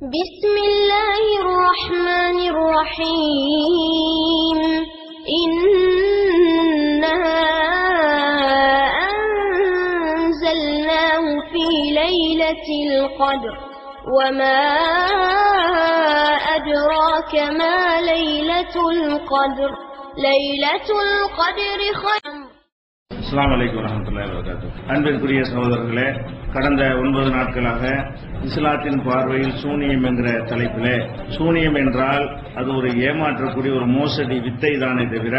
بسم الله الرحمن الرحيم إنا أنزلناه في ليلة القدر وما أدراك ما ليلة القدر ليلة القدر خير. அஸ்ஸலாமு அலைக்கும் வரஹ்மத்துல்லாஹி வபரகாத்துஹு. அன்பிற்குரிய சகோதரர்களே, கடந்த 9 நாட்களாக இஸ்லாத்தின் பார்வையில் சூனியம் என்கிற தலைப்பிலே, சூனியம் என்றால் அது ஒரு ஏமாற்றக்கூடிய ஒரு மோசடி வித்தை தானே தவிர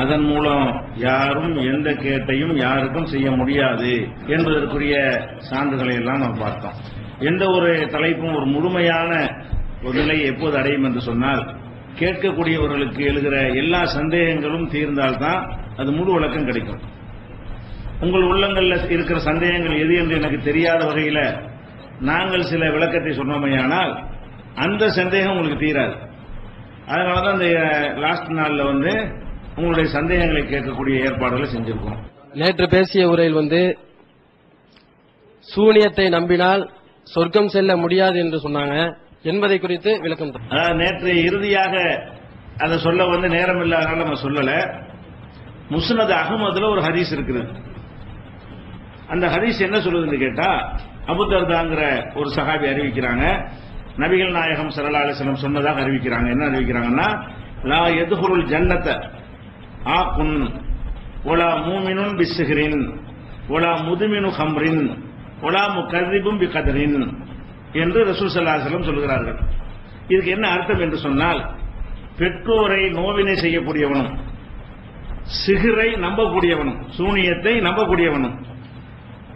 அதன் மூலம் யாரும் எந்த கேட்டையும் யாருக்கும் செய்ய முடியாது என்பதற்குரிய சான்றுகளை எல்லாம் நாம் பார்த்தோம். எந்த ஒரு தலைப்பும் ஒரு முழுமையான ஒரு நிலையை எப்போது அடையும் என்று சொன்னால், கேட்கக்கூடியவர்களுக்கு எழுகிற எல்லா சந்தேகங்களும் தீர்ந்தால்தான் அது முழு விளக்கம் கிடைக்கும். உங்கள் உள்ளங்களில் இருக்கிற சந்தேகங்கள் எது என்று எனக்கு தெரியாத வகையில் நாங்கள் சில விளக்கத்தை சொன்னோமையானால் அந்த சந்தேகம் உங்களுக்கு தீராது. அதனால தான் இந்த லாஸ்ட் நாளில் உங்களுடைய சந்தேகங்களை கேட்கக்கூடிய ஏற்பாடுகளை செஞ்சிருக்கோம். நேற்று பேசிய உரையில் சூனியத்தை நம்பினால் சொர்க்கம் செல்ல முடியாது என்று சொன்னாங்க என்பதை குறித்து விளக்கம். நேற்று இறுதியாக அதை சொல்ல நேரம் இல்லாதனால நம்ம சொல்லல. முஸ்னத் அஹ்மதுல ஒரு ஹதீஸ் இருக்குது. அந்த ஹதீஸ் என்ன சொல்லுதுன்னு கேட்டா, அபூ தர்தாங்கிற ஒரு சஹாபி அறிவிக்கிறாங்க, நபிகள் நாயகம் ஸல்லல்லாஹு அலைஹி வஸல்லம் சொன்னதாக அறிவிக்கிறாங்க. என்ன அறிவிக்கிறாங்கன்னா, லா யதுஹுலுல் ஜன்னத ஆகுன் வலா மூமினுன் பிஸ்ஹிரின் வலா முதுமினு ஹம்ரின் வலா முகذிபும் பிகதரின் என்று ரசூல் ஸல்லல்லாஹு அலைஹி வஸல்லம் சொல்கிறார்கள். இதுக்கு என்ன அர்த்தம் என்று சொன்னால், பெற்றோரை நோவினை செய்யக்கூடியவனும், சிஹிரை நம்பக்கூடியவனும், சூனியத்தை நம்பக்கூடியவனும்,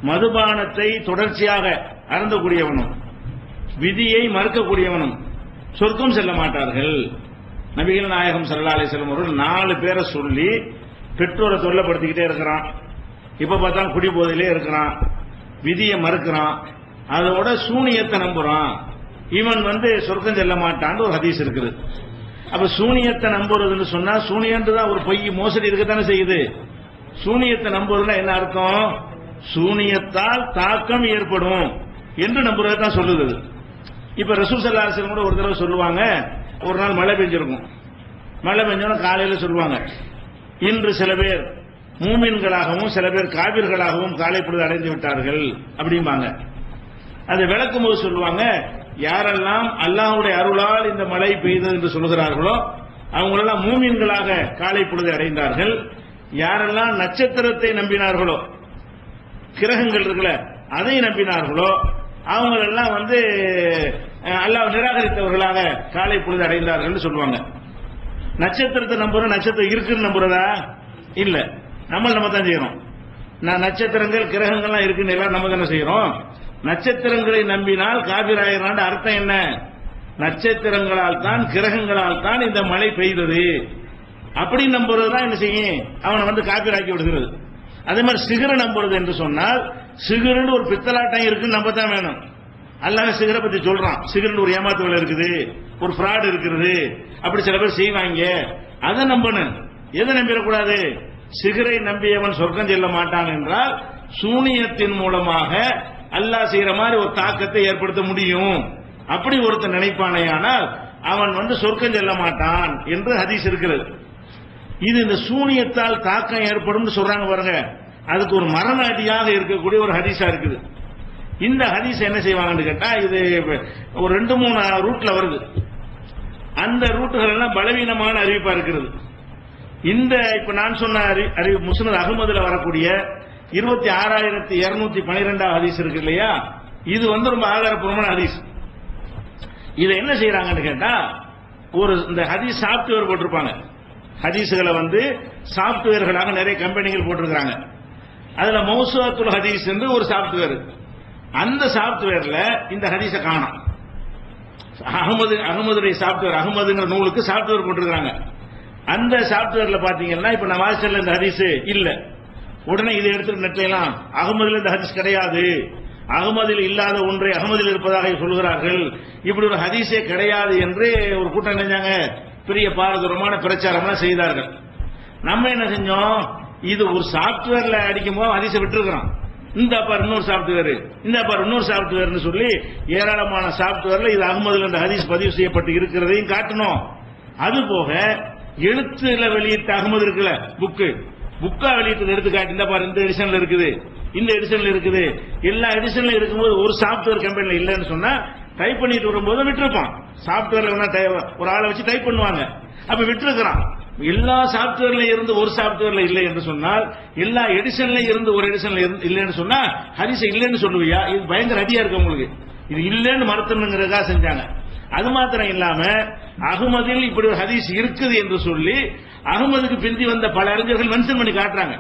மதுபானத்தை தொடர்ச்சியாக அருந்தக்கூடியவனும், விதியை மறுக்கக்கூடியவனும் சொர்க்கம் செல்ல மாட்டார்கள். நபிகள் நாயகம் ஸல்லல்லாஹு அலைஹி வஸல்லம் அவர்கள் 4 பேரை சொல்லி பெற்றோரை தொல்லைப்படுத்திக்கிட்டே இருக்கிறான், இப்ப பார்த்தா குடி போதையிலே இருக்கிறான், விதியை மறுக்கிறான், அதோட சூனியத்தை நம்புறான், இவன் சொர்க்கம் செல்ல மாட்டான்னு ஒரு ஹதீஸ் இருக்குது. அப்ப சூனியத்தை நம்புறதுன்னு சொன்னா, சூனியன்று தான் ஒரு பொய் மோசடி இருக்கத்தானே செய்யுது. சூனியத்தை நம்புறதுன்னா என்ன அர்த்தம்? சூனியத்தால் தாக்கம் ஏற்படும் என்று நம்புறது தான் சொல்லுது. இப்ப ரசூல் ஸல்லல்லாஹு அலைஹி வஸல்லம் கூட ஒரு தடவை சொல்லுவாங்க, ஒரு நாள் மழை பெஞ்சிருக்கும், மழை பெஞ்சோன்னா காலையில சொல்லுவாங்க, இன்று சில பேர் மூமின்களாகவும் சில பேர் காபிர்களாகவும் காலை பொழுது அடைந்து விட்டார்கள் அப்படிம்பாங்க. அதை விளக்கும் போது சொல்லுவாங்க, யாரெல்லாம் அல்லாஹ்வுடைய அருளால் இந்த மழை பெய்தது என்று சொல்கிறார்களோ அவங்களெல்லாம் மூமின்களாக காலை பொழுது அடைந்தார்கள். யாரெல்லாம் நட்சத்திரத்தை நம்பினார்களோ, கிரகங்கள் இருக்குல்ல அதை நம்பினார்களோ அவங்களெல்லாம் அல்லாஹ் நிராகரித்தவர்களாக காலை பொழுது அடைந்தார்கள் சொல்லுவாங்க. நட்சத்திரத்தை நம்புறோம், நட்சத்திரம் இருக்குன்னு நம்புறதா? இல்ல, நம்ம தான் செய்யறோம். நட்சத்திரங்கள் கிரகங்கள்லாம் இருக்குன்னு எல்லாம் நம்ம தானே செய்யறோம். நட்சத்திரங்களை நம்பினால் காபிராயிரான் அர்த்தம் என்ன? நட்சத்திரங்களால் தான் கிரகங்களால் தான் இந்த மழை பெய்தது அப்படி நம்புறதுதான் என்ன செய்யும், அவனை காபிராக்கி விடுகிறது. அதே மாதிரி சிகர நம்புறது என்று சொன்னால், சிகருன்னு ஒரு பித்தலாட்டம் இருக்குன்னு நம்பத்தான் வேணும். அல்லாஹ் சிகரை பத்தி சொல்றான், சிகருன்னு ஒரு ஏமாத்து வேலை இருக்குது, ஒரு ஃப்ராட் இருக்கிறது, அப்படி சில பேர் செய்வாங்க, அதை நம்பணும். எதை நம்பிடக்கூடாது? சிகரை நம்பியவன் சொர்க்கம் செல்ல மாட்டான் என்றால் சூனியத்தின் மூலமாக அல்லாஹ் செய்யற மாதிரி ஒரு தாக்கத்தை ஏற்படுத்த முடியும் அப்படி ஒருத்தன் நினைப்பானையானால் அவன் சொர்க்கம் செல்ல மாட்டான் என்று ஹதீஸ் இருக்கிறது. இது இந்த சூனியத்தால் தாக்கம் ஏற்படும் சொல்றாங்க பாருங்க, அதுக்கு ஒரு மரண அடியாக இருக்கக்கூடிய ஒரு ஹதீஸா இருக்குது. இந்த ஹதீஸ் என்ன செய்வாங்கன்னு கேட்டா, இது ஒரு 2-3 ரூட்ல வருது. அந்த ரூட்டுகள் எல்லாம் பலவீனமான அறிவிப்பா இருக்கிறது. இந்த இப்ப நான் சொன்ன அறிவிப்பு முஸ்னத் அஹ்மதுல வரக்கூடிய 26,212 ஹதீஸ் இருக்கு இல்லையா, இது ரொம்ப ஆதாரப்பூர்வமான ஹதீஸ். இதை என்ன செய்யறாங்கன்னு கேட்டா, ஒரு இந்த ஹதீஸ் சாப்ட்வேர் போட்டிருப்பாங்க. ஹதீஸ்களை சாப்ட்வேர்களாக நிறைய கம்பெனிகள் போட்டிருக்காங்க. அதுல மௌசூஅத்துல் ஹதீஸ் என்று ஒரு சாப்ட்வேர், அந்த சாப்ட்வேர்ல இந்த ஹதீஸை காணோம். அகமதுடைய சாப்ட்வேர், அகமதுங்கிற நூலுக்கு சாப்ட்வேர் போட்டிருக்காங்க. அந்த சாப்ட்வேர்ல பாத்தீங்கன்னா இப்ப நான் வாசிச்சல இந்த ஹதீஸ் இல்ல, உடனே இதை எடுத்து நெட்லாம் அகமதுல இந்த ஹதீஸ் கிடையாது, அகமதில் இல்லாத ஒன்றை அகமதில் இருப்பதாக சொல்கிறார்கள், இப்படி ஒரு ஹதீஸே கிடையாது என்று ஒரு கூட்டம் நினைஞ்சாங்க, பெரிய பாரதூரமான பிரச்சாரம் செய்தார்கள். நம்ம என்ன செஞ்சோம், இது ஒரு சாப்ட்வேர்ல அடிக்கும் போது ஹதீஸை விட்டுருக்கிறோம், இந்த பார் இன்னொரு சாப்ட்வேர், இந்த பார் இன்னொரு சாப்ட்வேர்னு சொல்லி ஏராளமான சாப்ட்வேர்ல இது அகமதுல இந்த ஹதீஸ் பதிவு செய்யப்பட்டு இருக்கிறதையும் காட்டணும். அது போக எழுத்துல வெளியிட்ட அகமது இருக்குல்ல, புக்கா வெளியிட்டு எடுத்து காட்டி, இந்த பாரு இந்த எடிஷன்ல இருக்குது, இந்த எடிஷன்ல இருக்குது. எல்லா எடிஷன்ல இருக்கும்போது ஒரு சாப்ட்வேர் கம்பெனில இல்லைன்னு சொன்னா டைப் பண்ணிட்டு வரும்போது விட்டுருப்பான். சாப்ட்வேர்ல ஒரு ஆளை வச்சு டைப் பண்ணுவாங்க, அப்ப விட்டுருக்கிறான். எல்லா சாப்ட்வேர்ல இருந்து ஒரு சாப்ட்வேர்ல இல்லை என்று சொன்னால், எல்லா எடிஷன்ல இருந்து ஒரு எடிஷன்ல இல்லைன்னு சொன்னா ஹதீஸ் இல்லைன்னு சொல்லுவியா? இது பயங்கர அடியா இருக்கு உங்களுக்கு. இது இல்லைன்னு மறுத்தணுங்கிறதா செஞ்சாங்க. அது மாத்திரம் இல்லாம அகமதில் இப்படி ஒரு ஹதீஸ் இருக்குது என்று சொல்லி அகமதுக்கு பிந்தி வந்த பல அறிஞர்கள் மென்ஷன் பண்ணி காட்டுறாங்க.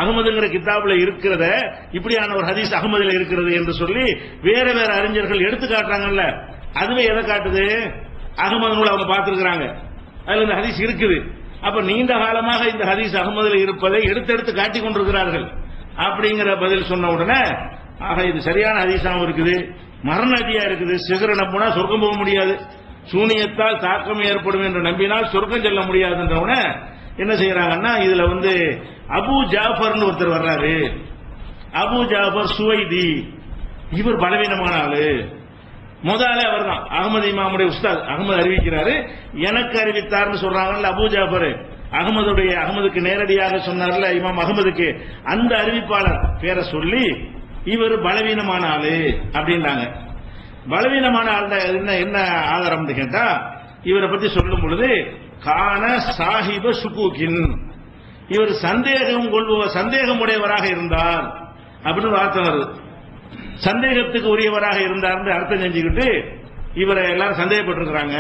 அகமதுங்கிற கிதாபுல இருக்கிறத இப்படியான ஒரு ஹதீஸ் அகமதுல இருக்கிறது என்று சொல்லி வேற வேற அறிஞர்கள் எடுத்து காட்டுறாங்கல்ல. அதுவே எதை காட்டுது? அகமது நூல் அவங்க பார்த்திருக்கிறாங்க, அதுல இந்த ஹதீஸ் இருக்குது. அப்ப நீண்ட காலமாக இந்த ஹதீஸ் அகமதுல இருப்பதை எடுத்து காட்டிக் கொண்டிருக்கிறார்கள் அப்படிங்கிற பதில் சொன்ன உடனே, ஆக இது சரியான ஹதீஸாகவும் இருக்குது, மரணதியா இருக்குது. சிகர நம்பினா சொர்க்கம் போக முடியாது, சூனியத்தால் தாக்கம் ஏற்படும் என்று நம்பினால் சொர்க்கம் செல்ல முடியாதுன்றவன என்ன செய்யறாங்கன்னா, இதுல அபு ஜாஃபர்னு ஒருத்தர் வர்றாரு. அபு ஜாஃபர் சுவைதி, இவர் பலவீனமான ஆளு. முதல்ல அவர் தான் அகமது இமாமுடைய உஸ்தாத். அகமது அறிவிக்கிறாரு, எனக்கு அறிவித்தார்னு சொல்றாங்கல்ல அபு ஜாஃபர், அகமதுக்கு நேரடியாக சொன்னார்ல இமாம் அகமதுக்கு, அந்த அறிவிப்பாளர் பேரை சொல்லி இவர் பலவீனமான ஆளு அப்படின்றாங்க. பலவீனமான ஆள் என்ன ஆதாரம் கேட்டா, இவரை பத்தி சொல்லும் பொழுது கான சாஹிப சுகூக்கின், இவர் சந்தேகம் உடையவராக இருந்தார் அப்படின்னு வார்த்தை வருது. சந்தேகத்துக்கு உரியவராக இருந்தார் அர்த்தம் செஞ்சுக்கிட்டு இவரை எல்லாரும் சந்தேகப்பட்டிருக்கிறாங்க.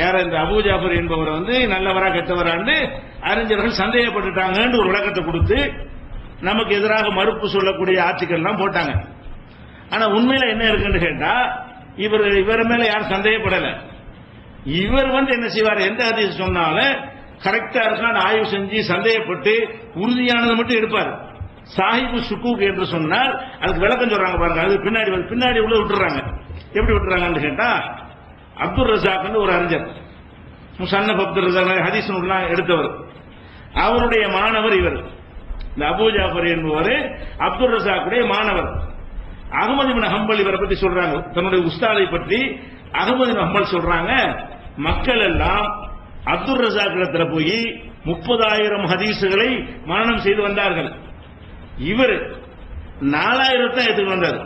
யார இந்த அபூ ஜாஃபர் என்பவர் நல்லவரா கெட்டவரான்னு அறிஞர்கள் சந்தேகப்பட்டுட்டாங்கன்னு ஒரு விளக்கத்தை கொடுத்து நமக்கு எதிராக மறுப்பு சொல்லக்கூடிய ஆட்சிகள் எல்லாம் போட்டாங்க. ஆனா உண்மையில என்ன இருக்குன்னு கேட்டா, இவர் மேல யாரும் சந்தேகப்படல. இவர் என்ன செய்வார், எந்த ஹதீஸ் சொன்னாலும் கரெக்டா இருக்கான்னு ஆய்வு செஞ்சு சந்தேகப்பட்டு உறுதியானதை மட்டும் எடுப்பார். சாஹிபு சுக்கூக் என்று சொன்னால் அதுக்கு விளக்கம் சொல்றாங்க பாருங்க. அது பின்னாடி உள்ள விட்டுறாங்க. எப்படி விட்டுறாங்கன்னு கேட்டா, அப்துல் ரஸாக் ஒரு அறிஞர், முஸன்னஃப் அப்துல் ரஸாக் ஹதீஸ் நூல்லாம் எடுத்தவர், அவருடைய மாணவர் இவர். இந்த அபூ ஜாஃபர் என்பவர் அப்துல் ரஸாக்குடைய மாணவர். அகமது இப்னு ஹம்பல் இவரை பற்றி சொல்றாங்க, தன்னுடைய உஸ்தாதை பற்றி அகமது இப்னு ஹம்பல் சொல்றாங்க, மக்கள் எல்லாம் அப்துல் ரஸாக் இடத்துல போய் 30,000 ஹதீசுகளை மனனம் செய்து வந்தார்கள். இவர் 4,000 தான் ஏற்றுக்க வந்தார்.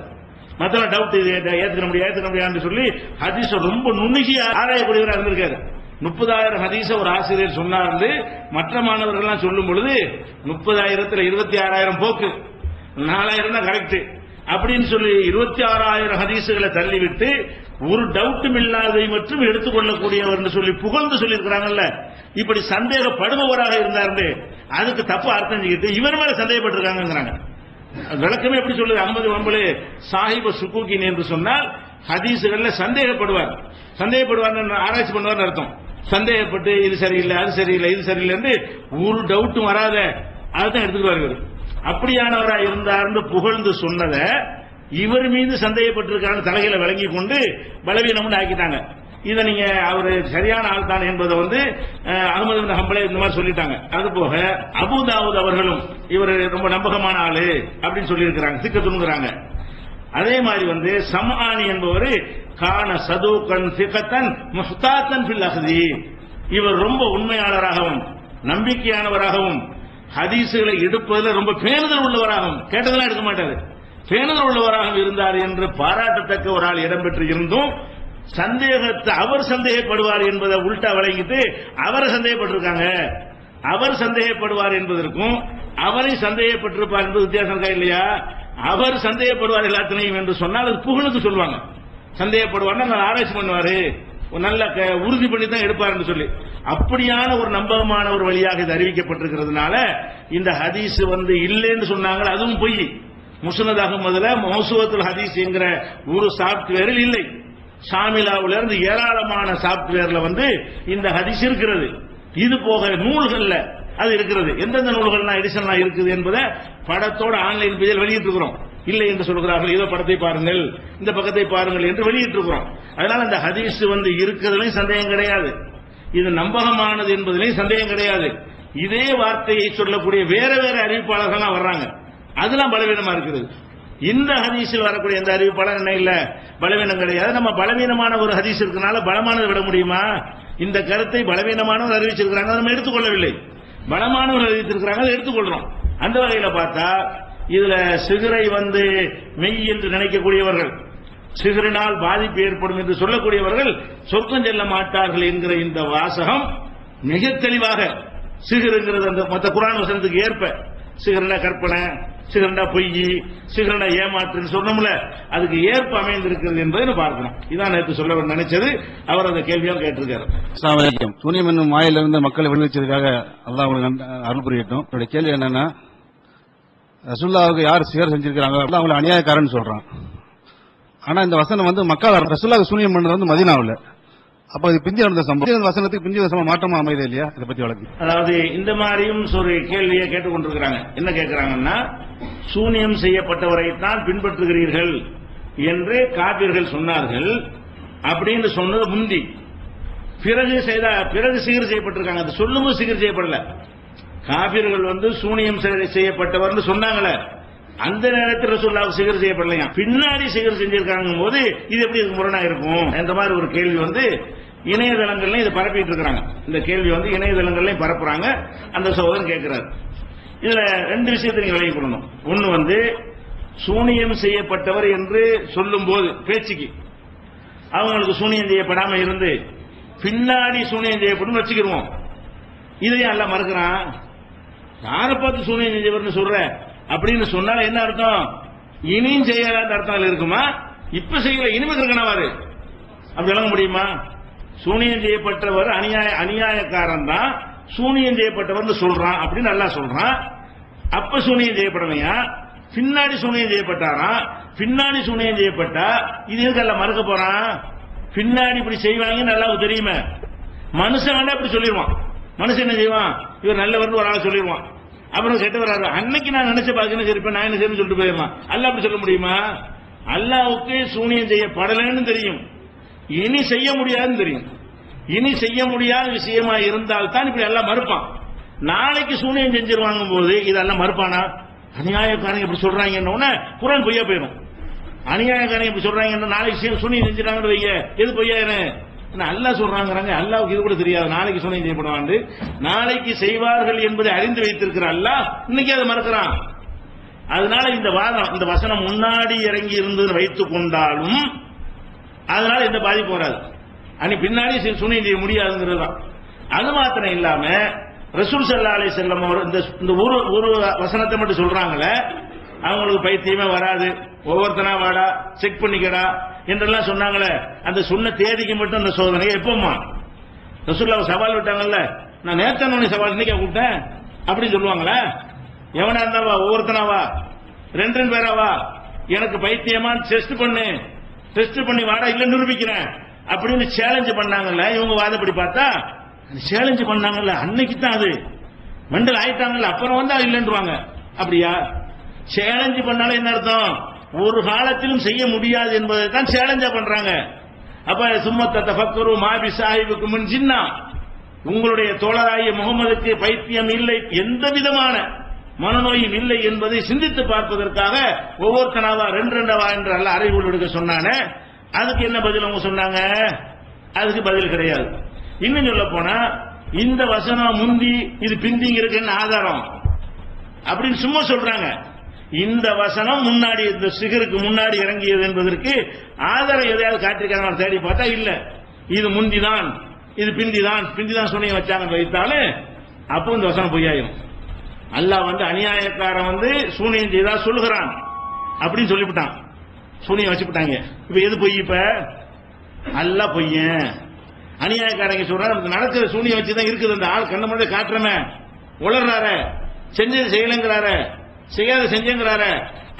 மற்ற டவுட் ஏற்றுக்க முடியாது சொல்லி ஹதீஸ் ரொம்ப நுண்ணுகி ஆராயக்கூடியவராக இருந்திருக்காரு. 30,000 ஹதீஸ ஒரு ஆசிரியர் சொன்னார், மற்ற மாணவர்கள் சொல்லும் பொழுது 30,000 26,000 போக்கு, 4,000 தான் கரெக்ட் அப்படின்னு சொல்லி 26,000 ஹதீசுகளை தள்ளிவிட்டு ஒரு டவுட்டும் இல்லாததை மற்றும் எடுத்துக்கொள்ளக்கூடியவர் சொல்லி புகழ்ந்து சொல்லியிருக்கிறாங்கல்ல. இப்படி சந்தேகப்படுபவராக இருந்தாரு, அதுக்கு தப்பு அர்த்தம் செஞ்சுக்கிட்டு இவர் மேல சந்தேகப்பட்டிருக்காங்க. விளக்கமே எப்படி சொல்லுது, அகமது ஹம்பல் சாஹிப சுக்கூக்கின் என்று சொன்னால் ஹதீசுகள்ல சந்தேகப்படுவார் ஆராய்ச்சி பண்ணுவார் அர்த்தம். சந்தேகப்பட்டு இது சரியில்லை, அது சரியில்லை, இது சரியில்லை என்று ஒரு டவுட்டும் வராத அதுதான் எடுத்துக்குவார்கள். அப்படியானவராக இருந்தார்னு புகழ்ந்து சொன்னதை இவர் மீது சந்தேகப்பட்டிருக்கான தலைகளை வழங்கி கொண்டு பலவீனம் ஆக்கிட்டாங்க. இதை நீங்க அவரு சரியான ஆள் தான் என்பதை அகமது இப்னு ஹம்பல் இந்த மாதிரி சொல்லிட்டாங்க. அது போக அபூ தாவூத் அவர்களும் இவர் ரொம்ப நம்பகமான ஆளு அப்படின்னு சொல்லி இருக்கிறாங்க, சிக்கத்துங்கிறாங்க. அதே மாதிரி சம்ஆனி என்பவர் கான சதூகன் ஃபிகத்தன் முஹ்தாத்தன் ஃபில் அஹ்தி, இவர் ரொம்ப உண்மையாளராகவும் நம்பிக்கையானவராகவும் ஹதீசுகளை எடுப்பதில் ரொம்ப பேணுதல் உள்ளவராகவும், கேட்டதெல்லாம் எடுக்க மாட்டாரு, பேணுதல் உள்ளவராகவும் இருந்தார் என்று பாராட்டத்தக்க ஒரு ஆள் இடம்பெற்று இருந்தும் சந்தேகத்தை அவர் சந்தேகப்படுவார் என்பதை உள்டா வழங்கிட்டு அவரை சந்தேகப்பட்டிருக்காங்க. அவர் சந்தேகப்படுவார் என்பதற்கும் அவரை சந்தேகப்பட்டிருப்பார் என்பது வித்தியாசம் இருக்கா இல்லையா? அவர் சந்தேகப்படுவார் எல்லாத்தினையும் என்று சொன்னால் அது புகழுக்கு சொல்லுவாங்க. சந்தேகப்படுவார் நல்ல ஆராய்ச்சி பண்ணுவாரு, நல்ல உறுதி பண்ணி தான் எடுப்பார் சொல்லி, அப்படியான ஒரு நம்பகமான ஒரு வழியாக இது அறிவிக்கப்பட்டிருக்கிறதுனால இந்த ஹதீஸ் இல்லைன்னு சொன்னாங்க. அதுவும் பொய். முஸ்னத் அஹ்மதுல மௌசூஅத்துல் ஹதீஸ் என்கிற ஒரு சாப்ட்வேரில் இல்லை. ஷாமிலாவுல இருந்து ஏராளமான சாப்ட்வேர்ல இந்த ஹதீஸ் இருக்கிறது. இது போக நூல்கள்ல அது இருக்கிறது. எந்தெந்த நூல்கள்லாம் எடிஷன்லாம் இருக்குது என்பதை படத்தோட ஆன்லைன் பேஜில் வெளியிட்டு இருக்கிறோம். இல்லை என்று சொல்கிறார்கள், ஏதோ படத்தை பாருங்கள், இந்த பக்கத்தை பாருங்கள் என்று வெளியிட்டு இருக்கிறோம். அதனால அந்த ஹதீஸ் இருக்கிறதுலையும் சந்தேகம் கிடையாது, இது நம்பகமானது என்பதிலையும் சந்தேகம் கிடையாது. இதே வார்த்தையை சொல்லக்கூடிய வேற வேற அறிவிப்பாளர்கள்லாம் வர்றாங்க. அதெல்லாம் பலவீனமா இருக்குது. இந்த ஹதீஸில் வரக்கூடிய எந்த அறிவிப்பாளர் என்ன இல்ல பலவீனம் கிடையாது. நம்ம பலவீனமான ஒரு ஹதீஸ் இருக்கனால பலமானதை விட முடியுமா? இந்த கருத்தை பலவீனமானவர் அறிவிச்சிருக்கிறாங்க, நம்ம எடுத்துக்கொள்ளவில்லை. பலமானவர் அறிவித்திருக்கிறாங்க, அதை எடுத்துக்கொள்றோம். அந்த வகையில பார்த்தா இதுல சிகரை மெய் என்று நினைக்கக்கூடியவர்கள், சிகரினால் பாதிப்பு ஏற்படும் என்று சொல்லக்கூடியவர்கள் சொர்க்கம் செல்ல மாட்டார்கள் என்கிற இந்த வாசகம் மிக தெளிவாக சிகருங்கிறது அந்த மற்ற குர்ஆன் வசனத்துக்கு ஏற்ப சிகரண்டா கற்பனை, சிகரண்டா பொய், சிகரண்டா ஏமாற்று சொன்னோம்ல, அதுக்கு ஏற்ப அமைந்திருக்கிறது என்பதை பார்க்கணும். இதான் நேற்று சொல்ல நினைச்சது. அவர் அந்த கேள்வியால் கேட்டிருக்காரு. சூனியம் என்னும் மாயிலிருந்து மக்களை விடுவிச்சதுக்காக அல்லாஹ் உங்களுக்கு அருள் புரியட்டும். என்னுடைய கேள்வி என்னன்னா, ரசூலுல்லாஹ்வுக்கு யார் சிகர் செஞ்சிருக்காங்க அவங்களை அநியாயக்காரன்னு சொல்றான். ஆனா இந்த வசனம் மக்கள் ரசூலுல்லாஹ் சூனியம் பண்ணது மதீனாவுல. அப்ப இது பிந்தி நடந்த சம்பவம் வசனத்துக்கு பிந்தி வசனம் மாற்றமா அமைதே இல்லையா? இதை பத்தி வழக்கு. அதாவது இந்த மாதிரியும் ஒரு கேள்வியை கேட்டுக்கொண்டிருக்கிறாங்க. என்ன கேட்கிறாங்கன்னா, சூனியம் செய்யப்பட்டவரைத்தான் பின்பற்றுகிறீர்கள் என்று காபிர்கள் சொன்னார்கள் அப்படின்னு சொன்னது முந்தி. பிறகு சிகிர் செய்யப்பட்டிருக்காங்க. அது சொல்லும்போது சிகிர் செய்யப்படல. காபிர்கள் சூனியம் செய்யப்பட்டவர் சொன்னாங்களே, அந்த நேரத்தில் ரசூலுல்லாஹ் சிகர் செய்யப்படலையா, பின்னாடி சிகர் செஞ்சிருக்காங்க போது இது எப்படி முரணா இருக்கும் என்ற மாதிரி ஒரு கேள்வி இணையதளங்கள்ல இதை பரப்பிட்டு இருக்காங்க. இந்த கேள்வி இணையதளங்கள்லயும் பரப்புறாங்க. அந்த சகோதரன் கேட்கிறார். இதுல ரெண்டு விஷயத்தை நீங்க விளங்கிக் கொள்ளணும். ஒன்னு சூனியம் செய்யப்பட்டவர் என்று சொல்லும் போது பேச்சுக்கு அவங்களுக்கு சூனியம் செய்யப்படாம இருந்து பின்னாடி சூனியம் செய்யப்படும் வச்சுக்கிடுவோம். இதையும் எல்லாம் மறுக்கிறான். யாரை பார்த்து சூனியம் செஞ்சவர்னு சொல்ற அப்படின்னு சொன்னால என்ன அர்த்தம்? இனியும் செய்யாத அர்த்தம் இருக்குமா? இப்ப செய்யல, இனிமே இருக்கணவாரு அப்படி விளங்க முடியுமா? சூனியம் செய்யப்பட்டவர் அநியாயக்காரன் தான் சூனியம் செய்யப்பட்டவர் சொல்றான் அப்படின்னு நல்லா சொல்றான். அப்ப சூனியம் செய்யப்படவையா, பின்னாடி சூனியம் செய்யப்பட்டாரா? பின்னாடி சூனியம் செய்யப்பட்டா இது எதுக்கெல்லாம் மறுக்க போறான்? பின்னாடி இப்படி செய்வாங்க நல்லா தெரியுமே. மனுஷன் வேண்டாம் இப்படி சொல்லிடுவான். மனுஷன் என்ன செய்வான்? இவர் நல்லவர் ஒரு ஆளை சொல்லிடுவான். அப்புறம் கெட்ட வராது. அன்னைக்கு நான் நினைச்ச பாக்கணும் இருப்பேன், நான் என்ன செய்யணும் சொல்லிட்டு போயிடலாம். அல்லாஹ் அப்படி சொல்ல முடியுமா? அல்லாஹ்வுக்கு சூனியம் செய்யப்படலன்னு தெரியும், இனி செய்ய முடியாதுன்னு தெரியும். இனி செய்ய முடியாத விஷயமா இருந்தால் தான் இப்படி எல்லாம் மறுப்பான். நாளைக்கு சூனியம் செஞ்சிருவாங்க போது இதெல்லாம் மறுப்பானா? அநியாயக்காரங்க இப்படி சொல்றாங்க குர்ஆன் பொய்யா போயிடும். அநியாயக்காரங்க இப்படி சொல்றாங்க, நாளைக்கு சூனியம் செஞ்சிட்டாங்கன்னு வைங்க, எது பொய்யாயிரு? அல்லாஹ் சொல்றாங்க, அல்லாஹ்வுக்கு இது கூட தெரியாது நாளைக்கு சூனியம் செய்யப்படுவாங்க. நாளைக்கு செய்வார்கள் என்பதை அறிந்து வைத்திருக்கிற அல்லாஹ் இன்னைக்கு அதை மறுக்கிறான். அதனால இந்த வசனம் முன்னாடி இறங்கி இருந்து வைத்துக் கொண்டாலும் அதனால எந்த பாதிப்பு வராது. அன்னைக்கு பின்னாடி சூனியம் செய்ய முடியாதுங்கிறது தான். அது மாத்திரம் இல்லாம ரசூல் ஸல்லல்லாஹு அலைஹி வஸல்லம் அவர் இந்த ஒரு வசனத்தை மட்டும் சொல்றாங்களே, அவங்களுக்கு பைத்தியமே வராது, ஒவ்வொருத்தனா வாடா செக் பண்ணிக்கடா என்றெல்லாம் சொன்னாங்களே, அந்த சொன்ன தேதிக்கு மட்டும் அந்த சோதனை எப்பமா ரசூலுல்லாஹ் சவால் விட்டாங்கல்ல, நான் நேத்தான சவால் இன்னைக்கு கூப்பிட்டேன் அப்படின்னு சொல்லுவாங்களே. எவனா இருந்தாவா, ஒவ்வொருத்தனாவா, ரெண்டு பேராவா, எனக்கு பைத்தியமா டெஸ்ட் பண்ணி வாடா இல்ல நிரூபிக்கிறேன் அப்படின்னு சேலஞ்சு பண்ணாங்கல்ல. இவங்க வாதப்படி பார்த்தா சேலஞ்சு பண்ணாங்கல்ல, அன்னைக்கு தான் அது மெண்டல் ஆயிட்டாங்கல்ல, அப்புறம் இல்லைன்றுவாங்க. அப்படியா? சேலஞ்சு பண்ணாலும் என்ன அர்த்தம்? ஒரு காலத்திலும் செய்ய முடியாது என்பதை தான் சேலஞ்சா பண்றாங்க. அப்ப சும்மத்த தஃபக்கரு மாபி சாஹிபுக்கு முன் ஜின்னா, உங்களுடைய தோழராகிய முகமதுக்கு பைத்தியம் இல்லை, எந்த விதமான மனநோயும் இல்லை என்பதை சிந்தித்து பார்ப்பதற்காக ஒவ்வொருத்தனாவா ரெண்டாவா என்று அல்ல அறிவுகள் எடுக்க சொன்னானே, அதுக்கு என்ன பதில் அவங்க சொன்னாங்க? அதுக்கு பதில் கிடையாது. இன்னும் சொல்ல போனா இந்த வசனம் முந்தி இது பிந்திங்கிறது என்ன ஆதாரம் அப்படின்னு சும்மா சொல்றாங்க. இந்த வசனம் முன்னாடி இந்த சிகருக்கு முன்னாடி இறங்கியது என்பதற்கு ஆதாரம் எதையாவது காட்டிருக்காங்க தேடி பார்த்தா இல்ல. இது முந்திதான், இது பிந்திதான் சொன்னி வச்சாங்க வைத்தாலும் அப்போ இந்த வசனம் பொய்யாயிரும். அல்லாஹ் அநியாயக்காரன் சூனியம் செய்தா சொல்லுகிறான் அப்படின்னு சொல்லிவிட்டான், சூனியம் வச்சுட்டாங்க. இப்ப எது பொய்? இப்ப அல்லாஹ் பொய்யன், அநியாயக்காரங்க சொல்றாரு நடக்கிற சூனியம் வச்சுதான் இருக்குது. அந்த ஆள் கண்ண முன்னாடி காட்டுறமே உளர்றாரு, செஞ்சது செய்யலங்கிறாரு, செய்யாத செஞ்சங்கிறாரு,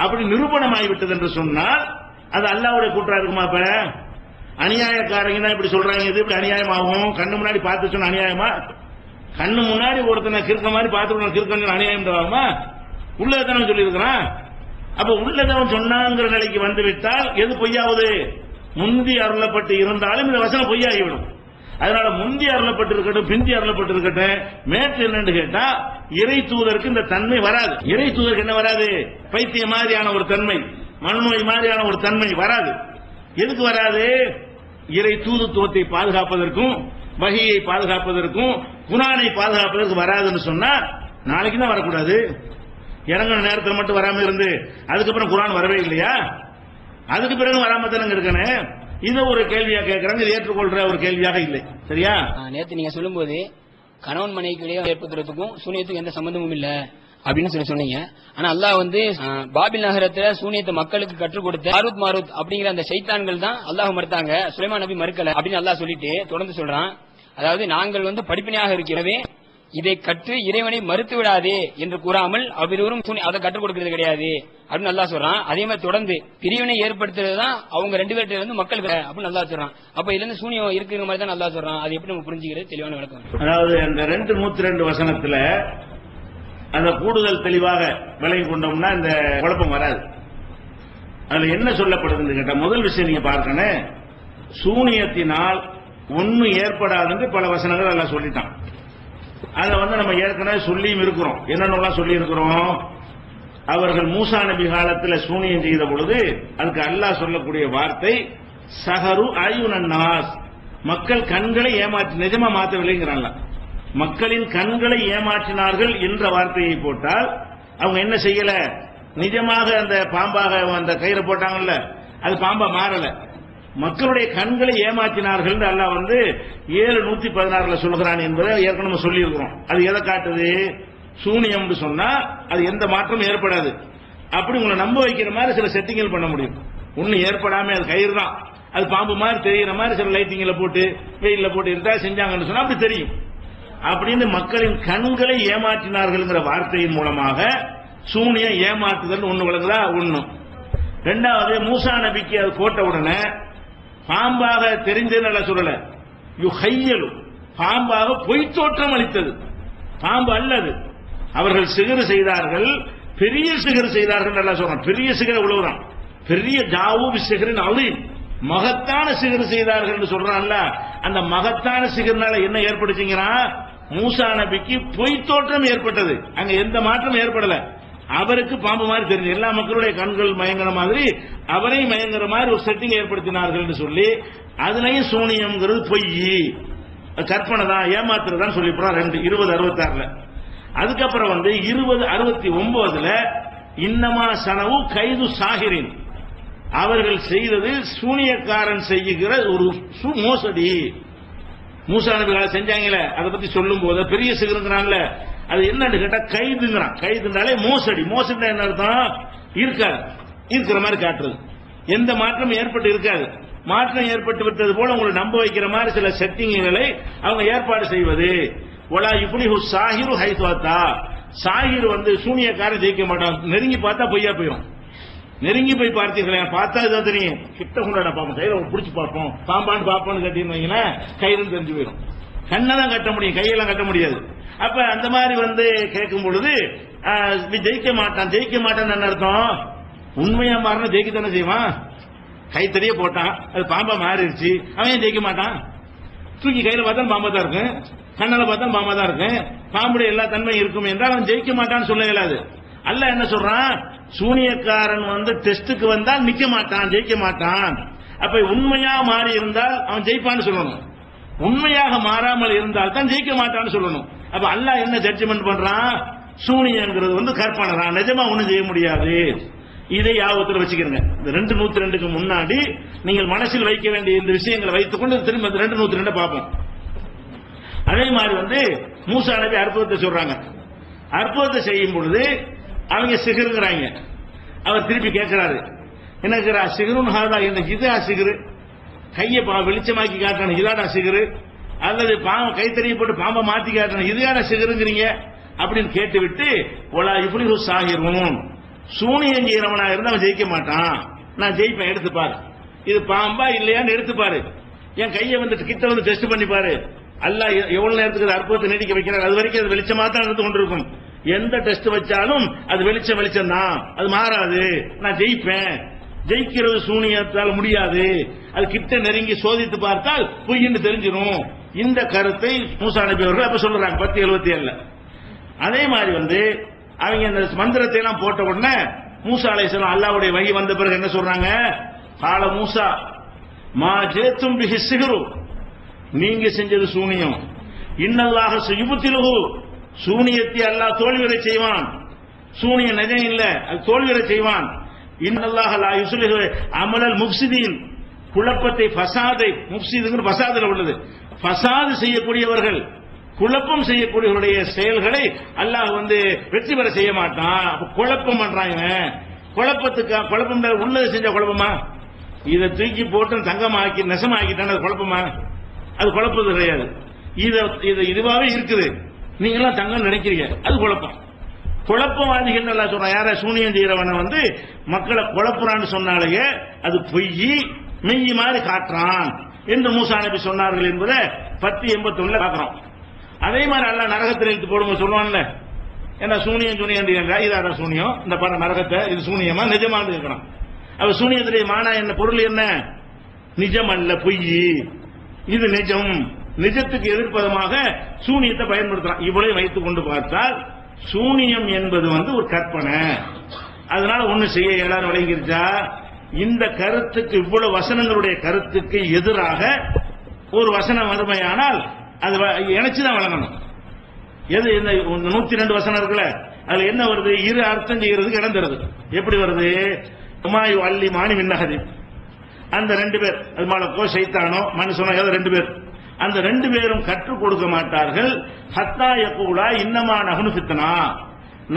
அப்படி நிரூபணம் ஆகிவிட்டது என்று சொன்னால் அது அல்லாஹ்வுடைய கூற்றா இருக்குமா? இப்ப அநியாயக்காரங்க தான் இப்படி சொல்றாங்க, இது இப்படி அநியாயமாகும். கண்ணு முன்னாடி பார்த்து சொன்ன அநியாயமா? கண்ணு முன்னாடி ஒருத்தனை கிறுக்க மாதிரி பார்த்து கிறுக்க அநியாயம் ஆகுமா? உள்ளதான் சொல்லி இருக்கிறான். அப்ப உள்ளதவன் சொன்னாங்கிற நிலைக்கு வந்துவிட்டால் எது பொய்யாவது? முந்தி அருளப்பட்டு இருந்தாலும் இந்த வசனம் பொய்யாகிவிடும். அதனால முந்தி அருளப்பட்டிருக்கட்டும் பிந்தி அருளப்பட்டிருக்கட்டும் மேற்று என்னன்னு கேட்டா இறை தூதருக்கு இந்த தன்மை வராது. இறை தூதருக்கு என்ன வராது? பைத்திய மாதிரியான ஒரு தன்மை, மனநோய் மாதிரியான ஒரு தன்மை வராது. எதுக்கு வராது? இறை தூதுத்துவத்தை பாதுகாப்பதற்கும் வஹியை பாதுகாப்பதற்கும் குர்ஆனை பாதுகாப்பதற்கு வராதுன்னு சொன்னா நாளைக்கு தான் வரக்கூடாது. இறங்கின நேரத்தில் மட்டும் வராம இருந்து அதுக்கப்புறம் குர்ஆன் வரவே இல்லையா? அதுக்கு பிறகு வராம தானே இருக்கணும். இது ஒரு கேள்வியா கேட்கறாங்க. இது ஏற்றுக்கொள்ற ஒரு கேள்வியாக இல்லை. சரியா? நேற்று நீங்க சொல்லும்போது கணவன் மனைவிக்கு இடையே ஏற்படுத்துறதுக்கும் சூனியத்துக்கும் எந்த சம்பந்தமும் இல்ல அப்படின்னு சொன்னீங்க. ஆனா அல்லாஹ் பாபில் நகரத்துல சூனியத்தை மக்களுக்கு கற்றுக் கொடுத்த ஹாரூத் மாரூத் அப்படிங்கிற அந்த சைத்தான்கள் தான் அல்லாஹ் மறுத்தாங்க, சுலைமான் நபி மறுக்கல அப்படின்னு அல்லாஹ் சொல்லிட்டு தொடர்ந்து சொல்றான். அதாவது நாங்கள் படிப்பினையாக இருக்கிறவே இதை கற்று இறைவனை மறுத்து விடாதே என்று கூறாமல் அவ்விருவரும் அதை கற்றுக் கொடுக்கிறது கிடையாது அப்படின்னு அல்லாஹ் சொல்றான். அதே மாதிரி தொடர்ந்து பிரிவினை ஏற்படுத்துறதுதான் அவங்க ரெண்டு பேர்ட்ட மக்கள் அப்படின்னு அல்லாஹ் சொல்றான். அப்ப இதுல இருந்து சூனியம் இருக்கிற மாதிரி தான் அல்லாஹ் சொல்றான். அது எப்படி நம்ம புரிஞ்சுக்கிறது? தெளிவான விளக்கம். அதாவது அந்த 2:102 வசனத்துல அந்த கூடுதல் தெளிவாக விளங்கி கொண்டோம்னா இந்த குழப்பம் வராது. அதுல என்ன சொல்லப்படுதுன்னு கேட்டா, முதல் விஷயம் நீங்க பார்க்கணும், சூனியத்தினால் ஒண்ணு ஏற்படாதுன்னு பல வசனங்கள் எல்லாம் சொல்லிட்டான். அதை நம்ம ஏற்கனவே சொல்லியும் இருக்கிறோம். என்னென்னலாம் சொல்லி இருக்கிறோம்? அவர்கள் மூசா நபி காலத்தில் சூனியம் செய்த பொழுது அதுக்கு அல்லாஹ் சொல்லக்கூடிய வார்த்தை சஹரு அயுனன் நாஸ், மக்கள் கண்களை ஏமாற்றி நிஜமா மாற்றவில்லைங்கிறாங்க. மக்களின் கண்களை ஏமாற்றினார்கள் என்ற வார்த்தையை போட்டால் அவங்க என்ன செய்யல, நிஜமாக அந்த பாம்பாக அந்த கயிறை போட்டாங்கல்ல, அது பாம்பா மாறல, மக்களுடைய கண்களை ஏமாற்றினார்கள் அல்லாஹ் 7:116 சொல்கிறான் என்பதை ஏற்கனவே சொல்லி இருக்கிறோம். அது எதை காட்டுது? சூனியம் சொன்னா அது எந்த மாற்றமும் ஏற்படாது. அப்படி உங்களை நம்ப வைக்கிற மாதிரி சில செட்டிங்கள் பண்ண முடியும். ஒன்னும் ஏற்படாம அது கயிறு தான், அது பாம்பு மாதிரி தெரிகிற மாதிரி சில லைட்டிங்ல போட்டு வெயில போட்டு இருந்தா செஞ்சாங்கன்னு சொன்னா அப்படி தெரியும். அப்படின்னு மக்களின் கண்களை ஏமாற்றினார்கள் வார்த்தையின் மூலமாக சூனியம் ஏமாற்றுதல் ஒண்ணு விளங்குதா? ஒண்ணு. ரெண்டாவது, மூசா நபிக்கு அது போட்ட உடனே பாம்பாக தெரிஞ்சதுன்னு சொல்லல, யுஹையலு, பாம்பாக பொய் தோற்றம் அளித்தது, பாம்பு அல்லது. அவர்கள் சிகர் செய்தார்கள், பெரிய சிகர் செய்தார்கள் நல்லா சொல்றான். பெரிய சிகர் இவ்வளவுதான், பெரிய ஜாவூபி சிகரின் அலீம், மகத்தான சிகர் செய்தார்கள் சொல்றான்ல. அந்த மகத்தான சிகர்னால என்ன ஏற்படுச்சுங்கன்னா, மூசா நபிக்கு பொய் தோற்றம் ஏற்பட்டது, அங்க எந்த மாற்றம் ஏற்படல. அவருக்கு பாம்பு மாதிரி தெரிஞ்சு எல்லா மக்களுடைய கண்கள் மயங்கிற மாதிரி அவரையும் மயங்குற மாதிரி ஒரு செட்டிங் ஏற்படுத்தினார்கள் சொல்லி அதுலயும் சூனியம்ங்கிறது பொய், கற்பனை தான், ஏமாத்துறதான் சொல்லி 2066. அதுக்கப்புறம் 2069 இன்னமா சனவு கைது சாகிரின், அவர்கள் செய்தது சூனியக்காரன் செய்கிற ஒரு மோசடி. மூசா நபி செஞ்சாங்களே அதை பத்தி சொல்லும் போது பெரிய சிகருங்கிறான்ல, அது என்னன்னு கேட்டா கைதுங்கிறான். கைதுனாலே மோசடி. மோசடி என்ன அர்த்தம்? இருக்காது, இருக்கிற மாதிரி காட்டுறது, எந்த மாற்றமும் ஏற்பட்டு இருக்காது. மாற்றம் ஏற்பட்டு விட்டது போல உங்களை நம்ப வைக்கிற மாதிரி சில செட்டிங்களை அவங்க ஏற்பாடு செய்வது. ஒலா இப்ளிஹு சாஹிரு ஹைத்வாத்தா, சாஹிர் சூனியக்காரன் ஜெயிக்க மாட்டான். நெருங்கி பார்த்தா பொய்யா போயிடும். நெருங்கி போய் பார்த்தீங்களே, பார்த்தா இதான் தெரியும். கிட்ட கொண்டாட பார்ப்போம், கையில பிடிச்சி பார்ப்போம், பாம்பான்னு பார்ப்போம்னு கட்டின்னு கயிறுன்னு தெரிஞ்சு போயிடும். கண்ணை தான் கட்ட முடியும், கையெல்லாம் கட்ட முடியாது. அப்ப அந்த மாதிரி கேட்கும் பொழுது ஜெயிக்க மாட்டான். ஜெயிக்க மாட்டான்னு என்ன அர்த்தம்? உண்மையா மாறினா ஜெயிக்கத்தானே செய்வான். கைத்தறிய போட்டான், அது பாம்பா மாறிடுச்சு, அவன் ஏன் ஜெயிக்க மாட்டான்? தூக்கி கையில பார்த்தா பாம்பா தான் இருக்கும், கண்ணால பார்த்தா பாம்பா தான் இருக்கும். பாம்புடைய எல்லா தன்மையும் இருக்கும் என்றால் அவன் ஜெயிக்க மாட்டான்னு சொல்ல இயலாது. அல்லாஹ் என்ன சொல்றான்? சூனியக்காரன் டெஸ்டுக்கு வந்தால் நிக்க மாட்டான், ஜெயிக்க மாட்டான். அப்ப உண்மையா மாறி இருந்தால் அவன் ஜெயிப்பான்னு சொல்லணும், உண்மையாக மாறாமல் இருந்தால் தான் ஜெயிக்க மாட்டான்னு சொல்லணும். அப்ப அல்லாஹ் என்ன ஜட்ஜ்மெண்ட் பண்றான்? சூனியங்கிறது கற்பனை தான், நிஜமா ஒண்ணும் செய்ய முடியாது. இதை யாபத்தில் வச்சுக்கிறங்க. இந்த 2:102 முன்னாடி நீங்கள் மனசில் வைக்க வேண்டிய இந்த விஷயங்களை வைத்துக் கொண்டு திரும்ப 2:102 பார்ப்போம். அதே மாதிரி மூசா நபி அற்புதத்தை சொல்றாங்க. அற்புதத்தை செய்யும் பொழுது அவங்க சிகருங்கிறாங்க. அவர் திருப்பி கேட்கிறாரு, என்ன சிகருன்னு ஹாதா, என்ன இதா சிகரு, கையை வெளிச்சமாக்கி காட்டுறான இதாடா சிகரு, அல்லது கைத்தறியை போட்டு பாம்பை மாத்தி காட்டுறான இதாடா சிகருங்கிறீங்க அப்படின்னு கேட்டு விட்டு, ஒலா இப்ளிஹு சாஹிரும், சூனியம் செய்யறவனா இருந்தா அவன் ஜெயிக்க மாட்டான், நான் ஜெயிப்பேன், எடுத்துப்பாரு, இது பாம்பா இல்லையான்னு எடுத்துப்பாரு, என் கையை கிட்ட டெஸ்ட் பண்ணி பாரு. அல்லாஹ் எவ்வளவு நேரத்துக்கு அற்புதத்தை நீடிக்க வைக்கிறார், அது வரைக்கும் அது வெளிச்சமா தான் இருந்து கொண்டிருக்கும். எந்த டெஸ்ட் வச்சாலும் அது வெளிச்சம் தான், அது மாறாது, நான் ஜெயிப்பேன். ஜெயிக்கிறது சூனியத்தால் முடியாது, அது கிட்ட நெருங்கி சோதித்து பார்த்தால் பொய்ன்னு தெரிஞ்சிடும். இந்த கருத்தை மூசா நபி அவர்கள் அப்ப சொல்றாங்க 1077. அதே மாதிரி அவங்க இந்த மந்திரத்தை எல்லாம் போட்ட உடனே மூசா அலைஹிஸ்ஸலாம் அல்லாஹ்வுடைய வஹி வந்த பிறகு என்ன சொல்றாங்க? கால மூசா மா ஜேத்தும் பிஹி சிஹ்ரு, நீங்க செஞ்சது சூனியம். இன்னல்லாஹ சுயுபத்திலுஹு, சூனியத்தை அல்லாஹ் தோல்வியடை செய்வான். சூனியம் நிஜம் இல்ல, அது தோல்வியடை செய்வான். இன்னல்லாஹ லா யுஸ்லிஹு அமலல் முஃப்ஸிதீன், குழப்பத்தை ஃபசாதை, முஃப்ஸிதுங்கிற ஃபசாதுல உள்ளது, ஃபசாது செய்யக்கூடியவர்கள், குழப்பம் செய்யக்கூடியவருடைய செயல்களை அல்லாஹ் வெற்றி பெற செய்ய மாட்டான். அப்ப குழப்பம் பண்றாங்க. குழப்பம் உள்ளது செஞ்ச குழப்பமா? இதை தூக்கி போட்டு தங்கமாக்கி நெசமாக்கிட்டான அது குழப்பமா? அது குழப்பது கிடையாது. இது இதுவாவே இருக்குது, நீங்க எல்லாம் தங்கம் நினைக்கிறீங்க, அது குழப்பம். குழப்பவாதிகள் நல்லா சொல்றான். யார? சூனியம் செய்யறவன மக்களை குழப்புறான்னு சொன்னாலேயே அது பொய் மெய்யி மாதிரி காட்டுறான் என்று மூசா நபி சொன்னார்கள் என்பதை 1081 பார்க்கிறோம். அதே மாதிரி அல்லாஹ் நரகத்தில் இழுத்து போடும்போது சொல்லுவான்ல, ஏன்னா சூனியம் இதான சூனியம், இந்த பாரு நரகத்தை, இது சூனியமா நிஜமானது இருக்கிறான். அப்ப சூனியத்துடைய மானா என்ன, பொருள் என்ன? நிஜம் அல்ல, பொய். இது நிஜம். நிஜத்துக்கு எதிர்ப்பதமாக சூனியத்தை பயன்படுத்துறான். இவ்வளவு வைத்துக் கொண்டு பார்த்தால் சூனியம் என்பது ஒரு கற்பனை. அதனால ஒண்ணு செய்ய எல்லாரும் விளங்கிருச்சா? இந்த கருத்துக்கு, இவ்வளவு வசனங்களுடைய கருத்துக்கு எதிராக ஒரு வசனம் வறுமையானால் அது இணைச்சுதான் வழங்கணும். எது? இந்த 102 வசனம் இருக்குல்ல, அதுல என்ன வருது? இரு அர்த்தம் செய்யறதுக்கு இடம் தருது. எப்படி வருது? உமாயு அல்லி மாணி மின்னகதி, அந்த 2 பேர், அது மாலக்கோ சைத்தானோ மனுஷனோ ஏதோ 2 பேர், அந்த 2 பேரும் கற்றுக் கொடுக்க மாட்டார்கள். ஹத்தா யகூலா இன்னமா நஹ்னு ஃபித்னா,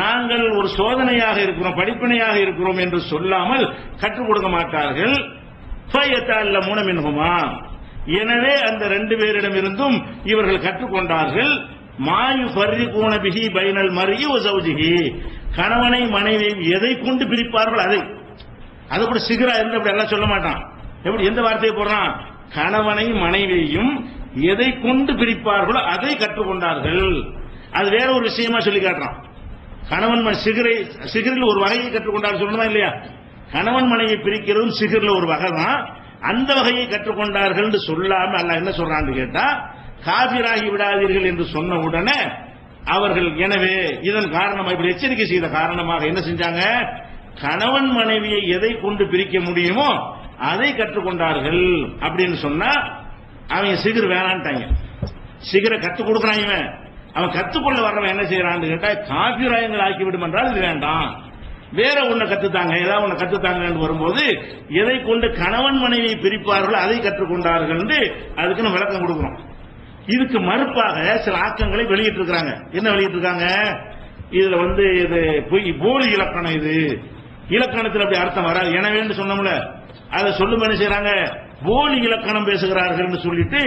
நாங்கள் ஒரு சோதனையாக இருக்கிறோம், படிப்பினையாக இருக்கிறோம் என்று சொல்லாமல் கற்றுக் கொடுக்க மாட்டார்கள். ஃபயதஅல்லமுன மின்ஹுமா, எனவே அந்த 2 பேரிடம் இருந்தும் இவர்கள் கற்றுக்கொண்டார்கள். மாயு ஃபர்ரிகூன பிஹி பைனல் மர்இ வ ஜௌஜிஹி, கணவனை மனைவி எதை கொண்டு பிரிப்பார்கள் அதை. அது கூட சிகரா இருந்து அப்படி எல்லாம் சொல்ல மாட்டான். எப்படி எந்த வார்த்தையை போடுறான்? கணவனை மனைவியையும் எதை கொண்டு பிரிப்பார்களோ அதை கற்றுக்கொண்டார்கள். அது வேற ஒரு விஷயமா சொல்லி காட்டுறான். கணவன் சிகரில் ஒரு வகையை கற்றுக்கொண்டார் சொல்லணுமா இல்லையா? கணவன் மனைவி பிரிக்கிறதும் சிகரில் ஒரு வகை தான். அந்த வகையை கற்றுக்கொண்டார்கள் என்று சொல்லாம அல்லாஹ் என்ன சொல்றான்னு கேட்டா, காபிராகி விடாதீர்கள் என்று சொன்ன உடனே அவர்கள் எனவே இதன் காரணமாக இப்படி எச்சரிக்கை செய்த காரணமாக என்ன செஞ்சாங்க? கணவன் மனைவியை எதை கொண்டு பிரிக்க முடியுமோ அதை கற்றுக்கொண்டார்கள். அப்படின்னு சொன்னா அவங்க சிகர் வேணான்ட்டாங்க. சிகரை கற்றுக் கொடுக்குறான் இவன். அவன் கற்றுக்கொள்ள வர்றவன் என்ன செய்யறான்னு கேட்டா, காபிராயங்கள் ஆக்கிவிடும் என்றால் இது வேண்டாம், வேற ஒண்ணு கத்துத்தாங்க, ஏதாவது ஒண்ணு கத்துத்தாங்க வரும்போது எதை கொண்டு கணவன் மனைவியை பிரிப்பார்களோ அதை கற்றுக்கொண்டார்கள் என்று அதுக்குன்னு விளக்கம் கொடுக்கிறோம். இதுக்கு மறுப்பாக சில ஆக்கங்களை வெளியிட்டு இருக்காங்க. என்ன வெளியிட்டு இருக்காங்க? இதுல இது போலி இலக்கணம், இது இலக்கணத்தில் அப்படி அர்த்தம் வராது. எனவே சொன்னோம்ல, அதை சொல்லும் என்ன செய்யறாங்க? போலி இலக்கணம் பேசுகிறார்கள் சொல்லிட்டு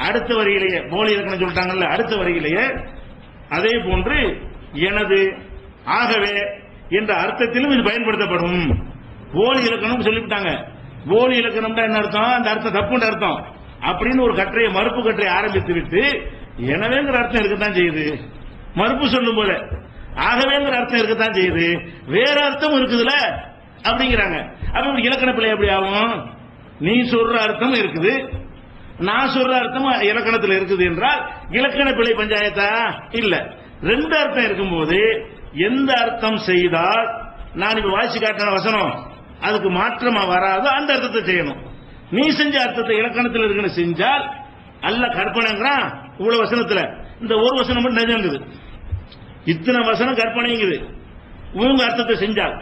அடுத்த வரியிலேயே போலி இலக்கணம் சொல்லிட்டாங்கல்ல, அடுத்த வரியிலேயே அதே போன்று எனது ஆகவே என்ற அர்த்தத்திலும் இது பயன்படுத்தப்படும். போலி இலக்கணம் சொல்லிவிட்டாங்க. போலி இலக்கணம் என்ன அர்த்தம்? அந்த அர்த்தம் தப்புன்ற அர்த்தம் அப்படின்னு ஒரு கட்டுரையை, மறுப்பு கட்டுரையை ஆரம்பித்து விட்டு எனவேங்கிற அர்த்தம் இருக்கத்தான் செய்யுது. மறுப்பு சொல்லும் போல ஆகவேங்கிற அர்த்தம் இருக்கத்தான் செய்யுது, வேற அர்த்தம் இருக்குதுல அப்படிங்கிறாங்க. அப்ப இலக்கண பிழை எப்படி ஆகும்? நீ சொல்ற அர்த்தம் இருக்குது, நான் சொல்ற அர்த்தம் இலக்கணத்தில் இருக்குது என்றால் இலக்கண பிழை பஞ்சாயத்தா? இல்ல. 2 அர்த்தம் இருக்கும்போது எந்த அர்த்தம் செய்தால் நான் இப்ப வாசி காட்டின வசனம் அதுக்கு மாற்றமா வராதோ அந்த அர்த்தத்தை செய்யணும். நீ செஞ்ச அர்த்தத்தை இலக்கணத்தில் இருக்குன்னு செஞ்சால் அல்ல கற்பனைங்கிறான். இவ்வளவு வசனத்துல இந்த ஒரு வசனம் மட்டும் நிஜங்குது, இத்தனை வசனம் கற்பனைங்குது. இவங்க அர்த்தத்தை செஞ்சால்,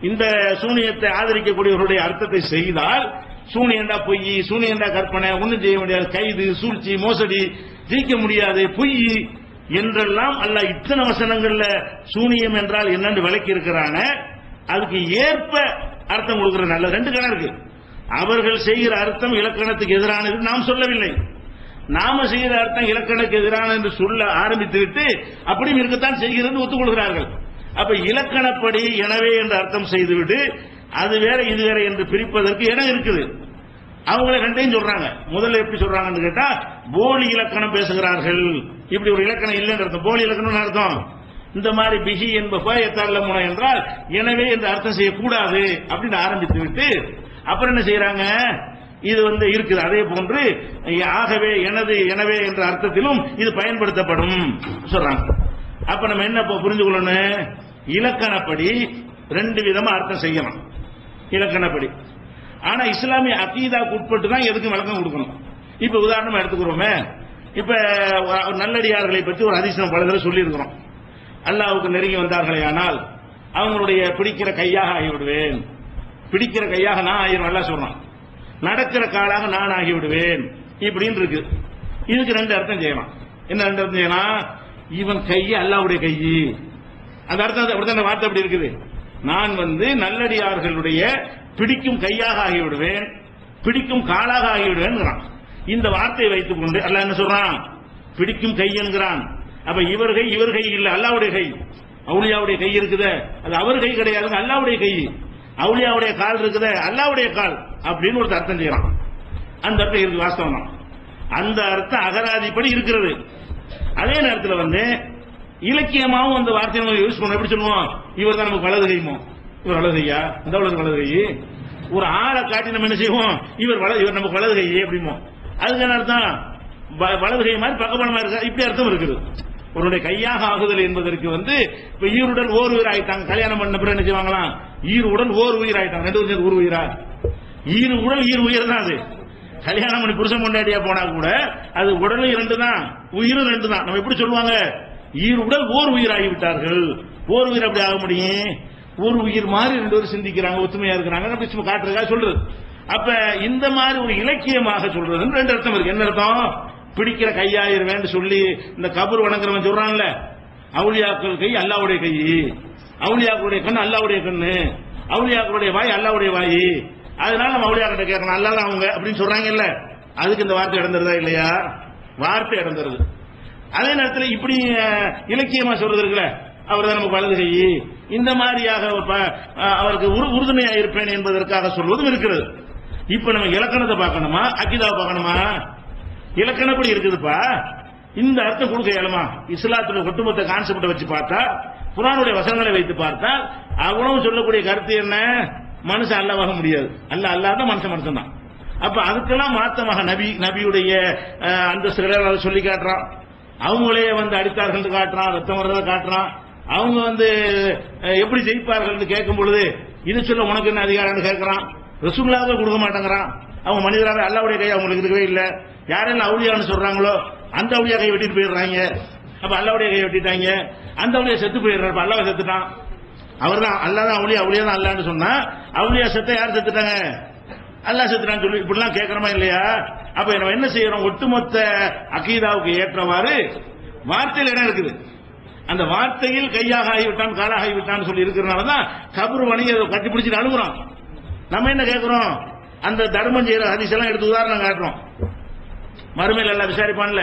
இந்த சூனியத்தை ஆதரிக்கக்கூடியவர்களுடைய அர்த்தத்தை செய்தால் சூனியண்டா பொய், சூனியண்டா கற்பனை, ஒன்னும் செய்ய முடியாது, கைது, சூழ்ச்சி, மோசடி, ஜெயிக்க முடியாது, பொய் என்றெல்லாம் அல்ல இத்தனை வசனங்கள்ல சூனியம் என்றால் என்னன்னு விளக்கி இருக்கிறான. அதுக்கு ஏற்ப அர்த்தம் கொடுக்கிற நல்ல 2 கணம் இருக்கு. அவர்கள் செய்கிற அர்த்தம் இலக்கணத்துக்கு எதிரானது நாம் சொல்லவில்லை. நாம செய்கிற அர்த்தம் இலக்கணத்துக்கு எதிரான என்று சொல்ல ஆரம்பித்து விட்டு அப்படியும் இருக்கத்தான் செய்கிறது ஒத்துக்கொள்கிறார்கள். அப்ப இலக்கணப்படி எனவே என்று அர்த்தம் செய்துவிட்டு அது வேற இது வேற என்று பிரிப்பதற்கு இடம் இருக்குது. அவங்கள 2ஐயும் சொல்றாங்க. முதல்ல எப்படி சொல்றாங்கன்னு கேட்டா, போலி இலக்கணம் பேசுகிறார்கள். இப்படி ஒரு இலக்கணம் இல்லைன்னு அர்த்தம். போலி இலக்கணம் அர்த்தம் இந்த மாதிரி பிஹி என்ப என்றால் எனவே என்று அர்த்தம் செய்யக்கூடாது அப்படின்னு ஆரம்பித்து விட்டு அப்புறம் என்ன செய்யறாங்க? இது இருக்குது. அதே போன்று ஆகவே எனது எனவே என்ற அர்த்தத்திலும் இது பயன்படுத்தப்படும் சொல்றாங்க. அப்ப நம்ம என்ன புரிந்து கொள்ளணும், இலக்கணப்படி ரெண்டு விதமா அர்த்தம் செய்யலாம் இலக்கணப்படி. ஆனா இஸ்லாமிய அகீதாக்கு உட்பட்டு தான் எதுக்கும் விளக்கம் கொடுக்கணும். இப்ப உதாரணமா எடுத்துக்கிறோமே, இப்ப நல்லடியார்களை பற்றி ஒரு ஹதீஸ் பல தடவை சொல்லி இருக்கிறோம். அல்லாஹ்வுக்கு நெருங்கி வந்தார்களே ஆனால் அவங்களுடைய பிடிக்கிற கையாக ஆகிவிடுவேன், பிடிக்கிற கையாக நான் ஆகிடுவேன் அல்லாஹ் சொல்றான், நடக்கிற காலாக நான் ஆகிவிடுவேன் இப்படின்னு இருக்கு. இதுக்கு ரெண்டு அர்த்தம் செய்யலாம். என்ன ரெண்டு அர்த்தம் செய்யலாம்? இவன் கையை அல்லாஹ்வுடைய கை, அந்த அர்த்தம் அப்படித்தான் வார்த்தை அப்படி இருக்குது. நான் நல்லடியார்களுடைய பிடிக்கும் கையாக ஆகிவிடுவேன், பிடிக்கும் காலாக ஆகிவிடுவேன். இந்த வார்த்தையை வைத்துக் கொண்டு அல்லாஹ் என்ன சொல்றான்? பிடிக்கும் கை என்கிறான். அப்ப இவர் கை இல்ல, அல்லாஹ்வுடைய கை. அவுலியாவுடைய கை இருக்குது, அது அவர் கை கிடையாது, அல்லாஹ்வுடைய கை. அவுலியாவுடைய கால் இருக்குது, அல்லாஹ்வுடைய கால் அப்படின்னு ஒரு அர்த்தம் செய்யறான். அந்த அர்த்தம் இருக்கு, வாஸ்தவம் தான். அந்த அர்த்தம் அகராதிப்படி இருக்கிறது. அதே நேரத்தில் இலக்கியமாவும் அந்த வார்த்தையை நம்ம யூஸ் பண்ண எப்படி சொல்லுவோம்? இவர் தான் நமக்கு வலது கைமோ, இவர் வலது கையா, இந்த வலது கை. ஒரு ஆளை காட்டி நம்ம என்ன செய்வோம்? இவர் நமக்கு வலது கை அப்படிமோ. அதுக்கு என்ன அர்த்தம்? வலது கை மாதிரி பக்கபலமா இருக்க, இப்படி அர்த்தம் இருக்குது. ஒருடைய கையாக ஆகுதல் என்பதற்கு இப்ப ஈருடன் ஓர் உயிர் ஆயிட்டாங்க. கல்யாணம் பண்ண பிறகு என்ன செய்வாங்களாம்? ஈருடன் ஓர் உயிர் ஆயிட்டாங்க. ரெண்டு உயிர் ஒரு உயிரா? ஈரு உடல் ஈர் உயிர் தான். அது கல்யாணம் பண்ணி புருஷன் கொண்டாடியா போனா கூட அது உடலும் இரண்டு தான், உயிரும் ரெண்டு தான். நம்ம எப்படி சொல்லுவாங்க? ஈர் உடல் ஓர் உயிர் ஆகிவிட்டார்கள். ஓர் உயிர் அப்படி ஆக முடியும்? ஒரு உயிர் மாதிரி ரெண்டு பேரும் சிந்திக்கிறாங்க, ஒத்துமையா இருக்கிறாங்க, அப்படி காட்டுறதுக்காக சொல்றது. அப்ப இந்த மாதிரி ஒரு இலக்கியமாக சொல்றது ரெண்டு அர்த்தம் இருக்கு. என்ன அர்த்தம்? பிடிக்கிற கையாயிருவேன் சொல்லி இந்த கபர் வணங்குறவன் சொல்றான்ல, அவுலியாக்கள் கை அல்லாஹ்வுடைய கை, அவுலியாக்களுடைய கண் அல்லாஹ்வுடைய கண்ணு, அவுலியாக்களுடைய வாய் அல்லாஹ்வுடைய வாய், அதனால நம்ம அவுலியாக்கிட்ட கேட்கணும் அல்லாஹ் அவங்க அப்படின்னு சொல்றாங்கல்ல. அதுக்கு இந்த வார்த்தை இடந்துருதா இல்லையா? வார்த்தை இடந்துருது. அதே நேரத்தில் இப்படி இலக்கியமா சொல்றது இருக்குல்ல, அவர் தான் நமக்கு வலது கை, இந்த மாதிரியாக அவருக்கு உறுதுணையா இருப்பேன் என்பதற்காக சொல்வதும் இருக்கிறது. இப்ப நம்ம இலக்கணத்தை பார்க்கணுமா அக்கீதாவை பார்க்கணுமா? இலக்கணப்படி இருக்குதுப்பா. இந்த அர்த்தம் கொடுக்க இயலுமா? இஸ்லாத்துல ஒட்டுமொத்த கான்செப்டை வச்சு பார்த்தா, குர்ஆனுடைய வசனங்களை வைத்து பார்த்தா, அவ்வளவு சொல்லக்கூடிய கருத்து என்ன? மனுஷன் அல்லாஹ்வாக முடியாது, அல்லாஹ் தான் மனுஷன் தான். அப்ப அதுக்கெல்லாம் மாத்தமாக நபியுடைய அந்தஸ்துகளை அதை சொல்லி காட்டுறான். அவங்களே அடித்தார்கள் காட்டுறான், ரத்தம் வர்றதை காட்டுறான். அவங்க எப்படி ஜெயிப்பார்கள் கேட்கும் பொழுது இது சொல்ல உனக்கு என்ன அதிகாரம் கேட்கிறான். ரசூலுல்லாஹ்வே கொடுக்க மாட்டேங்கிறான். அவங்க மனிதராக அல்லாஹ்வுடைய கை அவங்களுக்கு இருக்கவே இல்லை. யாரெல்லாம் அவுலியான்னு சொல்றாங்களோ அந்த அவுலியா கை வெட்டிட்டு போயிடுறாங்க. அப்ப அல்லாஹ்வுடைய கை வெட்டிட்டாங்க, அந்த அவுலியா செத்து போயிடுறாரு. அல்லாஹ் செத்துட்டான், அவர் தான் அல்லாஹ் தான் அவுலியா, அவுலியா தான் அல்லாஹ்னு சொன்னா அவுலியா செத்த யார் செத்துட்டாங்க? அல்லாஹ் செத்துட்டான்னு சொல்லி இப்படிலாம் கேட்கறமா இல்லையா? அப்ப நம்ம என்ன செய்யறோம்? ஒட்டுமொத்த அகீதாவுக்கு ஏற்றவாறு வார்த்தையில் இடம் இருக்குது. அந்த வார்த்தையில் கையாக ஆகிவிட்டான் காலாக ஆகிவிட்டான்னு சொல்லி இருக்கிறனாலதான் கபர் வணங்கி அதை கட்டி பிடிச்சிட்டு அழுகுறோம். நம்ம என்ன கேட்கிறோம்? அந்த தர்மம் செய்யற ஹதீஸ் எல்லாம் எடுத்து உதாரணம் காட்டுறோம். மறுமையில் எல்லாம் விசாரிப்பான்ல,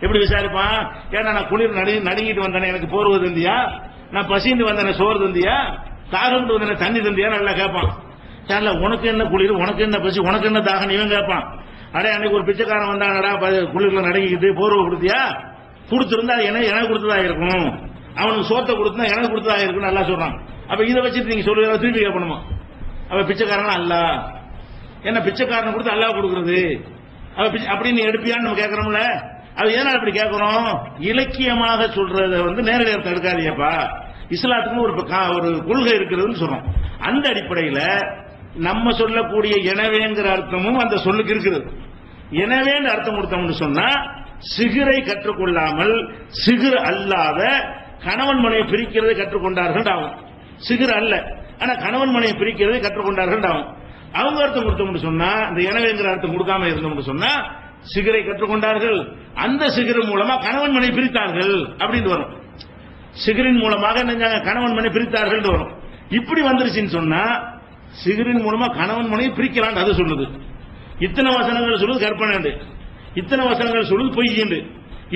எப்படி விசாரிப்பான்? ஏன்னா நான் குளிர் நடுங்கிட்டு வந்தேன், எனக்கு போர்வை தந்தியா? நான் பசிந்து வந்தேன், சோறு தந்தியா? தாகம் வந்தேன், தண்ணி தந்தியா? நல்லா கேட்பான். உனக்கு என்ன குளிர், உனக்கு என்ன பசி, உனக்கு என்ன தாகம் இவன் கேட்பான். அடே அன்னைக்கு ஒரு பிச்சைக்காரன் வந்தாங்கடா, குளிர்ல நடுங்கிட்டு போர்வை கொடுத்தியா? கொடுத்திருந்தா எனக்கு கொடுத்ததா இருக்கும், அவனுக்கு சோத்தை கொடுத்தா எனக்கு கொடுத்ததா இருக்கும் நல்லா சொல்றான். அப்ப இதை வச்சுட்டு நீங்க சொல்லுங்க திருப்பி கேட்கணுமா? அப்ப பிச்சைக்காரன் அல்ல, என்ன பிச்சைக்காரன் கொடுத்து அல்லாஹ் கொடுக்கறது அப்படி நீ எடுப்பியான்னு நம்ம கேட்கறோம்ல. அது ஏன்னா அப்படி கேட்கிறோம்? இலக்கியமாக சொல்றத நேரடி அர்த்தம் எடுக்காதீங்கப்பா. இஸ்லாத்துக்கு ஒரு கொள்கை இருக்கிறதுன்னு சொல்றோம். அந்த அடிப்படையில் நம்ம சொல்லக்கூடிய எனவேங்கிற அர்த்தமும் அந்த சொல்லுக்கு இருக்குது. எனவேன்னு அர்த்தம் கொடுத்தோம்னு சொன்னா சிகிரை கற்றுக்கொள்ளாமல் சிகிர் அல்லாத கணவன் மனையை பிரிக்கிறதை கற்றுக்கொண்டார்கள் ஆகும். சிகிர் அல்ல, ஆனா கணவன் மனையை பிரிக்கிறதை கற்றுக்கொண்டார்கள் ஆகும். அவங்க அர்த்தம் கொடுத்தோம்னு சொன்னா, இந்த எனவேங்கிற அர்த்தம் கொடுக்காம இருந்தோம்னு சொன்னா சிகரை கற்றுக்கொண்டார்கள், அந்த சிகர் மூலமா கணவன் மனை பிரித்தார்கள் அப்படின்னு வரும். சிகரின் மூலமாக கணவன் மனை பிரித்தார்கள் வரும். இப்படி வந்துருச்சுன்னு சொன்னா சிகரின் மூலமா கணவன் மனையை பிரிக்கலாம் அது சொல்லுது. இத்தனை வசனங்கள் சொல்லுது கற்பனை, இத்தனை வசனங்கள் சொல்லுது பொய்,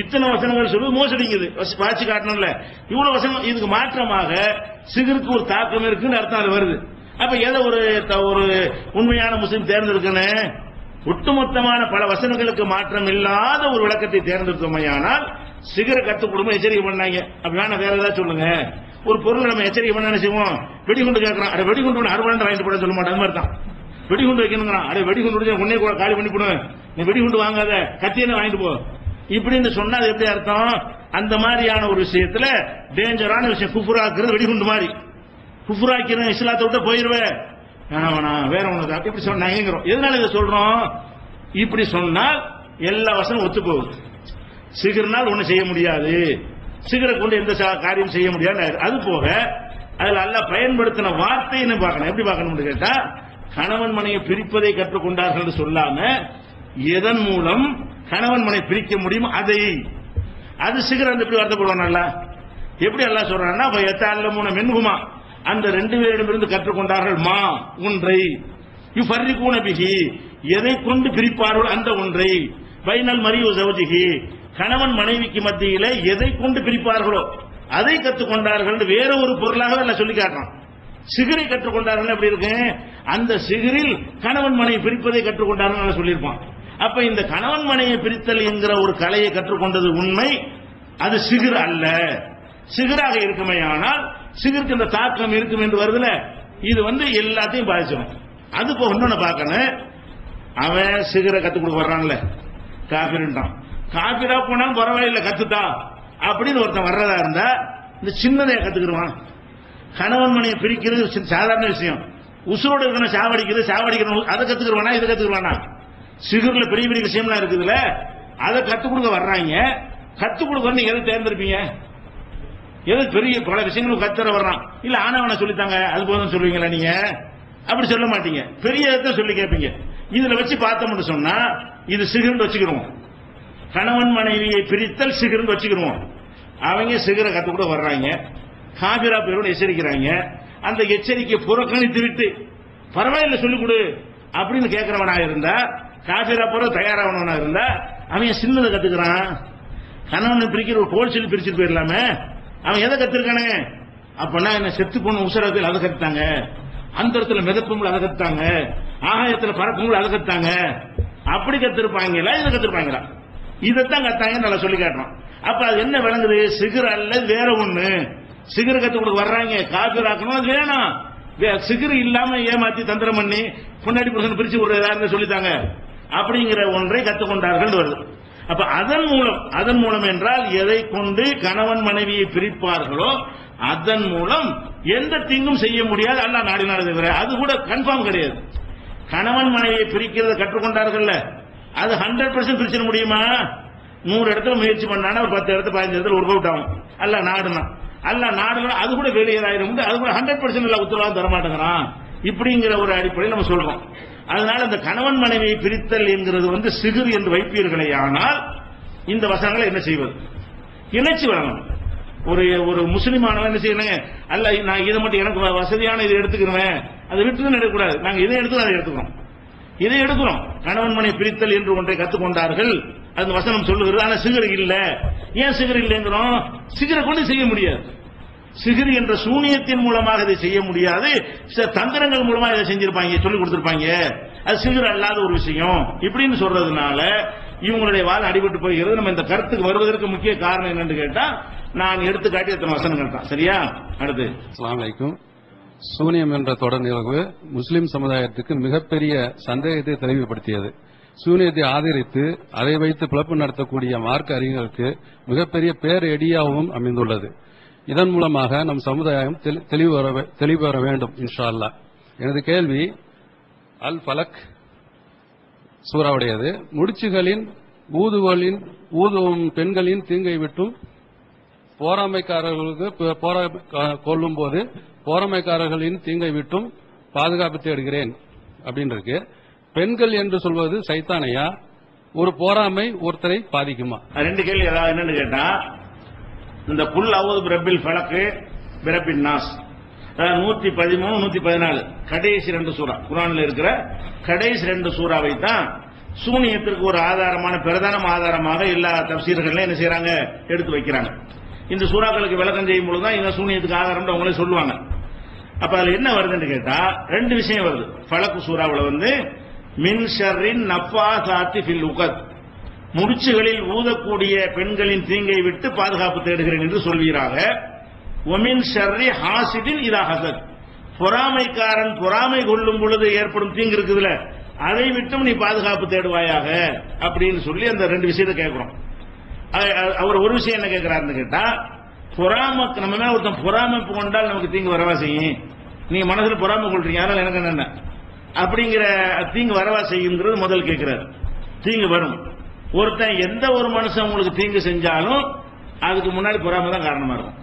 இத்தனை வசனங்கள் சொல்லுது மோசடிங்குது. வாட்சி காட்டணும்ல, இவ்வளவு வசனம். இதுக்கு மாற்றமாக சிகருக்கு ஒரு தாக்கம் இருக்குன்னு அர்த்தம் அது வருது. அப்ப எதை ஒரு உண்மையான முஸ்லிம் தேர்ந்தெடுக்கணும்? ஒட்டுமொத்தமான பல வசனங்களுக்கு மாற்றம் இல்லாத ஒரு விளக்கத்தை தேர்ந்தெடுத்தோமையானால் சிகர கத்துக் கொடுமை எச்சரிக்கை பண்ணாங்க. அப்ப வேணா வேற ஏதாவது சொல்லுங்க. ஒரு பொருள் நம்ம எச்சரிக்கை பண்ண செய்வோம், வெடிகுண்டு கேட்கறோம், வெடிகுண்டு அறுபது வாங்கிட்டு போட சொல்ல மாட்டோம். அது மாதிரி தான் வெடிகுண்டு வைக்கணுங்கிறான். அடே வெடிகுண்டு உன்னே கூட காலி பண்ணி போடுவேன், நீ வெடிகுண்டு வாங்காத, கத்தியனை வாங்கிட்டு போ இப்படின்னு சொன்னா அது எப்படி அர்த்தம்? அந்த மாதிரியான ஒரு விஷயத்துல டேஞ்சரான விஷயம் குஃபுராக்குறது வெடிகுண்டு மாதிரி. குஃபுராக்கிற இஸ்லாத்தை விட்டு போயிருவேன் வேற ஒண்ணு இப்படி சொன்னாங்கிறோம். எதனால இதை சொல்றோம்? இப்படி சொன்னால் எல்லா வசனம் ஒத்து போகுது. சிகர்னால் ஒண்ணு செய்ய முடியாது, சிகரை கொண்டு எந்த காரியம் செய்ய முடியாது. அது போக அதுல அல்லாஹ் பயன்படுத்தின வார்த்தைன்னு பார்க்கணும். எப்படி பார்க்கணும்னு கேட்டா, கணவன் மனையை பிரிப்பதை கற்றுக்கொண்டார்கள் சொல்லாம எதன் மூலம் கணவன் மனை பிரிக்க முடியும் அதை, அது சிகர் எப்படி வார்த்தைப்படுவான் எப்படி எல்லாம் சொல்றான்னா மென்குமா அந்த ரெண்டு பேரிடமிருந்து கற்றுக்கொண்டார்கள் மா ஒன்றை யுஃபர்ரிகூன பிஹி எதை கொண்டு பிரிப்பார்கள் அந்த ஒன்றை பைனல் மரியு ஜௌஜிஹி கணவன் மனைவிக்கு மத்தியில எதை கொண்டு பிரிப்பார்களோ அதை கற்றுக்கொண்டார்கள் வேற ஒரு பொருளாக எல்லாம் சொல்லி காட்டுறான். சிகரை கற்றுக்கொண்டார்கள் எப்படி இருக்கு? அந்த சிகரில் கணவன் மனைவி பிரிப்பதை கற்றுக்கொண்டார்கள் சொல்லியிருப்பான். அப்ப இந்த கணவன் மனைவி பிரித்தல் என்கிற ஒரு கலையை கற்றுக்கொண்டது உண்மை, அது சிகர் அல்ல. சிகராக இருக்குமே ஆனால் சிகருக்கு இந்த தாக்கம் இருக்கும் என்று வருதுல, இது எல்லாத்தையும் பாதிச்சிடும். அது போக இன்னொன்னு பார்க்கணும், அவன் சிகரை கத்துக் கொடுக்க வர்றான்ல காபிர்ன்றான், காபிரா போனாலும் பரவாயில்ல கத்துத்தா அப்படின்னு ஒருத்தன் வர்றதா இருந்தா இந்த சின்னதைய கத்துக்கிடுவான். கணவன் மனையை பிரிக்கிறது சாதாரண விஷயம், உசுரோடு இருக்கணும் சாவடிக்கிறது சாவடிக்கணும் அதை கத்துக்கிடுவானா இதை கத்துக்கிடுவானா? சிகர்ல பெரிய பெரிய விஷயம்லாம் இருக்குதுல்ல, அதை கத்துக் கொடுக்க வர்றாங்க. கத்துக் கொடுக்க நீங்க எதை தேர்ந்தெடுப்பீங்க? எது பெரிய பல விஷயங்களும் கத்துற வர்றான், இல்ல ஆனவனை சொல்லித்தாங்க அது போதும் சொல்லுவீங்களா? நீங்க அப்படி சொல்ல மாட்டீங்க, பெரிய சொல்லி கேட்பீங்க. இதுல வச்சு பார்த்தோம்னு சொன்னா இது சிகர்னு வச்சுக்கிடுவோம், கணவன் மனைவியை பிரித்தல் சிகர்னு வச்சுக்கிடுவோம். அவங்க சிகரை கத்து கூட வர்றாங்க, காபிரா பேரோட எச்சரிக்கிறாங்க. அந்த எச்சரிக்கை புறக்கணித்து விட்டு பரவாயில்ல சொல்லிக் கொடு அப்படின்னு கேட்கிறவனா இருந்தா, காபிரா போற தயாராகவனா இருந்தா அவன் சின்னதை கத்துக்கிறான். கணவனை பிரிக்கிற ஒரு கோல் சொல்லி பிரிச்சுட்டு போயிடலாமே, அவன் எதை கத்துருக்கானுங்க? அப்பனா என்ன செத்து போன உசரத்தில் அதை கத்துட்டாங்க, அந்த இடத்துல மிதப்பும் அதை கத்துட்டாங்க, ஆகாயத்தில் பறப்பும் அதை கத்துட்டாங்க. அப்படி கத்திருப்பாங்களா இதை கத்திருப்பாங்களா? இதைத்தான் கத்தாங்க நல்லா சொல்லி காட்டுறோம். அப்ப அது என்ன விளங்குது? சிகர் அல்ல வேற ஒண்ணு. சிகர் கத்து கொடுக்க வர்றாங்க, காபிராக்கணும் அது வேணாம். சிகர் இல்லாம ஏமாத்தி தந்திரம் பண்ணி பொன்னாடி புருஷன் பிரிச்சு விடுறதா சொல்லித்தாங்க அப்படிங்கிற ஒன்றை கத்துக்கொண்டார்கள் வருது. அப்ப அதன் மூலம் என்றால் எதை கொண்டு கணவன் மனைவியை பிரிப்பார்களோ அதன் மூலம் எந்த தீங்கும் செய்ய முடியாது. அல்லாஹ் நாடினால தவிர அது கூட கன்ஃபார்ம் கிடையாது. கணவன் மனைவியை பிரிக்கிறத கற்றுக்கொண்டார்கள், அது 100% பிரிச்சிட முடியுமா? 100 இடத்துல முயற்சி பண்ணானா ஒரு 10 இடத்துல 15 இடத்துல ஒர்க் அவுட் ஆகும். அல்லாஹ் நாடுனா அது கூட வெளியேறாயிரும், அது கூட 100% எல்லாம் உத்தரவாதம் தரமாட்டேங்கிறான். இப்படிங்கிற ஒரு அடிப்படையில் நம்ம சொல்றோம். அதனால இந்த கணவன் மனைவியை பிரித்தல் என்கிறது சிகர் என்று வைப்பீர்களே, ஆனால் இந்த வசனங்களை என்ன செய்வது? இணைச்சு வழங்கணும். ஒரு முஸ்லிமானவன் என்ன செய்யணுங்க? அல்ல நான் இதை மட்டும் எனக்கு வசதியான இதை எடுத்துக்கிறேன், அதை விட்டு எடுக்கக்கூடாது. நாங்க இதை எடுத்து அதை எடுத்துக்கிறோம், இதை எடுக்கிறோம். கணவன் மனைவி பிரித்தல் என்று ஒன்றை கற்றுக்கொண்டார்கள், அந்த வசனம் சொல்லுகிறது. ஆனா சிகர் இல்ல. ஏன் சிகர் இல்லைங்கிறோம்? சிகரை கொண்டு செய்ய முடியாது. சிகர் என்ற சூனியத்தின் மூலமாக இதை செய்ய முடியாது, சில தந்திரங்கள் மூலமா இதை செஞ்சிருப்பாங்க, சொல்லிக் கொடுத்திருப்பாங்க. அது சிகர் அல்லாத ஒரு விஷயம் இப்படின்னு சொல்றதுனால இவங்களுடைய வாதம் அடிபட்டு போகிறது. நம்ம இந்த கருத்துக்கு வருவதற்கு முக்கிய காரணம் என்னன்னு கேட்டா, நான் எடுத்துக்காட்டி எத்தனை வசனங்கள் தான். சரியா? அடுத்து அஸ்ஸலாமு அலைக்கும். சூனியம் என்ற தொடர் நிகழ்வு முஸ்லிம் சமுதாயத்துக்கு மிகப்பெரிய சந்தேகத்தை தெளிவுபடுத்தியது. சூனியத்தை ஆதரித்து அதை வைத்து பிளப்பு நடத்தக்கூடிய மார்க்க அறிஞர்களுக்கு மிகப்பெரிய பேரெடியாகவும் அமைந்துள்ளது. இதன் மூலமாக நம் சமுதாயம் தெளிவு பெற வேண்டும் இன்ஷா அல்லாஹ். எனது கேள்வி அல் ஃபலக் சூறாவுடையது. முடிச்சுகளின் ஊதும் பெண்களின் தீங்கை விட்டும் போராமைக்காரர்களுக்கு கொள்ளும் போது போராமைக்காரர்களின் தீங்கை விட்டும் பாதுகாப்பு தேடுகிறேன் அப்படின்னு இருக்கு. பெண்கள் என்று சொல்வது சைத்தானையா? ஒரு போராமை ஒருத்தரை பாதிக்குமா? ரெண்டு கேள்வி. ஏதாவது என்னன்னு கேட்டா, இந்த குல் அவுது பிரபில் ஃபலக்கு பிரபின் நாஸ் 113 114 கடைசி 2 சூறா குர்ஆன்ல இருக்கிற கடைசி 2 சூறாவை தான் சூனியத்திற்கு ஒரு ஆதாரமான பிரதான ஆதாரமாக எல்லா தஃசீர்கள்ல என்ன செய்யறாங்க? எடுத்து வைக்கிறாங்க. இந்த சூறாக்களுக்கு விளக்கம் செய்யும் பொழுதுதான் இந்த சூனியத்துக்கு ஆதாரம் அவங்களே சொல்லுவாங்க. அப்ப அதுல என்ன வருதுன்னு கேட்டா, 2 விஷயம் வருது. ஃபலக் சூறாவுல மின் ஷர்ரின் நஃபாசாத்தி ஃபில் உகத், முடிச்சுகளில் ஊதக்கூடிய பெண்களின் தீங்கை விட்டு பாதுகாப்பு தேடுகிறேன் என்று சொல்கிறாங்க. ஒமின் ஷர்ரி ஹாசிதின் இதா ஹசத், பொறாமைக்காரன் பொறாமை கொள்ளும் பொழுது ஏற்படும் தீங்கு இருக்குதுல, அதை விட்டும் நீ பாதுகாப்பு தேடுவாயாக அப்படின்னு சொல்லி அந்த 2 விஷயத்தை கேட்கிறோம். அவர் ஒரு விஷயம் என்ன கேட்கிறாருன்னு கேட்டா, பொறாம நம்ம மேல ஒருத்தன் பொறாமை கொண்டால் நமக்கு தீங்கு வரவா செய்யும், நீங்க மனசுல பொறாமை கொள்றீங்க அதனால எனக்கு என்ன அப்படிங்கிற தீங்கு வரவா செய்யுங்கிறது முதல் கேட்கிறாரு. தீங்கு வரும். ஒருத்தன் எந்த ஒரு மனுஷன் உங்களுக்கு தீங்கு செஞ்சாலும் அதுக்கு முன்னாடி பொறாமை தான் காரணமா இருக்கும்.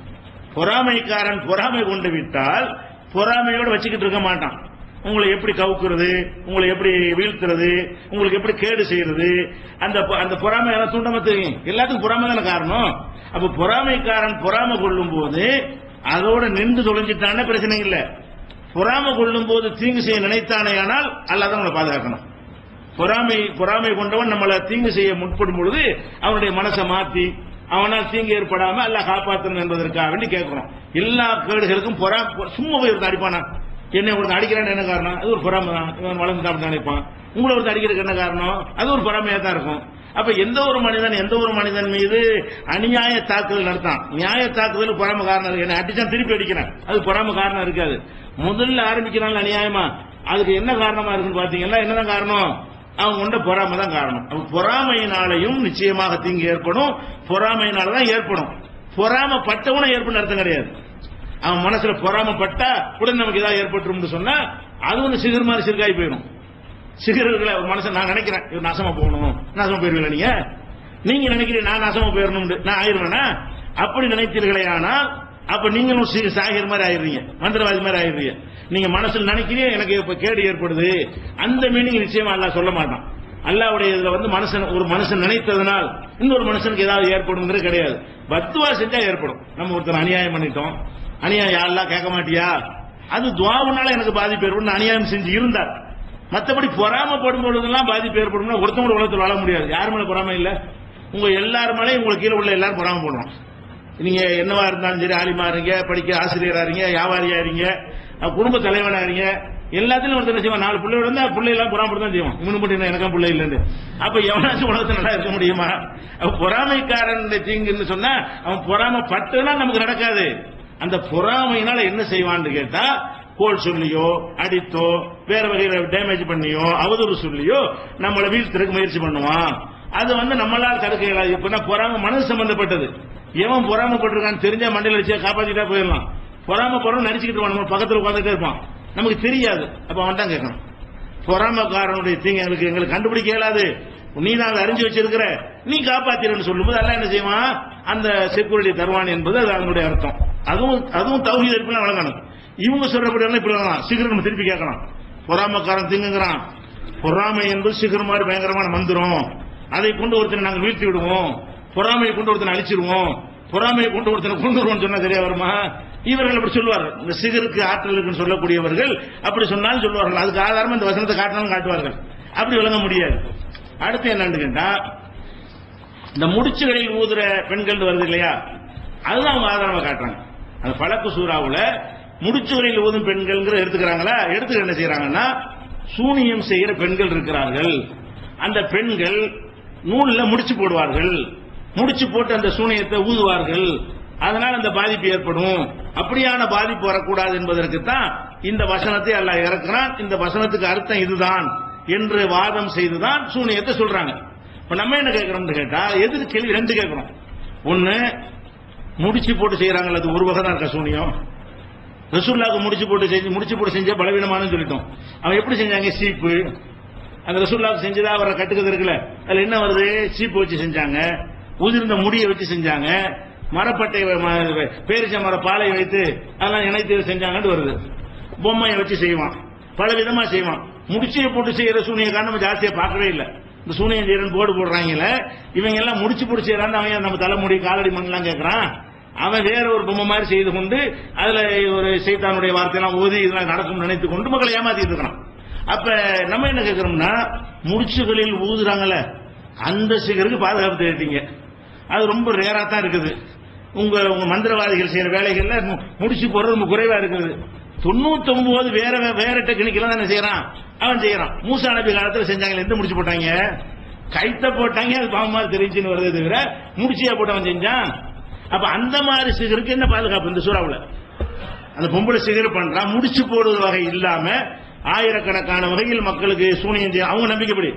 பொறாமைக்காரன் பொறாமை கொண்டு விட்டால் பொறாமையோடு வச்சுக்கிட்டு இருக்க மாட்டான். உங்களை எப்படி கவுக்குறது, உங்களை எப்படி வீழ்த்துறது, உங்களுக்கு எப்படி கேடு செய்யறது, அந்த பொறாமை எல்லாம் தூண்டமா தெரியும். எல்லாத்துக்கும் பொறாமை தானே காரணம். அப்ப பொறாமைக்காரன் பொறாமை கொள்ளும் போது அதோட நின்று தொலைஞ்சிட்டானே பிரச்சனை இல்லை. பொறாமை கொள்ளும் போது தீங்கு செய்ய நினைத்தானே ஆனால் அல்லாஹ் தான் நம்மளை பாதுகாக்கணும். பொறாமை கொண்டவன் நம்மளை தீங்கு செய்ய முற்படும் பொழுது அவனுடைய மனசை மாத்தி அவனால் தீங்கு ஏற்படாம அல்லாஹ் காப்பாற்றணும் என்பதற்காக வேண்டி கேட்கிறோம். எல்லா கேடுகளுக்கும் சும்மா போய் ஒருத்தர் அடிப்பானா, என்னை ஒருத்தர் அடிக்கிறான்னு என்ன காரணம், அது ஒரு பொறாமை தான். இவன் வளர்ந்து நினைப்பான். உங்களை ஒருத்தர் அடிக்கிறதுக்கு என்ன காரணம், அது ஒரு பொறாமையா தான் இருக்கும். அப்ப எந்த ஒரு மனிதன் மீது அநியாய தாக்குதல் நடத்தான், நியாய தாக்குதல் பொறாமை காரணம் இருக்கு. என்ன அடிச்சா திருப்பி அடிக்கிறான், அது பொறாமை காரணம் இருக்காது. முதல்ல ஆரம்பிக்கிறான் அநியாயமா, அதுக்கு என்ன காரணமா இருக்குன்னு பாத்தீங்கன்னா என்னதான் காரணம், அவங்க கொண்ட பொறாமை தான் காரணம். பொறாமையினாலையும் நிச்சயமாக தீங்கு ஏற்படும், பொறாமையினாலதான் ஏற்படும். பொறாமப்பட்டவனும் ஏற்படும் அர்த்தம் கிடையாது. அவன் மனசுல பொறாமப்பட்டா உடனே நமக்கு ஏதாவது ஏற்பட்டுரும் சொன்னா அது வந்து சிகர் மாதிரி சிறுகாய் போயிடும். சிகர்களை ஒரு மனசை நான் நினைக்கிறேன் இவர் நாசமா போகணும், நாசமா போயிருவீங்க, நீங்க நினைக்கிறீங்க நான் நாசமா போயிடணும், நான் ஆயிருவேனா, அப்படி நினைத்தீர்களே ஆனால் அப்ப நீங்களும் சாகிர் மாதிரி ஆயிடுறீங்க, மந்திரவாதி மாதிரி ஆயிடுறீங்க. நீங்க மனசுல நினைக்கிறீங்க எனக்கு இப்ப கேடு ஏற்படுது, அந்த மீனிங் நிச்சயமா அல்லாஹ் சொல்ல மாட்டான். அல்லாஹ்வுடைய இதுல வந்து ஒரு மனுஷன் நினைத்ததனால் இன்னொரு மனுஷனுக்கு ஏதாவது ஏற்படுங்கிறது கிடையாது. பத்துவா செஞ்சா ஏற்படும். நம்ம ஒருத்தர் அநியாயம் பண்ணிட்டோம், அநியாயம் அல்லாஹ் கேட்க மாட்டியா, அது துவாவுனால எனக்கு பாதிப்பு ஏற்படும் அநியாயம் செஞ்சு இருந்தார். மற்றபடி பொறாமப்படும் பொழுதெல்லாம் பாதிப்பு ஏற்படும். ஒருத்தவங்க உலகத்தில் வாழ முடியாது. யார் மேல பொறாம இல்ல, உங்க எல்லாரும் மேலே உங்களுக்கு கீழே உள்ள எல்லாரும் பொறாம போடுவோம். நீங்க என்னவா இருந்தாலும் சரி, ஆலிமா இருங்க, படிக்க ஆசிரியரா இருங்க, வியாபாரியா இருங்க, குடும்ப தலைவனா இருங்க, எல்லாத்திலும் ஒருத்தர் செய்வான். 4 பிள்ளையோட இருந்தா பிள்ளை எல்லாம் பொறாமப்பட்டு தான் செய்வோம். இவனு மட்டும் எனக்கும் பிள்ளை இல்லைன்னு. அப்ப எவனாச்சும் உலகத்தில் நல்லா இருக்க முடியுமா? பொறாமைக்காரன் தீங்குன்னு சொன்னா அவன் பொறாமப்பட்டுனா நமக்கு நடக்காது. அந்த பொறாமையினால என்ன செய்வான்னு கேட்டா, கோல் சொல்லியோ அடித்தோ வேற வகையில டேமேஜ் பண்ணியோ அவதூறு சொல்லியோ நம்மளை வீழ்த்துறதுக்கு முயற்சி பண்ணுவான். அது வந்து நம்மளால் தடுக்க இயலாது. இப்ப பொறாம மனசு சம்பந்தப்பட்டது. எவன் பொறாமப்பட்டிருக்கான்னு தெரிஞ்சா மண்டையில வச்சு காப்பாத்திட்டா போயிடலாம். பொறாம நடிச்சுக்கிட்டு நம்ம பக்கத்தில் உட்காந்துட்டே இருப்பான், நமக்கு தெரியாது. அப்ப அவன் தான் கேட்கணும், பொறாமக்காரனுடைய தீங்கு எங்களுக்கு கண்டுபிடிக்க இயலாது, நீ தான் அதை அறிஞ்சு வச்சிருக்கிற, நீ காப்பாத்திரன்னு சொல்லும்போது எல்லாம் என்ன செய்வான், அந்த செக்யூரிட்டி தருவான் என்பது அது அதனுடைய அர்த்தம். அதுவும் தௌஹீத் இருப்பினா வழங்கணும். இவங்க சொல்றபடி இப்படி வரலாம், சீக்கிரம் நம்ம திருப்பி கேட்கலாம். பொறாமக்காரன் திங்குங்கிறான், பொறாமை என்பது சீக்கிரம் மாதிரி பயங்கரமான மந்திரம், அதை கொண்டு ஒருத்தனை நாங்கள் வீழ்த்தி விடுவோம், பொறாமையை கொண்டு ஒருத்தனை அழிச்சிருவோம், பொறாமையை கொண்டு ஒருத்தனை கொண்டு வருவோம் சொன்னா சரியா வருமா? இவர்கள் அப்படி சொல்லுவார்கள். இந்த சிகருக்கு ஆற்றல் இருக்குன்னு சொல்லக்கூடியவர்கள் அப்படி சொன்னாலும் சொல்லுவார்கள். அதுக்கு ஆதாரமா இந்த வசனத்தை காட்டினாலும் காட்டுவார்கள். அப்படி விளங்க முடியாது. அடுத்து என்னன்னு கேட்டா, இந்த முடிச்சுகளில் ஊதுற பெண்கள் வருது இல்லையா, அதுதான் அவங்க ஆதாரமா காட்டுறாங்க. அந்த பழக்கு சூறாவுல முடிச்சுகளில் ஊதும் பெண்கள் எடுத்துக்கிறாங்களா, எடுத்துக்க என்ன செய்யறாங்கன்னா, சூனியம் செய்கிற பெண்கள் இருக்கிறார்கள். அந்த பெண்கள் நூல்ல முடிச்சு போடுவார்கள், முடிச்சு போட்டு அந்த சூனியத்தை ஊதுவார்கள், அதனால் அந்த பாதிப்பு ஏற்படும். அப்படியான பாதிப்பு வரக்கூடாது என்பதற்கு தான் இந்த வசனத்தை அல்லாஹ் இறக்குறான். இந்த வசனத்துக்கு அர்த்தம் இதுதான் என்று வாதம் செய்துதான் சூனியத்தை சொல்றாங்க. இப்ப நம்ம என்ன கேட்கிறோம் கேட்டா, எதுக்கு கேள்வி 2 கேட்கிறோம். ஒன்னு, முடிச்சு போட்டு செய்யறாங்க, அது ஒரு வகை தான் இருக்க சூனியம். ரசூலுல்லாஹ்க்கு முடிச்சு போட்டு செஞ்ச பலவீனமானு சொல்லிட்டோம். அவன் எப்படி செஞ்சாங்க, சீப்பு. அந்த ரசூலுல்லாஹ்க்கு செஞ்சதா அவரை கட்டுக்கிறது இருக்குல்ல, அதுல என்ன வருது, சீப்பு வச்சு செஞ்சாங்க, உதிர்ந்த முடியை வச்சு செஞ்சாங்க, மரப்பட்டை பேரிச்ச மர பாலை வைத்து அதெல்லாம் இணைத்து செஞ்சாங்கன்னு வருது. பொம்மையை வச்சு செய்வான், பல விதமா செய்வான். முடிச்சியை போட்டு செய்யற சூனியக்காரன் நம்ம ஜாஸ்தியா பார்க்கவே இல்லை. இந்த சூனியம் செய்யறன்னு போர்டு போடுறாங்கல்ல, இவங்க எல்லாம் முடிச்சு போட்டு செய்யறான்னு அவன் நம்ம தலைமுடி காலடி மண்ணெல்லாம் கேட்கறான். அவன் வேற ஒரு பொம்மை மாதிரி செய்து கொண்டு அதுல ஒரு சைத்தானுடைய வார்த்தையெல்லாம் ஓதி இதெல்லாம் நடக்கும் நினைத்து கொண்டு மக்களை ஏமாத்திட்டு இருக்கிறான். அப்ப நம்ம என்ன கேட்கிறோம்னா, முடிச்சுகளில் ஊதுறாங்கல்ல, அந்த சிகருக்கு பாதுகாப்பு தேடிட்டீங்க. அது ரொம்ப ரேரா தான் இருக்குது. உங்க மந்திரவாதிகள் செய்யற வேலைகள்ல முடிச்சு போறது ரொம்ப குறைவா இருக்குது. 99 வேற டெக்னிக் எல்லாம் என்ன செய்யறான், அவன் செய்யறான். மூசா நபி காலத்துல செஞ்சாங்க, எந்த முடிச்சு போட்டாங்க, கைத்த போட்டாங்க, அது பாவம் மாதிரி தெரிஞ்சுன்னு வருது தவிர முடிச்சியா போட்டவன் செஞ்சான். அப்ப அந்த மாதிரி சிகருக்கு என்ன பாதுகாப்பு இந்த சூறாவுல? அந்த பொம்பளை சிகர் பண்றா முடிச்சு போடுவது வகை இல்லாம ஆயிரக்கணக்கான வகையில் மக்களுக்கு சூனியம் செய்ய அவங்க நம்பிக்கைப்படி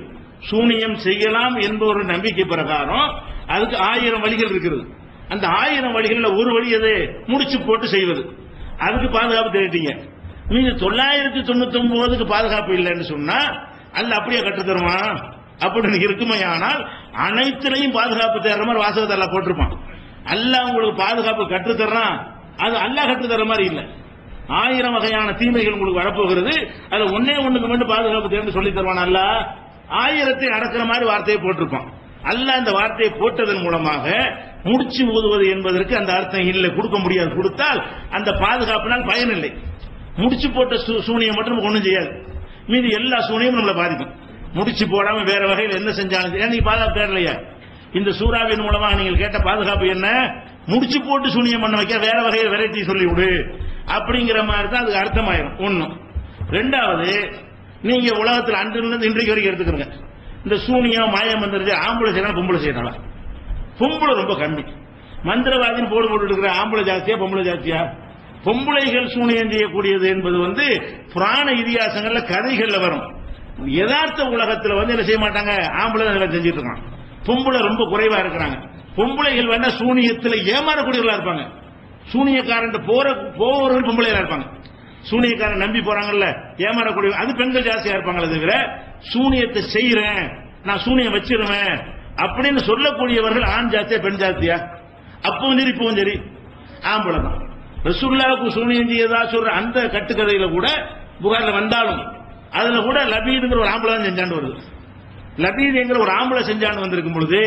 சூனியம் செய்யலாம் என்ற ஒரு நம்பிக்கை பிரகாரம் அதுக்கு 1000 வழிகள் இருக்கிறது. அந்த 1000 வழிகள்ல ஒரு வழி எது முடிச்சு போட்டு செய்வது. அதுக்கு பாதுகாப்பு தேடிட்டீங்க. நீங்க 999க்கு பாதுகாப்பு இல்லைன்னு சொன்னா அல்ல அப்படியே கட்டு தருவான் அப்படின்னு இருக்குமே. ஆனால் அனைத்திலையும் பாதுகாப்பு தேடுற மாதிரி வாசகத்தை எல்லாம் போட்டிருப்பான். அல்லாஹ் உங்களுக்கு பாதுகாப்பு கற்றுத்தர்றான். அது அல்லாஹ் கற்றுத்தர மாதிரி இல்லை. 1000 வகையான தீமைகள் உங்களுக்கு வரப்போகிறது. அதுல ஒன்னே ஒண்ணுக்கு மட்டும் பாதுகாப்பு தேர்ந்து சொல்லி தருவான். அல்லாஹ் 1000 அடக்கிற மாதிரி வார்த்தையை போட்டிருப்பான். அல்லாஹ் அந்த வார்த்தையை போட்டதன் மூலமாக முடிச்சு ஊதுவது என்பதற்கு அந்த அர்த்தம் இல்லை, கொடுக்க முடியாது. கொடுத்தால் அந்த பாதுகாப்பினால் பயன் இல்லை. முடிச்சு போட்ட சூனியம் மட்டும் நமக்கு ஒண்ணும் செய்யாது. மீது எல்லா சூனியமும் நம்மளை பாதிக்கும். முடிச்சு போடாம வேற வகையில் என்ன செஞ்சாலும் நீங்க பாதுகாப்பு தேடலையா? இந்த சூறாவின் மூலமாக நீங்கள் கேட்ட பாதுகாப்பு என்ன? முடிச்சு போட்டு சூனியம் பண்ண வைக்க வேற வகையில் வெரைட்டி சொல்லி விடு அப்படிங்கிற மாதிரி தான் அதுக்கு அர்த்தமாயிரும். ஒண்ணு. ரெண்டாவது, நீங்க உலகத்தில் அன்றிலிருந்து இன்றைக்கு வரைக்கும் எடுத்துக்கிறீங்க. இந்த சூனியம் மாயம் வந்துருச்சு. ஆம்பளை செய்யணும் பொம்பளை செய்யணும். பொம்பளை ரொம்ப கம்மி. மந்திரவாதின்னு போட்டு இருக்கிற ஆம்பளை ஜாஸ்தியா பொம்பளை ஜாஸ்தியா? பொம்பளைகள் சூனியம் செய்யக்கூடியது என்பது புராண இதிகாசங்கள்ல கதைகள்ல வரும். யதார்த்த உலகத்தில் என்ன செய்ய மாட்டாங்க, ஆம்பளை செஞ்சுட்டு இருக்காங்க. பொம்பளை ரொம்ப குறைவா இருக்கிறாங்க. பொம்பளைகள் வேணா சூனியத்தில் ஏமாறக்கூடியவர்களா இருப்பாங்க. சூனியக்காரன் போவர்கள் பொம்பளையா இருப்பாங்க. சூனியக்காரன் நம்பி போறாங்கல்ல, ஏமாறக்கூடிய அது பெண்கள் ஜாஸ்தியா இருப்பாங்களே தவிர சூனியத்தை செய்யறேன் நான் சூனியம் வச்சிருவேன் அப்படின்னு சொல்லக்கூடியவர்கள் ஆண் ஜாஸ்தியா பெண் ஜாஸ்தியா? அப்பவும் சரி இப்பவும் சரி ஆம்பளை தான். ரசூலுல்லாஹ்வுக்கு சூனியம் செய்யதா சொல்ற அந்த கட்டுக்கதையில கூட புகார்ல வந்தாலும் அதுல கூட லபீதுங்கிற ஒரு ஆம்பளை தான் செஞ்சாண்டு வருது. லபீத் என்கிற ஒரு ஆம்பளை செஞ்சாண்டு வந்திருக்கும் பொழுது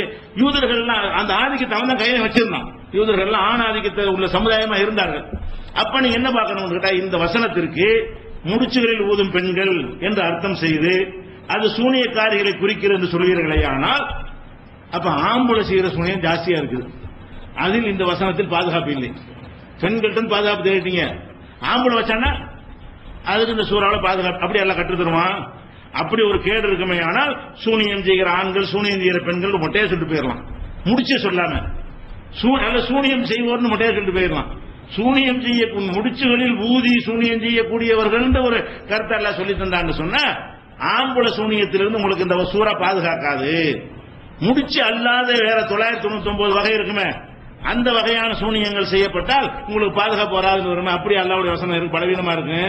யூதர்கள்லாம் அந்த ஆதிக்கத்தை அவன் தான் கையில வச்சிருந்தான். யூதர்கள்லாம் ஆண் ஆதிக்கத்தை உள்ள சமுதாயமா இருந்தார்கள். அப்ப நீங்க என்ன பார்க்கணும் கேட்டா, இந்த வசனத்திற்கு முடிச்சுகளில் ஊதும் பெண்கள் என்று அர்த்தம் செய்து அது சூனியக்காரிகளை குறிக்கிறது என்று சொல்வீர்களே, ஆனால் அப்ப ஆம்பளை செய்கிற சூனியம் ஜாஸ்தியா இருக்குது. அதில் இந்த வசனத்தில் பாதுகாப்பு இல்லை. பெண்கள்ட்ட பாதுகாப்பு தேடிட்டீங்க, ஆம்பளை வச்சானா அதுக்கு இந்த சூறாவில் பாதுகாப்பு அப்படி எல்லாம் கற்று தருவான். அப்படி ஒரு கேடு இருக்குமே. ஆனால் சூனியம் செய்கிற ஆண்கள் சூனியம் செய்கிற பெண்கள் மொட்டையா சொல்லிட்டு போயிடலாம். முடிச்சு சொல்லாம சூனியம் செய்வோர்னு மொட்டையா சொல்லிட்டு போயிடலாம். சூனியம் செய்ய முடிச்சுகளில் ஊதி சூனியம் செய்யக்கூடியவர்கள் ஒரு கருத்தை எல்லாம் சொல்லி தந்தாங்க. சொன்னா ஆம்பளை சூனியத்திலிருந்து உங்களுக்கு இந்த சூறா பாதுகாக்காது. முடிச்சு அல்லாத வேற 999 வகை இருக்குமே, அந்த வகையான சூனியங்கள் செய்யப்பட்டால் உங்களுக்கு பாதுகாப்பு வராதுன்னு வருமே. அப்படி அல்லாவுடைய வசனம் இருக்கு, பலவீனமா இருக்கு.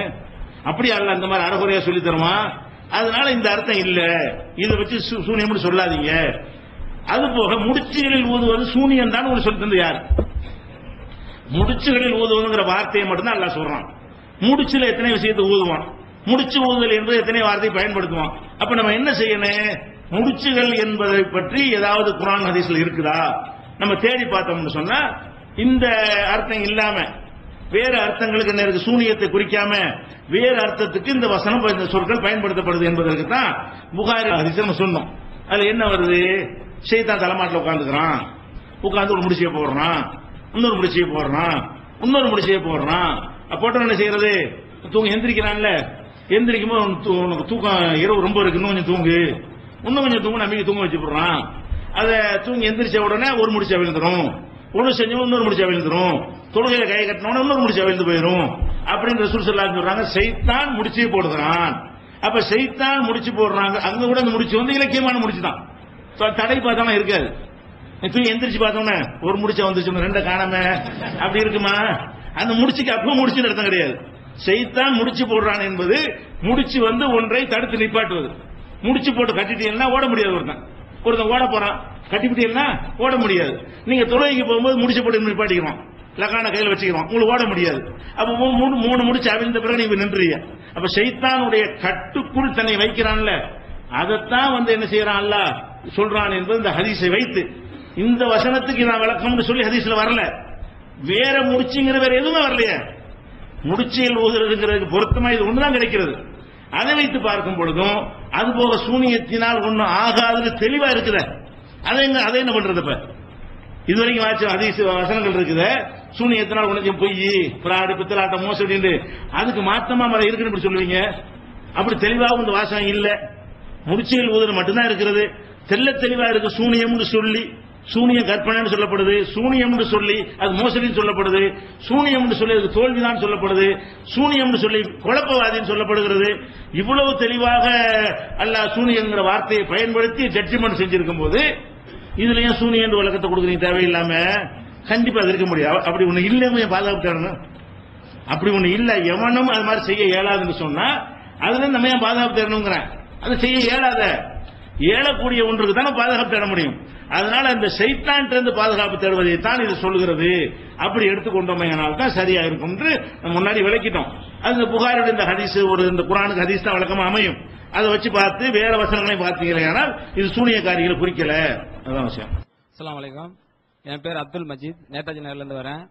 அப்படி அல்ல அந்த மாதிரி அறகுறையா சொல்லி தருவான். அதனால இந்த அர்த்தம் இல்ல, இதை வச்சு சூனியம் சொல்லாதீங்க. அது போக முடிச்சுகளில் ஊதுவது சூனியம் தான் உங்களுக்கு சொல்லி தந்து யார்? முடிச்சுகளில் ஊதுவதுங்கிற வார்த்தையை மட்டும்தான் அல்லாஹ் சொல்றான். முடிச்சுல எத்தனை விஷயத்தை ஊதுவான், முடிச்சு ஊதுதல் என்பது எத்தனை வார்த்தையை பயன்படுத்துவான். அப்ப நம்ம என்ன செய்யணும்? முடிச்சுகள் என்பதை பற்றி ஏதாவது குர்ஆன் ஹதீஸ்ல இருக்குதா நம்ம தேடி பார்த்தோம்னு சொன்னா இந்த அர்த்தம் இல்லாம வேற அர்த்தங்களுக்கு என்ன இருக்கு? சூனியத்தை குறிக்காம வேறு அர்த்தத்துக்கு இந்த வசனம் இந்த சொற்கள் பயன்படுத்தப்படுது என்பதற்கு தான் புகாரி ஹதீஸ் நம்ம சொன்னோம். அதுல என்ன வருது? ஷைத்தான் தலைமாட்டில் உட்கார்ந்துக்கிறான், உட்கார்ந்து ஒரு முடிச்சியை போடுறான், இன்னொரு முடிச்சியை போடுறான், இன்னொரு முடிச்சியை போடுறான். போட்டு என்ன செய்யறது? தூங்க எந்திரிக்கிறான்ல, எந்திரிக்கும் போது உனக்கு தூக்கம் இரவு ரொம்ப இருக்கு, இன்னும் கொஞ்சம் தூங்கு, இன்னும் கொஞ்சம் தூங்கு, நம்பிக்கை தூங்க வச்சு போடுறான். அதை தூங்கி எந்திரிச்ச உடனே ஒரு முடிச்சு அவிழ்ந்துரும், ஒன்று செஞ்சவங்க இன்னொரு முடிச்சு அவிழ்ந்துரும், தொழுகையில கை கட்டினோட இன்னொரு முடிச்சு அவிழ்ந்து போயிடும் அப்படின்னு ரசூல் ஸல்லல்லாஹு அலைஹி வஸல்லம் சொல்றாங்க. ஷைத்தான் முடிச்சு போடுகிறான். அப்ப ஷைத்தான் முடிச்சு போடுறாங்க. அங்க கூட அந்த முடிச்சு இலக்கியமான முடிச்சு தான், தடை பார்த்தாலும் இருக்காது. தூங்கி எந்திரிச்சு பார்த்தோம்னா ஒரு முடிச்ச வந்துச்சு, ரெண்ட காணாம அப்படி இருக்குமா? அந்த முடிச்சுக்கு அப்ப முடிச்சுன்னு அர்த்தம் கிடையாது. ஷைத்தான் முடிச்சு போடுறான் என்பது முடிச்சு ஒன்றை தடுத்து நிப்பாட்டுவது. முடிச்சு போட்டு கட்டிட்டீங்கன்னா ஓட முடியாது. ஒருத்தன் ஓட போறான், கட்டிவிட்டீங்கன்னா ஓட முடியாது. நீங்க தொழுகைக்கு போகும்போது முடிச்சு போட்டு நிப்பாட்டிக்கிறோம், லகான கையில் வச்சுக்கிறோம், உங்களுக்கு ஓட முடியாது. அப்ப மூணு முடிச்சு அவிழ்ந்த பிறகு நீங்க நின்றுறீங்க. அப்ப ஷைத்தானுடைய கட்டுக்குள் தன்னை வைக்கிறான்ல, அதைத்தான் என்ன செய்யறான் அல்லாஹ் சொல்றான் என்பது இந்த ஹதீஸை வைத்து, இந்த வசனத்துக்கு நான் விளக்கம்னு சொல்லி ஹதீஸ்ல வரல, வேற முடிச்சுங்கிற வேற எதுவுமே வரலையே. முடிச்சியில் ஊதுறதுங்கிறதுக்கு பொருத்தமா இது ஒண்ணுதான் கிடைக்கிறது. அதை வைத்து பார்க்கும் பொழுதும் அது போக சூனியத்தினால் ஒன்னும் ஆகாது தெளிவா இருக்குது. அதை என்ன பண்றது? இப்ப இதுவரைக்கும் வாட்ச ஹதீஸ் வசனங்கள் இருக்குது, சூனியத்தினால் ஒன்னும் பொய் பிராடு பித்தலாட்டம் மோசடி அதுக்கு மாத்தமா மழை இருக்குன்னு இப்படி சொல்லுவீங்க. அப்படி தெளிவாக இந்த வாசகம் இல்ல, முடிச்சியில் ஊதுறது மட்டும்தான் இருக்கிறது. தெல்ல தெளிவா இருக்கு. சூனியம்னு சொல்லி சூனியம் கற்பனைன்னு சொல்லப்படுது, சூனியம் சொல்லி அது மோசடின்னு சொல்லப்படுது, சூனியம் சொல்லி அது தோல்விதான் சொல்லப்படுது, சூனியம் சொல்லி குழப்பவாதின்னு சொல்லப்படுகிறது. இவ்வளவு தெளிவாக அல்லாஹ் சூனியங்கிற வார்த்தையை பயன்படுத்தி ஜட்ஜ்மெண்ட் செஞ்சிருக்கும் போது இதுலயும் சூனியம் விளக்கத்தை கொடுக்குறீங்க தேவையில்லாம. கண்டிப்பா அது இருக்க முடியாது. அப்படி ஒண்ணு இல்லைன்னு பாதுகாப்பு தரணும். அப்படி ஒண்ணு இல்ல, எவனும் அது மாதிரி செய்ய இயலாதுன்னு சொன்னா அதுல நம்ம ஏன் பாதுகாப்பு தரணுங்கிறேன். அது செய்ய இயலாத ஏழக்கூடிய ஒன்றுக்கு தானே பாதுகாப்பு தேட முடியும். அதனால இந்த சைத்தான் இருந்து பாதுகாப்பு தேடுவதை தான் இது சொல்லுகிறது. அப்படி எடுத்துக்கொண்டோமையானால் தான் சரியா இருக்கும் என்று முன்னாடி விளக்கிட்டோம். அது புகாரியோட இந்த ஹதீஸ் ஒரு இந்த குர்ஆனுக்கு ஹதீஸ் தான் விளக்கமா அமையும். அதை வச்சு பார்த்து வேற வசனங்களையும் பார்த்தீங்கன்னா இது சூனியக்காரிகளை குறிக்கல. அதான் விஷயம். அஸ்ஸலாமு அலைக்கும். என் பேர் அப்துல் மஜீத், நேதாஜி நகர்ல இருந்து வரேன்.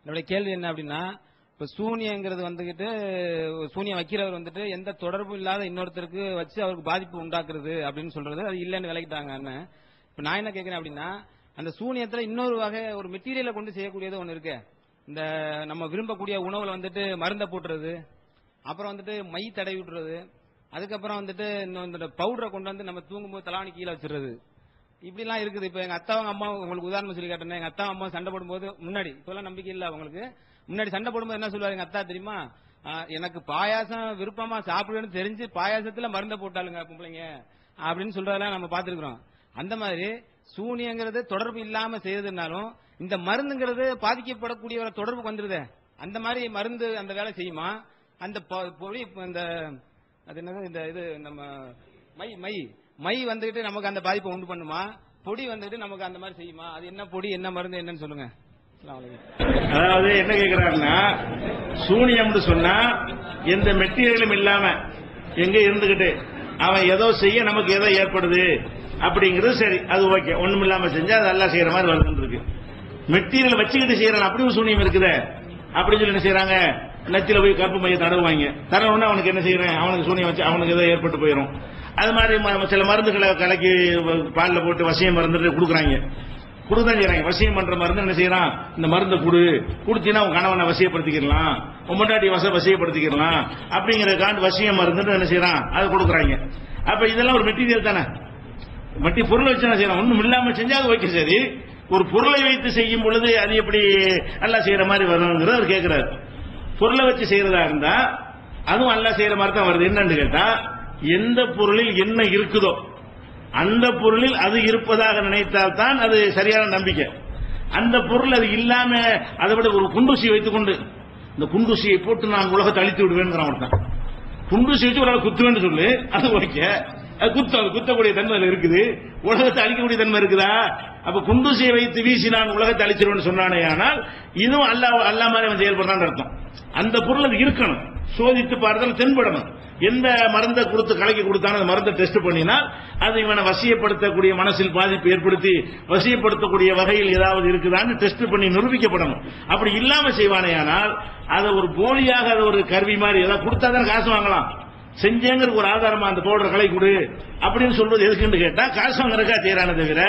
என்னுடைய கேள்வி என்ன அப்படின்னா, இப்ப சூனியங்கிறது வந்துகிட்டு சூனியம் வைக்கிறவர் வந்துட்டு எந்த தொடர்பும் இல்லாத இன்னொருத்தருக்கு வச்சு அவருக்கு பாதிப்பு உண்டாக்குறது அப்படின்னு சொல்றது அது இல்லைன்னு விளக்கிட்டாங்க. இப்ப நான் என்ன கேட்கிறேன் அப்படின்னா, அந்த சூனியத்துல இன்னொரு வகை ஒரு மெட்டீரியலை கொண்டு செய்யக்கூடியது ஒண்ணு இருக்கு. இந்த நம்ம விரும்பக்கூடிய உணவுல வந்துட்டு மருந்தை போட்டுறது, அப்புறம் வந்துட்டு மை தடவி விட்டுறது, அதுக்கப்புறம் வந்துட்டு இந்த பவுடரை கொண்டு வந்து நம்ம தூங்கும்போது தலாவணி கீழே வச்சிருறது, இப்படிலாம் இருக்குது. இப்ப எங்க அத்தாவும் அம்மா உங்களுக்கு உதாரணம் சொல்லி காட்டுறேன். எங்க அத்தா அம்மா சண்டை போடும்போது முன்னாடி, இப்பெல்லாம் நம்பிக்கை இல்ல அவங்களுக்கு, முன்னாடி சண்டை போடும்போது என்ன சொல்லுவாரு எங்க அத்தா தெரியுமா, எனக்கு பாயாசம் விருப்பமா சாப்பிடுவேன்னு தெரிஞ்சு பாயாசத்துல மருந்தை போட்டாளுங்க பொம்பளைங்க அப்படின்னு சொல்றதெல்லாம் நம்ம பாத்துருக்கிறோம். அந்த மாதிரி சூனியங்கிறது தொடர்பு இல்லாம செய்யறதுனாலும் இந்த மருந்துங்கிறது பாதிக்கப்படக்கூடியவரை தொடர்புக்கு வந்துருது. அந்த மாதிரி மருந்து அந்த வேலை செய்யுமா? அந்த பொடி இந்த அது என்னது இந்த இது நம்ம மை மை வந்துகிட்டு நமக்கு அந்த பாதிப்பை உண்டு பண்ணுமா? பொடி வந்துகிட்டு நமக்கு அந்த மாதிரி செய்யுமா? அது என்ன பொடி என்ன மருந்து என்னன்னு சொல்லுங்க. அதாவது என்ன கேட்கிறாங்கன்னா, சூனியம் சொன்னா எந்த மெட்டீரியலும் இல்லாம எங்க இருந்துகிட்டு அவன் ஏதோ செய்ய நமக்கு ஏதோ ஏற்படுது அப்படிங்கிறது சரி, அது ஓகே. ஒண்ணும் இல்லாம செஞ்சா அது எல்லாம் செய்யற மாதிரி வருதுன்னு இருக்கு. மெட்டீரியல் வச்சுக்கிட்டு செய்யறான் அப்படி ஒரு சூனியம் இருக்குது. அப்படின்னு சொல்லி என்ன செய்யறாங்க, நெத்தில போய் கருப்பு மைய தடவுவாங்க. தடவுன்னா அவனுக்கு என்ன செய்யறேன், அவனுக்கு சூனியம் வச்சு அவனுக்கு ஏதோ ஏற்பட்டு போயிடும். அது மாதிரி சில மருந்துகளை கலக்கி பாலில் போட்டு வசியம் மருந்து கொடுக்குறாங்க. கொடுதான் செய்யறாங்க. வசியம் பண்ற மருந்து என்ன செய்யறான், இந்த மருந்தை குடுத்தினா உன் கணவனை வசியப்படுத்திக்கலாம், உன் முன்னாடி வசியப்படுத்திக்கலாம் அப்படிங்கிற காண்டு வசியம் மருந்து என்ன செய்யறான், அது கொடுக்குறாங்க. அப்ப இதெல்லாம் ஒரு மெட்டீரியல் தானே. மட்டி பொருளை வச்சு என்ன செய்யறான், ஒண்ணும் இல்லாம செஞ்சா அது ஓகே சரி. ஒரு பொருளை வைத்து செய்யும் பொழுது அது எப்படி எல்லாம் செய்யற மாதிரி வருங்கிறது அவர் கேட்கிறாரு. பொருளை வச்சு செய்யறதா இருந்தா அதுவும் எல்லாம் செய்யற மாதிரி தான் வருது. என்னன்னு கேட்டா, எந்த பொருளில் என்ன இருக்குதோ அந்த பொருளில் அது இருப்பதாக நினைத்தால் தான் அது சரியான நம்பிக்கை. அந்த பொருள் அது இல்லாம அதை விட ஒரு குண்டூசி வைத்துக் கொண்டு இந்த குண்டூசியை போட்டு நான் உலகத்தை அழித்து விடுவேன் ஒருத்தன் குண்டூசி வச்சு ஒரு குத்துவேன்னு சொல்லு, அது ஓகே. அது குத்தக்கூடிய தன்மை இருக்குது, உலகத்தை அழிக்கக்கூடிய தன்மை இருக்குதா? அப்ப குண்டூசியை வைத்து வீசி நான் உலகத்தை அழிச்சிருவேன் சொன்னானே, ஆனால் இதுவும் அல்லா மாதிரி அவன் செயல்படுறான்னு அர்த்தம். அந்த பொருள் அது இருக்கணும், சோதித்து பார்த்தா தென்படணும். எந்த மருந்தை கொடுத்து கலக்கி கொடுத்தாலும் அந்த மருந்தை டெஸ்ட் பண்ணினால் அது இவனை வசியப்படுத்தக்கூடிய மனசில் பாதிப்பு ஏற்படுத்தி வசியப்படுத்தக்கூடிய வகையில் ஏதாவது இருக்குதான்னு டெஸ்ட் பண்ணி நிரூபிக்கப்படணும். அப்படி இல்லாம செய்வானே, ஆனால் அதை ஒரு போலியாக அதை ஒரு கருவி மாதிரி ஏதாவது கொடுத்தாதான் காசு வாங்கலாம். செஞ்சேங்கிற ஒரு ஆதாரமா அந்த பவுடர் கலை கொடு அப்படின்னு சொல்றது எதுக்குன்னு கேட்டா, காசு வாங்குறதுக்கா செய்யறானே தவிர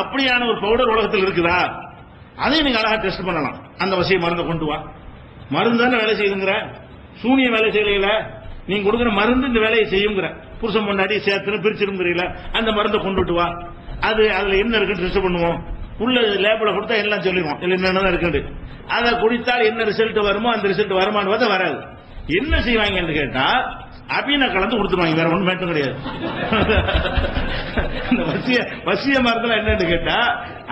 அப்படியான ஒரு பவுடர் உலகத்தில் இருக்குதா அதையும் நீங்க அழகா டெஸ்ட் பண்ணலாம். அந்த வசிய மருந்தை கொண்டு வா, மருந்து தானே வேலை செய்யுங்கிற, சூனிய வேலை செய்யல, நீங்க கொடுக்குற மருந்து இந்த வேலையை செய்யுங்கிற, புருஷன் முன்னாடி சேர்த்து பிரிச்சிருங்கிறீங்கள, அந்த மருந்தை கொண்டுட்டு வா, அது அதுல என்ன இருக்குன்னு டெஸ்ட் பண்ணுவோம். உள்ள லேபில் கொடுத்தா எல்லாம் சொல்லிடுவோம், இல்ல என்னதான் இருக்குது. அதை குடித்தால் என்ன ரிசல்ட் வருமோ அந்த ரிசல்ட் வருமானு பார்த்தா வராது. என்ன செய்வாங்கன்னு கேட்டா, அபீனை கலந்து கொடுத்துருவாங்க, வேற ஒன்றும் மேட்டும் கிடையாது. வசிய மருந்துல என்னன்னு கேட்டா,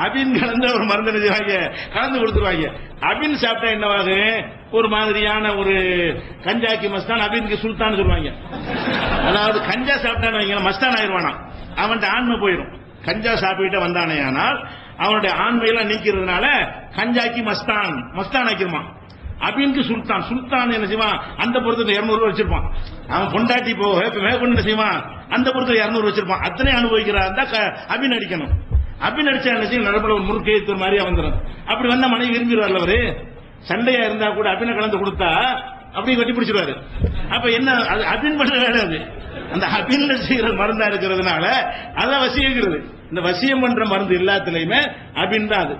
அபின் கலந்து ஒரு மருந்து என்ன செய்வாங்க, கலந்து கொடுத்துருவாங்க. அபின் சாப்பிட்டா என்னவாகும், ஒரு மாதிரியான ஒரு கஞ்சாக்கி மஸ்தான், அபினுக்கு சுல்தான் சொல்லுவாங்க. அதாவது கஞ்சா சாப்பிட்டான்னு வைங்க மஸ்தான் ஆயிடுவானா, அவன்கிட்ட ஆண்மை போயிடும். கஞ்சா சாப்பிட்டு வந்தானே ஆனால் அவனுடைய ஆண்மையெல்லாம் நீக்கிறதுனால கஞ்சாக்கி மஸ்தான் ஆக்கிருமா. அபினுக்கு சுல்தான் என்ன செய்வான், அந்த பொறுத்த 200 ரூபாய் வச்சிருப்பான். அவன் பொண்டாட்டி போக மேற்கொண்டு என்ன செய்வான், அந்த பொறுத்த 200 வச்சிருப்பான். அத்தனை அனுபவிக்கிறார் அபின் அடிக்கணும். அபின் அடிச்சா என்ன செய்யும், நடப்புல ஒரு முறுக்கேத்து மாதிரியா வந்துடும். அப்படி வந்தா மனைவி விரும்பிடுவார்ல, அவரு சண்டையா இருந்தா கூட அபினை கலந்து கொடுத்தா அப்படியே கட்டி பிடிச்சிருவாரு. அப்ப என்ன, அது அபின் பண்ற வேலை. அது அந்த அபின்ல செய்யற மருந்தா இருக்கிறதுனால அதான் வசியங்கிறது. இந்த வசியம் பண்ற மருந்து எல்லாத்துலயுமே அபின் தான். அது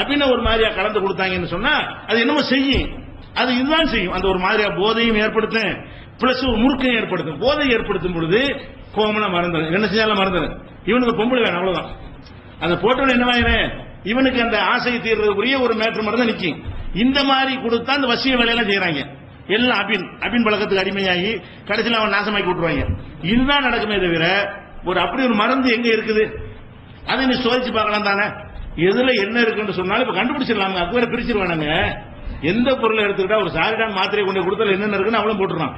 அபினை ஒரு மாதிரியா கலந்து கொடுத்தாங்கன்னு சொன்னா அது என்னமோ செய்யும், அது இதுதான் செய்யும். அந்த ஒரு மாதிரியா போதையும் ஏற்படுத்தும், பிளஸ் ஒரு முறுக்கையும் ஏற்படுத்தும். போதை ஏற்படுத்தும் பொழுது கோமல மறந்துடும், என்ன செஞ்சாலும் மறந்துடும். இவனுக்கு பொம்பளை வேணும், அவ்வளவுதான். அந்த போட்டோன்னு என்னவாயிரு இவனுக்கு அந்த ஆசை தீர்றதுக்குரிய ஒரு மேட்ரு மட்டும் தான் நிற்கும். இந்த மாதிரி கொடுத்தா அந்த வசிய வேலையெல்லாம் செய்யறாங்க. எல்லாம் அபின் பழக்கத்துக்கு அடிமையாகி கடைசியில் அவன் நாசமாக்கி விட்டுருவாங்க. இதுதான் நடக்குமே தவிர ஒரு அப்படி ஒரு மருந்து எங்க இருக்குது அதை நீ சோதிச்சு பார்க்கலாம் தானே. எதுல என்ன இருக்குன்னு சொன்னாலும் இப்ப கண்டுபிடிச்சிடலாங்க. அது வேற பிரிச்சிருவானுங்க. எந்த பொருளை எடுத்துக்கிட்டா ஒரு சாரிடான் மாத்திரை கொண்டு கொடுத்தால என்னென்ன இருக்குன்னு அவளும் போட்டுருக்கான்.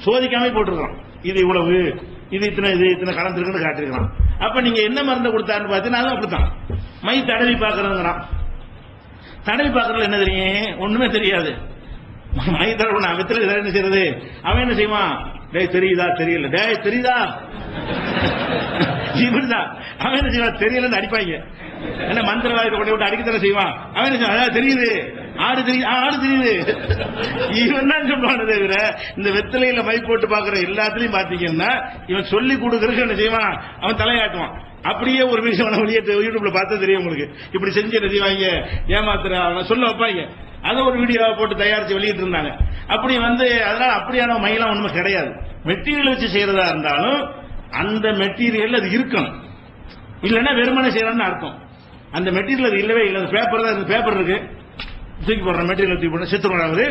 சோதிக்காம போட்டுருக்கான். இது இவ்வளவு, இது இத்தனை கலந்துருக்குன்னு காட்டிருக்கான். அப்ப நீங்க என்ன மருந்தை கொடுத்தாருன்னு பார்த்தீங்கன்னா அப்படித்தான். மை தடவி பார்க்கறதுங்கிறான். தடவி பார்க்கறதுல என்ன தெரியும்? ஒண்ணுமே தெரியாது. மை தடவை நான் வெத்தில என்ன செய்யறது? அவன் என்ன செய்வான்? டேய் தெரியுதா தெரியல, டேய் தெரியுதா இப்படிதான். அவன் என்ன செய்வான்? தெரியலன்னு அடிப்பாங்க. என்ன மந்திரவாதியை கொண்டு விட்டு அடிக்கத்தானே செய்வான். அவன் என்ன செய்வான்? தெரியுது, ஆடு தெரியுது. இவன் தான் சொல்லுவானே தவிர இந்த வெத்திலையில மை போட்டு பாக்குற எல்லாத்துலயும் பாத்தீங்கன்னா இவன் சொல்லி கொடுக்கறதுக்கு என்ன செய்வான்? அவன் தலையாட்டுவான். அப்படியே ஒரு விஷயம் யூடியூப்ல பார்த்தா தெரியும் உங்களுக்கு. இப்படி செஞ்சு என்ன செய்வாங்க? ஏமாத்துற சொல்ல வைப்பாங்க. அதை ஒரு வீடியோவை போட்டு தயாரிச்சு வெளியிட்டு இருந்தாங்க. அப்படி அதனால அப்படியான மையெல்லாம் ஒண்ணுமே கிடையாது. மெட்டீரியல் வச்சு செய்யறதா இருந்தாலும் அந்த மெட்டீரியல் அது இருக்கணும். இல்லைன்னா வெறுமனை செய்யறான்னு அர்த்தம். அந்த மெட்டீரியல் அது இல்லவே இல்லை. பேப்பர் தான், பேப்பர் இருக்கு, தூக்கி போடுற மெட்டீரியல் தூக்கி போட செத்து போடாது.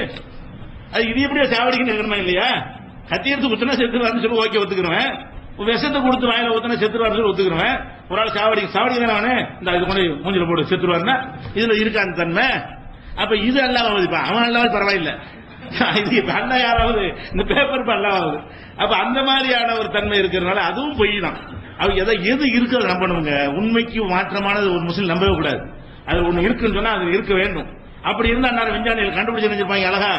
அது இது எப்படியா சாவடிக்குன்னு இருக்கணுமா இல்லையா? கத்தி எடுத்து குத்துனா செத்துருவாருன்னு சொல்லி ஓகே ஒத்துக்கிறேன். விஷத்தை கொடுத்து வாயில ஊத்தினா செத்துருவாரு சொல்லி ஒத்துக்கிறேன். ஒரு ஆள் சாவடி தானே இந்த இது கொண்டு மூஞ்சில போட்டு செத்துருவாருன்னா இதுல இருக்கா அந்த தன்மை? அப்ப இது அல்லாவது அவன் அல்லாவது பரவாயில்லை. இது அல்ல யாராவது இந்த பேப்பர் அல்லாவது. அப்ப அந்த மாதிரியான ஒரு தன்மை இருக்கிறதுனால அதுவும் பொய் தான். அவங்க எது இருக்கிறது நம்பணுங்க. உண்மைக்கு மாற்றமானது ஒரு முஸ்லீம் நம்பவே கூடாது. அது ஒண்ணு இருக்குன்னு சொன்னா அது இருக்க வேண்டும். அப்படி இருந்தா அந்நேரம் விஞ்ஞானிகள் கண்டுபிடிச்சு நினைச்சிருப்பாங்க. அழகா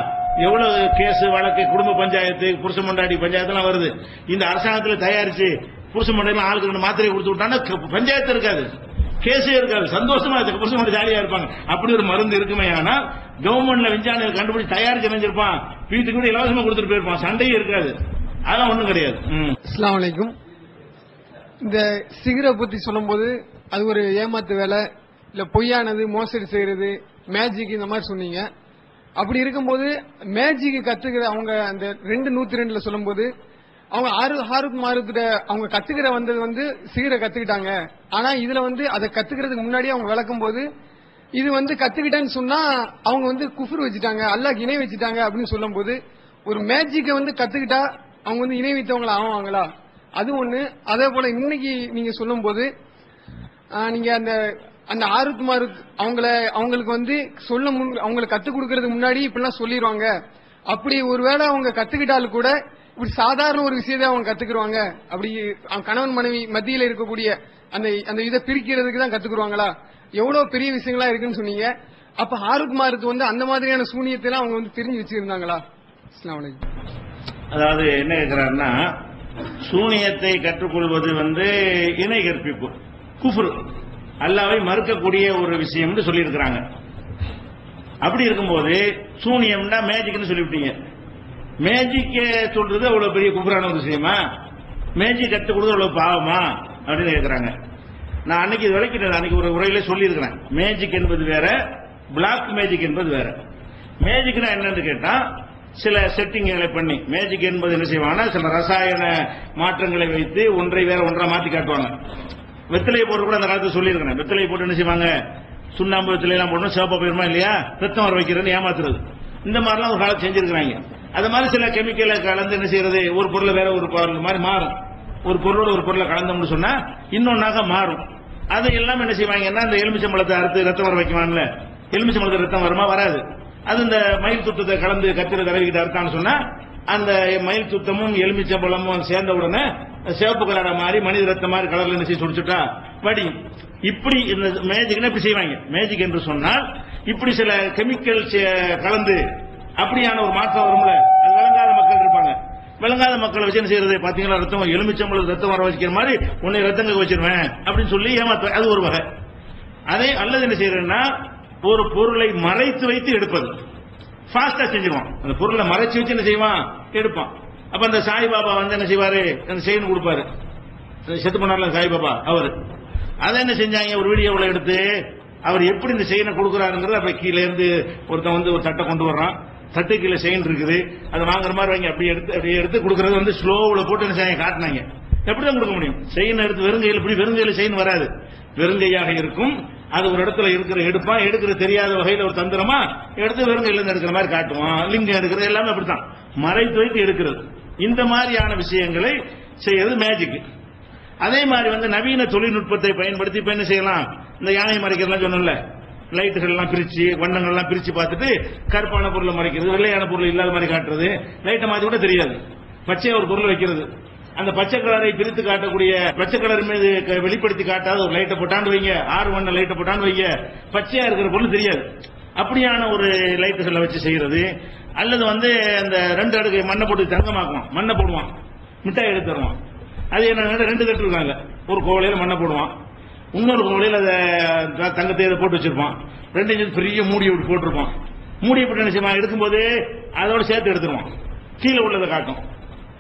எவ்வளவு கேஸ் வழக்கு, குடும்ப பஞ்சாயத்து, புருஷ மண்டாடி பஞ்சாயத்து எல்லாம் வருது. இந்த அரசாங்கத்தில் தயாரிச்சு புருஷ மண்டாடி ஆளுக்கு மாத்திரை கொடுத்து விட்டான்னா பஞ்சாயத்து இருக்காது, கேஸே இருக்காது. சந்தோஷமா இருக்கு, புருஷ மண்டாடி ஜாலியா இருப்பாங்க. அப்படி ஒரு மருந்து இருக்குமே. ஆனால் கவர்மெண்ட்ல விஞ்ஞானிகள் கண்டுபிடிச்சு தயாரிச்சு நினைச்சிருப்பான். வீட்டுக்கு கூட இலவசமா கொடுத்துட்டு போயிருப்பான். சண்டையே இருக்காது. அதெல்லாம் ஒண்ணும் கிடையாது. அஸ்ஸலாமு அலைக்கும். இந்த சிகரை பத்தி சொல்லும் போது அது ஒரு ஏமாத்து வேலை, இல்ல பொய்யானது, மோசடி செய்யறது, மேஜிக் இந்த மாதிரி சொன்னீங்க. அப்படி இருக்கும்போது மேஜிக் கத்துக்கிற அவங்க அந்த 2:102 சொல்லும் போது அவங்க ஹாரூத் மாரூத் அவங்க கத்துக்கிற வந்தது சிகரை கத்துக்கிட்டாங்க. ஆனா இதுல அதை கத்துக்கிறதுக்கு முன்னாடி அவங்க விளக்கும் போது இது கத்துக்கிட்டேன்னு சொன்னா அவங்க குஃப்ர் வச்சுட்டாங்க, அல்லாஹ்க்கு இணை வச்சுட்டாங்க அப்படின்னு சொல்லும் போது ஒரு மேஜிக்கை கத்துக்கிட்டா அவங்க இணை வைத்தவங்களா ஆவாங்களா? அது ஒண்ணு. அதே போல இன்னைக்கு நீங்க சொல்லும் போது நீங்க அந்த ஆருத் மாருத் அவங்களுக்கு அவங்களுக்கு கத்துக் கொடுக்கறதுக்கு முன்னாடி இப்படிலாம் சொல்லிடுவாங்க. அப்படி ஒருவேளை அவங்க கத்துக்கிட்டாலும் கூட இப்படி சாதாரண ஒரு விஷயத்தை அவங்க கத்துக்குருவாங்க. அப்படி கணவன் மனைவி மத்தியில இருக்கக்கூடிய அந்த இதை பிரிக்கிறதுக்கு தான் கத்துக்குருவாங்களா? எவ்வளவு பெரிய விஷயங்களா இருக்குன்னு சொன்னீங்க. அப்ப ஆருத் மாருத் அந்த மாதிரியான சூனியத்தை எல்லாம் அவங்க தெரிஞ்சு வச்சிருந்தாங்களா? அஸ்ஸலாமு அலைக்கும். அதாவது என்ன கேட்கிறாருன்னா, சூனியத்தை கற்றுக்கொள்வது இணை கற்பிப்பு, குஃப்ர், அல்லாஹ்வை மறுக்கக்கூடிய ஒரு விஷயம் சொல்லி இருக்கிறாங்க. அப்படி இருக்கும்போது சூனியம்னா மேஜிக்னு சொல்லிவிட்டீங்க. மேஜிக் சொல்றது அவ்வளவு பெரிய குஃப்ரான ஒரு விஷயமா? மேஜிக் கற்றுக் கொடுத்து அவ்வளவு பாவமா அப்படின்னு கேட்கிறாங்க. நான் அன்னைக்கு இது விளக்கிட்டேன். அன்னைக்கு ஒரு உரையில சொல்லி இருக்கிறேன். மேஜிக் என்பது வேற, பிளாக் மேஜிக் என்பது வேற. மேஜிக்னா என்னன்னு கேட்டா சில செட்டிங்களை பண்ணி, மேஜிக் என்பது என்ன செய்வாங்கன்னா சில ரசாயன மாற்றங்களை வைத்து ஒன்றை வேற ஒன்றா மாத்தி காட்டுவாங்க. வெத்திலையை போட்டு கூட அந்த காலத்தில் சொல்லியிருக்கிறேன். வெத்திலையை போட்டு என்ன செய்வாங்க, சுண்ணாம்பு வெத்திலை எல்லாம் போட்டு சிவப்பா போயிருமா இல்லையா, ரத்தம் வர வைக்கிறேன்னு ஏமாத்துறது, இந்த மாதிரிலாம் ஒரு காலத்து செஞ்சிருக்கிறாங்க. அது மாதிரி சில கெமிக்கலை கலந்து என்ன செய்யறது, ஒரு பொருளை வேற ஒரு பொருள் மாதிரி மாறும். ஒரு பொருளோட ஒரு பொருளை கலந்தோம்னு சொன்னா இன்னொன்னாக மாறும். அதை எல்லாம் என்ன செய்வாங்கன்னா இந்த எலுமிச்சம்பழத்தை அறுத்து ரத்தம் வர வைக்குவாங்கல்ல, எலுமிச்சம்பழத்தை ரத்தம் வருமா? வராது. அது இந்த மயில் துத்தத்தை கலந்து கத்திர தடவிக்கிட்டு அறுத்தான்னு சொன்னா அந்த மயில் துத்தமும் எலுமிச்சம்பழமும் சேர்ந்த உடனே சிவப்பு கலரா மாதிரி மனித ரத்தம் மாதிரி கலர்ல என்ன செய்ய சுடிச்சுட்டா வடியும். இப்படி இந்த மேஜிக் இப்படி செய்வாங்க. மேஜிக் என்று சொன்னால் இப்படி சில கெமிக்கல் கலந்து அப்படியான ஒரு மாற்றம் வரும்ல. அது விளங்காத மக்கள் இருப்பாங்க. விளங்காத மக்களை வச்சு என்ன செய்யறது, பாத்தீங்களா ரத்தம் எலுமிச்சம்பழம் ரத்தம் வர வச்சுக்கிற மாதிரி உன்னை ரத்தங்க வச்சிருவேன் அப்படின்னு சொல்லி ஏமாத்த, அது ஒரு வகை. அதே அல்லது என்ன செய்யறதுன்னா ஒரு பொருளை மறைத்து வைத்து எடுப்பது, ஃபாஸ்டா செஞ்சிருவான். அந்த பொருளை மறைச்சு வச்சு என்ன செய்வான், எடுப்பான். அப்ப அந்த சாய்பாபா என்ன செய்வாரு, அந்த செயின் கொடுப்பாரு, செத்து பண்ணார்ல சாய்பாபா, அவரு அதை என்ன செஞ்சாங்க, ஒரு வீடியோவில் எடுத்து அவர் எப்படி இந்த செயினை கொடுக்குறாருங்கிறது. அப்ப கீழே இருந்து ஒருத்தன் ஒரு தட்டை கொண்டு வர்றான், தட்டு கீழே செயின் இருக்குது, அதை வாங்குற மாதிரி வாங்கி அப்படியே எடுத்து கொடுக்கறது ஸ்லோவில் போட்டு என்ன செய்ய காட்டினாங்க. எப்படிதான் கொடுக்க முடியும்? செயின் எடுத்து வெறுங்கையில், இப்படி வெறுங்கையில் செயின் வராது, வெறுங்கையாக இருக்கும். அது ஒரு இடத்துல எடுப்பான், எடுக்கிற தெரியாத வகையில் ஒரு தந்திரமா எடுத்து வெறுங்கையில இருந்து எடுக்கிற மாதிரி காட்டுவான். லிங்கம் எடுக்கிறது எல்லாமே அப்படித்தான், மறைத்து வைத்து எடுக்கிறது. இந்த மாதிரியான விஷயங்களை செய்யறது மேஜிக். அதே மாதிரி நவீன தொழில்நுட்பத்தை பயன்படுத்தி இப்ப என்ன செய்யலாம், இந்த யானை மறைக்கிறதுலாம் சொன்னோம்ல, லைட்டுகள் எல்லாம் பிரிச்சு வண்ணங்கள் எல்லாம் பிரிச்சு பார்த்துட்டு கருப்பான பொருளை மறைக்கிறது, வெள்ளையான பொருள் இல்லாத மாதிரி காட்டுறது, லைட்டை மாத்தி கூட தெரியாது, பச்சையா ஒரு பொருள் வைக்கிறது, அந்த பச்சை கலரை பிரித்து காட்டக்கூடிய பச்சை கலர் மீது வெளிப்படுத்தி காட்டாத ஒரு லைட்டை போட்டான்னு வைங்க, 6 வண்ண லைட்டை போட்டான்னு வைங்க, பச்சையா இருக்கிற பொருள் தெரியாது. அப்படியான ஒரு லைட்டுகளை வச்சு செய்யறது. அல்லது அந்த 2 அடுக்கு மண்ணை போட்டு தங்கமாக்குவான், மண்ணை போடுவான், மிட்டாய் எடுத்து தருவான். அது என்ன 2 தட்டு இருக்காங்க, ஒரு கோவலையில மண்ணை போடுவான், இன்னொரு கோவலையில் அதை தங்கத்தை போட்டு வச்சிருப்பான், 2 இன்ச்சு பெரிய மூடி விட்டு போட்டிருப்பான். மூடி போட்டு என்ன செய்வான், எடுக்கும்போது அதோட சேர்த்து எடுத்துருவான், கீழே உள்ளதை காட்டும்,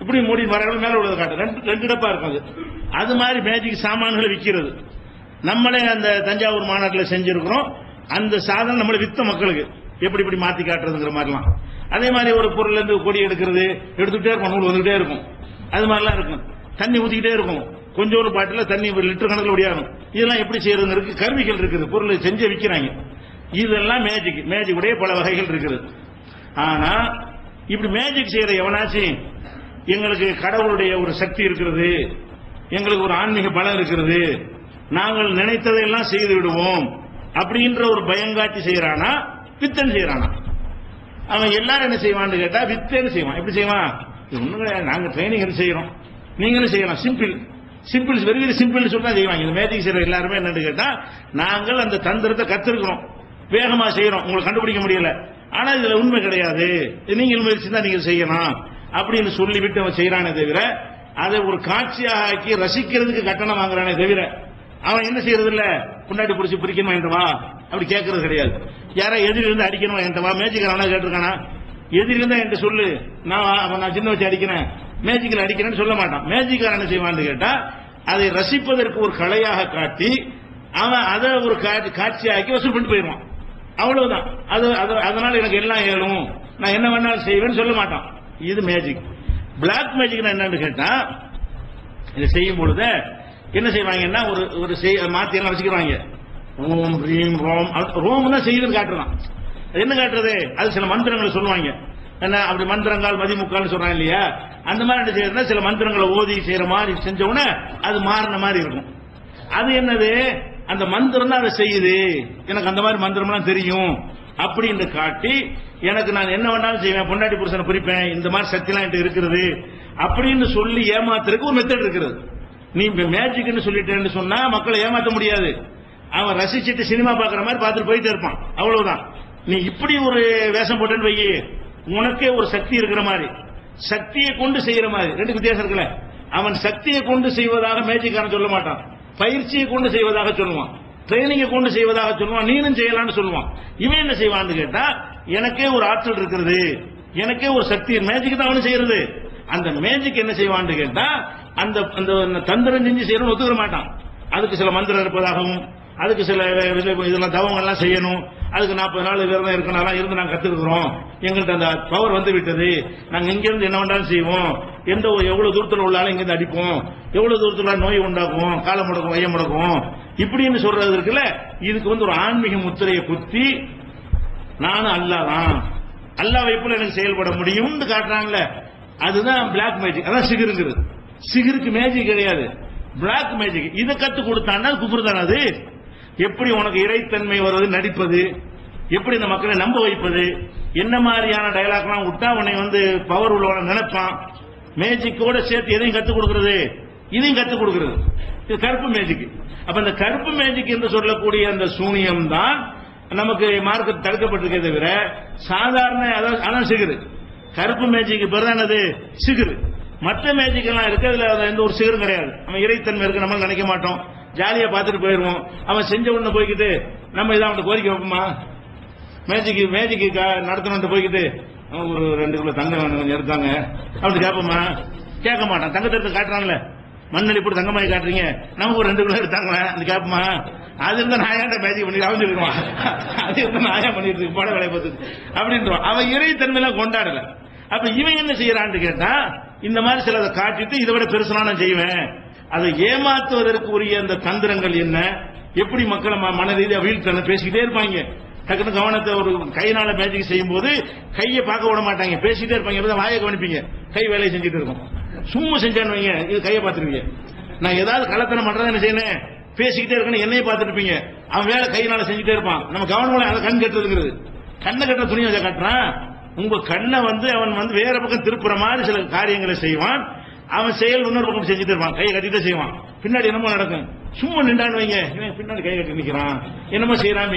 இப்படி மூடி மரங்கள் மேல உள்ளதை காட்டும், 2 டப்பா இருக்கும். அது மாதிரி மேஜிக் சாமான்களை விற்கிறது. நம்மளே அந்த தஞ்சாவூர் மாநாட்டில் செஞ்சிருக்கிறோம். அந்த சாதனம் நம்மளை வித்த மக்களுக்கு எப்படி இப்படி மாத்தி காட்டுறதுங்கிற மாதிரிலாம். அதே மாதிரி ஒரு பொருள் இருந்து கொடி எடுக்கிறது, எடுத்துக்கிட்டே இருக்கும், நூல் வந்துகிட்டே இருக்கும், அது மாதிரிலாம் இருக்கும். தண்ணி ஊத்திக்கிட்டே இருக்கும், கொஞ்சம் ஒரு பாட்டில் தண்ணி லிட்டர் கணக்கில் ஒடியாகும். இதெல்லாம் எப்படி செய்யறதுங்கிறது கருவிகள் இருக்குது, பொருளை செஞ்சு விற்கிறாங்க. இதெல்லாம் மேஜிக். மேஜிக் பல வகைகள் இருக்குது. ஆனா இப்படி மேஜிக் செய்யற எவனாச்சும் எங்களுக்கு கடவுளுடைய ஒரு சக்தி இருக்கிறது, எங்களுக்கு ஒரு ஆன்மீக பலம் இருக்கிறது, நாங்கள் நினைத்ததையெல்லாம் செய்து விடுவோம் அப்படின்ற ஒரு பயங்காட்சி செய்யறானா, வித்தன் செய்யறானா? அவன் எல்லாரும் என்ன செய்வான்னு கேட்டா வித்தன் செய்வான். எப்படி செய்வான்? ஒண்ணும் கிடையாது, நாங்க ட்ரைனிங் செய்யறோம், நீங்களும் செய்யலாம், simple simple very very simple சொல்லி தான் செய்வாங்க. இந்த மேஜிக் செய்யற எல்லாருமே என்னன்னு கேட்டா, நாங்கள் அந்த தந்திரத்தை கத்திருக்கிறோம், வேகமா செய்யறோம், உங்களுக்கு கண்டுபிடிக்க முடியல, ஆனா இதுல உண்மை கிடையாது, நீங்கள் முயற்சி தான் நீங்க செய்யலாம் அப்படின்னு சொல்லிவிட்டு அவன் செய்யறானே தவிர, அதை ஒரு காட்சியாக ஆக்கி ரசிக்கிறதுக்கு கட்டணம் வாங்குறானே தவிர, அவன் என்ன செய்யறது இல்ல, முன்னாடி பிடிச்சி பிரிக்கணுமா என்றவா அப்படி கேட்கறது கிடையாது. யாரா எதிரி இருந்து அடிக்கணுமா என்றவா, மேஜிக்காரனா கேட்டிருக்கானா, எதிரி இருந்தா என்கிட்ட சொல்லு, நான் சின்ன வச்சு அடிக்கிறேன், மேஜிக்கில் அடிக்கிறேன்னு சொல்ல மாட்டான். மேஜிக்காரன் என்ன செய்வான்னு கேட்டா, அதை ரசிப்பதற்கு ஒரு கலையாக காட்டி அவன் அதை ஒரு காட்சியாக்கி வசூல் பண்ணிட்டு போயிடுவான். அவ்வளவுதான். அதனால எனக்கு எல்லாம் ஏழும், நான் என்ன வேணாலும் செய்வேன்னு சொல்ல மாட்டான். இது மேஜிக். பிளாக் மேஜிக் என்னன்னு கேட்டா, இதை செய்யும் பொழுது என்ன செய்வாங்கன்னா, ஒரு மாத்தி எல்லாம் வச்சுக்கிறாங்க, ஓம் ரீம் ரோம், ரோம் தான் செய்யுதுன்னு காட்டுறான். என்ன காட்டுறது, அது சில மந்திரங்களை சொல்லுவாங்க, என்ன அப்படி மந்திரங்கால் மதிமுக்கால் சொல்றாங்க இல்லையா, அந்த மாதிரி என்ன செய்யறதுனா சில மந்திரங்களை ஓதி செய்யற மாதிரி செஞ்ச உடனே அது மாறின மாதிரி இருக்கும். அது என்னது, அந்த மந்திரம் தான் அதை செய்யுது, எனக்கு அந்த மாதிரி மந்திரம்லாம் தெரியும் அப்படின்னு காட்டி, எனக்கு நான் என்ன வேணாலும் செய்வேன், பொண்டாட்டி புருஷனை பிரிப்பேன், இந்த மாதிரி சக்திலாம் என்கிட்ட இருக்கிறது அப்படின்னு சொல்லி ஏமாத்துறதுக்கு ஒரு மெத்தட் இருக்கிறது. நீ மேஜிக்னு சொல்லிட்டேன்னு சொன்னா மக்களை ஏமாற்ற முடியாது. அவன் ரசிச்சுட்டு சினிமா பாக்குற மாதிரி பார்த்துட்டு போயிட்டே இருப்பான், அவ்வளவுதான். நீ இப்படி ஒரு வேஷம் போட்டேன்னு வை, உனக்கே ஒரு சக்தி இருக்கிற மாதிரி, சக்தியை கொண்டு செய்யற மாதிரி. 2 வித்தியாசம் இருக்குல்ல. அவன் சக்தியை கொண்டு செய்வதாக மேஜிக்காரன் சொல்ல மாட்டான், பயிற்சியை கொண்டு செய்வதாக சொல்லுவான், ட்ரைனிங்கை கொண்டு செய்வதாக சொல்லுவான், நீனும் செய்யலாம்னு சொல்லுவான். இவன் என்ன செய்வான்னு கேட்டா, எனக்கே ஒரு ஆற்றல் இருக்கிறது, எனக்கே ஒரு சக்தி, மேஜிக் தான் அவனு செய்யறது. அந்த மேஜிக் என்ன செய்வான்னு கேட்டா, அந்த தந்திரம் செஞ்சு செய்யணும்னு ஒத்துக்க மாட்டான். அதுக்கு சில மந்திரம் இருப்பதாகவும், அதுக்கு சில இதெல்லாம் தவங்கள்லாம் செய்யணும், அதுக்கு 40 நாள் விரதம் இருக்கணும் இருந்து நாங்கள் கத்துக்கிறோம், எங்கள்கிட்ட அந்த பவர் வந்து விட்டது, நாங்கள் இங்கிருந்து என்ன வேண்டாலும் செய்வோம், எவ்வளவு தூரத்தில் உள்ளாலும் இங்கிருந்து அடிப்போம், எவ்வளவு தூரத்தில் நோய் உண்டாக்குவோம், காலை முடக்கும், வைய முடக்கும், இப்படின்னு சொல்றது இருக்குல்ல. இதுக்கு ஒரு ஆன்மீக முத்திரையை குத்தி, நானும் அல்லாதான், அல்லா வைப்புல எனக்கு செயல்பட முடியும்னு காட்டுறாங்கல்ல, அதுதான் பிளாக் மேஜிக். அதான் சிகிருங்கிறது. சிகிருக்கு மேஜிக் கிடையாது, பிளாக் மேஜிக். இதை கத்துக் கொடுத்தான்னா குஃப்ர் தானே அது. எப்படி உனக்கு இறைத்தன்மை வருவது, நடிப்பது, எப்படி இந்த மக்களை நம்ப வைப்பது, என்ன மாதிரியான டயலாக்லாம் விட்டா உன்னை பவர் உள்ளவன நினைப்பான். மேஜிக்கோட சேர்த்து எதையும் கத்துக் கொடுக்கிறது, இதையும் கத்துக் கொடுக்கிறது. இது கருப்பு மேஜிக். அப்ப இந்த கருப்பு மேஜிக் என்று சொல்லக்கூடிய அந்த சூனியம் தான் நமக்கு மார்க்க தடுக்கப்பட்டிருக்கே தவிர, சாதாரண அதான் சிகிரு. கருப்பு மேஜிக்கு பேர் தான் அது சிகிரு. மற்ற மேஜிக் எல்லாம் இருக்கு, அதுல எந்த ஒரு சிகரும் கிடையாது. நம்ம இறைத்தன்மை இருக்கு நம்ம நினைக்க மாட்டோம், ஜாலியா பார்த்துட்டு போயிடுவோம். அவன் செஞ்ச உடனே போய்கிட்டு நம்ம இதை அவன் கோரிக்கை வைப்போமா, மேஜிக்கு நடத்தணும் போய்கிட்டு ஒரு 2 கிலோ தங்கம் கொஞ்சம் எடுத்தாங்க அப்படி கேட்போமா, கேட்க மாட்டான். தங்கத்தை எடுத்து காட்டுறாங்கல்ல, மண்ணலி போட்டு தங்கமாய் காட்டுறீங்க, நமக்கு ஒரு 2 கிலோ எடுத்தாங்களே அந்த கேட்போமா, அது இருந்தா நாயாண்ட மேஜிக் பண்ணி அவன் சொல்லிடுவான், அது இருந்தா நாயா பண்ணிட்டு இருக்கு போட வேலையை பார்த்து அப்படின்றான். அவன் இறைத்தன்மையெல்லாம் கொண்டாடல. அப்ப இவன் என்ன செய்யறான்னு கேட்டா, இந்த மாதிரி சிலதை காட்டிட்டு இதை விட பெருசா நான் செய்வேன், அதை ஏமாத்துவதற்கு உரிய அந்த தந்திரங்கள் என்ன, எப்படி மக்களை மன ரீதியா வீழ்த்தன பேசிக்கிட்டே இருப்பாங்க. டக்குனு கவனத்தை ஒரு கையினால மேஜிக் செய்யும் போது கையை பார்க்க விட மாட்டாங்க, பேசிட்டே இருப்பாங்க. வாயை கவனிப்பீங்க, கை வேலையை செஞ்சுட்டு இருக்கும். சும்மா செஞ்சான்னு வைங்க, இது கையை பார்த்துருவீங்க. நான் ஏதாவது கள்ளத்தனம் பண்றதா என்ன செய்யணும், பேசிக்கிட்டே இருக்கணும், என்னையே பார்த்துட்டு இருப்பீங்க. அவன் வேலை கையினால செஞ்சுட்டே இருப்பான். நம்ம கவனம் அதை கண் கட்டுறதுங்கிறது, கண்ணை கட்டுற துணியை வச்சா கட்டுறான். உங்க கண்ணை அவன் வேற பக்கம் திருப்புற மாதிரி சில காரியங்களை செய்வான். அவன் செயல் இன்னொரு பக்கம் செஞ்சுட்டு இருப்பான், கையை கட்டிட்டு செய்வான். பின்னாடி என்னமோ நடக்கும். சும்மா நின்றான்னு வைங்க, பின்னாடி கை கட்டி நிக்கிறான், என்னமோ செய்யறான்.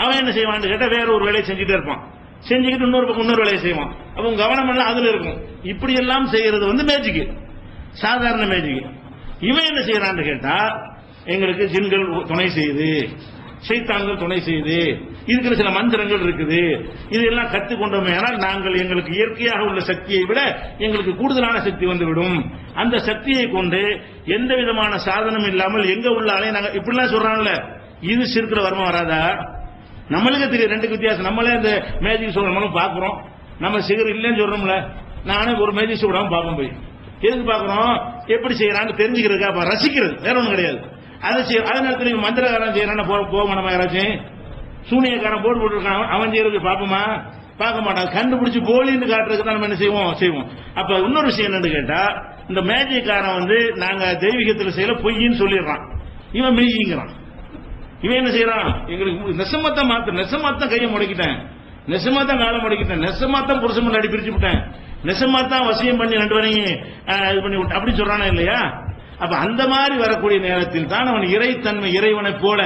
அவன் என்ன செய்வான் கேட்டா வேற ஒரு வேலையை செஞ்சுட்டே இருப்பான், செஞ்சுக்கிட்டு இன்னொரு பக்கம் இன்னொரு வேலையை செய்வான். அப்ப கவனம் எல்லாம் அதுல இருக்கும். இப்படி எல்லாம் செய்யறது மேஜிக், சாதாரண மேஜிக். இவன் என்ன செய்யறான்னு கேட்டா எங்களுக்கு ஜின்கள் துணை செய்யுது, சைத்தான்கள் துணை செய்யுது, இருக்கிற சில மந்திரங்கள் இருக்குது, இதெல்லாம் கற்றுக்கொண்டோமே ஆனால் நாங்கள் எங்களுக்கு இயற்கையாக உள்ள சக்தியை விட எங்களுக்கு கூடுதலான சக்தி வந்துவிடும். அந்த சக்தியை கொண்டு எந்த விதமான சாதனம் இல்லாமல் எங்க உள்ள ஆளை நாங்கள் இப்படிலாம் சொல்றாங்கல்ல, இது சிறுக்கிற வர்மம் வராதா? நம்மளுக்கு தெரியும் ரெண்டுக்கு வித்தியாசம். நம்மளே இந்த மேஜிக் சொல்றோம் பாக்குறோம், நம்ம சிகர் இல்லைன்னு சொல்றோம்ல. நானே ஒரு மேஜிக் சொல்றாம பார்ப்போம், போய் எதுக்கு பாக்குறோம், எப்படி செய்யறான்னு தெரிஞ்சுக்கிறதுக்கா, ரசிக்கிறது, வேற ஒன்றும் கிடையாது. அதை செய்ய அதே நேரத்தில் மந்திரக்காரன் செய்யறான் போக நம்ம யாராச்சும் சூனியக்காரன் போட்டு போட்டுருக்கான், அவன் செய்யறது பார்ப்போமா? பார்க்க மாட்டான். கண்டுபிடிச்சு போலின்னு காட்டுறதுக்கு தான் நம்ம என்ன செய்வோம். அப்ப இன்னொரு விஷயம் என்னன்னு கேட்டா, இந்த மேஜிக்காரன் நாங்க தெய்வீகத்தில் செய்யல பொய்ன்னு சொல்லிடுறான், இவன் மெய்யிங்கிறான். இவன் என்ன செய்யறான், எங்களுக்கு நெசமாத்தான் நெசமாத்தான் கையை முடக்கிட்டேன், நெசமாத்தான் காலம் முடக்கிட்டேன், நெசமாத்தான் புருஷன் முன்னாடி பிரிச்சு விட்டேன், நெசமாத்தான் வசியம் பண்ணி 2 பேரையும் இது பண்ணி விட்டேன் அப்படின்னு சொல்றானா இல்லையா? அப்ப அந்த மாதிரி வரக்கூடிய நேரத்தில் தான் அவன் இறைத்தன்மை, இறைவனை போல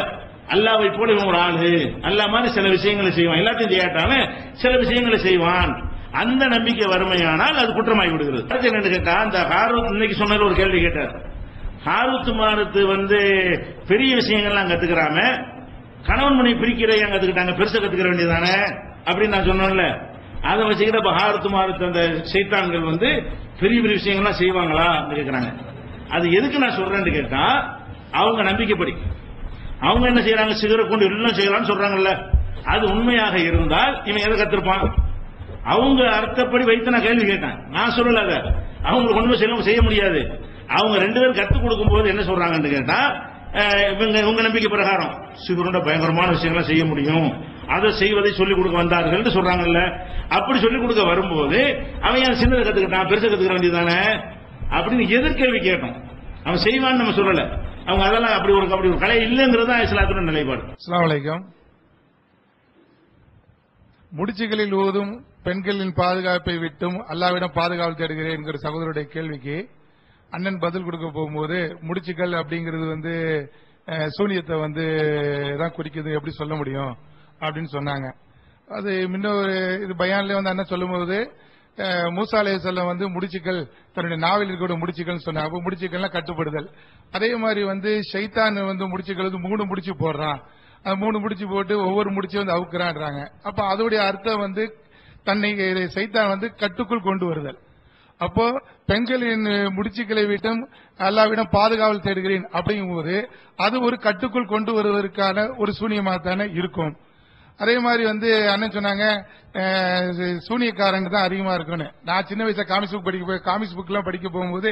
அல்லாவை போல இவன் ஒரு ஆளு, அல்லா மாதிரி சில விஷயங்களை செய்வான், எல்லாத்தையும் செய்யாட்டாலும் சில விஷயங்களை செய்வான். அந்த நம்பிக்கை வறுமையானால் அது குற்றமாகி விடுகிறது. என்னன்னு கேட்டா, அந்த ஹாரூத் இன்னைக்கு சொன்னது ஒரு கேள்வி கேட்டார். ஹாரூத் மாரூத் பெரிய விஷயங்கள்லாம் கத்துக்கிறாம கணவன் மனை பிரிக்கிற கத்துக்கிட்டாங்க, பெருசா கத்துக்கிற வேண்டியதானே அப்படின்னு நான் சொன்னேன்ல. அதை வச்சுக்கிட்ட ஹாரூத் மாரூத் அந்த சைத்தான்கள் பெரிய பெரிய விஷயங்கள்லாம் செய்வாங்களா கேட்கிறாங்க. அது எதுக்கு நான் சொல்றேன்னு கேட்டா, அவங்க நம்பிக்கைப்படி அவங்க என்ன செய்யறாங்க, சிகரை கொண்டு எல்லாம் செய்யலாம்னு சொல்றாங்கல்ல, அது உண்மையாக இருந்தால் இவன் எதை கத்திருப்பான்? அவங்க அர்த்தப்படி வைத்து நான் கேள்வி கேட்டேன், நான் சொல்லல. அதை அவங்களுக்கு ஒண்ணுமே செய்ய முடியாது. அவங்க 2 பேரும் கத்துக் கொடுக்கும் போது என்ன சொல்றாங்கன்னு கேட்டா, உங்க நம்பிக்கை பிரகாரம் சிகரோட பயங்கரமான விஷயங்களை செய்ய முடியும், அதை செய்வதை சொல்லிக் கொடுக்க வந்தார்கள் சொல்றாங்கல்ல. அப்படி சொல்லிக் கொடுக்க வரும்போது அவன் ஏன் சின்னதை கத்துக்கிட்டான், பெருசை கத்துக்க வேண்டியதானே அப்படின்னு எதிர்கேள்வி கேட்டோம். அவன் செய்வான்னு நம்ம சொல்லல. அவங்க அதெல்லாம் அப்படி ஒரு கலை இல்லைங்கிறதா இஸ்லாத்தோட நிலைப்பாடு. அஸ்ஸலாமு அலைக்கும். முடிச்சுகளில் ஊதும் பெண்களின் பாதுகாப்பை விட்டும் அல்லாவிடம் பாதுகாவல் தேடுகிறேன் என்கிற சகோதரருடைய கேள்விக்கு அண்ணன் பதில் கொடுக்க போகும்போது, முடிச்சுகள் அப்படிங்கிறது சூனியத்தை தான் குறிக்குது, எப்படி சொல்ல முடியும் அப்படின்னு சொன்னாங்க. அது முன்ன இது பயான்ல அண்ணன் சொல்லும் போது மூசா அலைஹிஸ்ஸலாம் முடிச்சுக்கள் தன்னுடைய நாவில் இருக்கிற முடிச்சுக்கள் சொன்னாங்க. அப்ப முடிச்சுக்கள்லாம் கட்டுப்படுதல். அதே மாதிரி ஷைத்தான் முடிச்சுக்கள் 3 முடிச்சு போடுறான், 3 முடிச்சு போட்டு ஒவ்வொரு முடிச்சு அவுக்குறான்றாங்க. அப்ப அதோடைய அர்த்தம் தன்னை சைத்தான் கட்டுக்குள் கொண்டு வருதல். அப்போ பெண்களின் முடிச்சுக்களை விட்டும் அல்லாவிடம் பாதுகாவல் தேடுகிறேன் அப்படிங்கும்போது அது ஒரு கட்டுக்குள் கொண்டு வருவதற்கான ஒரு சூனியமாக தானே இருக்கும். அதே மாதிரி அண்ணன் சொன்னாங்க சூனியக்காரங்க தான் அதிகமா இருக்குன்னு. நான் சின்ன வயசுல காமிக்ஸ் புக் எல்லாம் படிக்க போகும்போது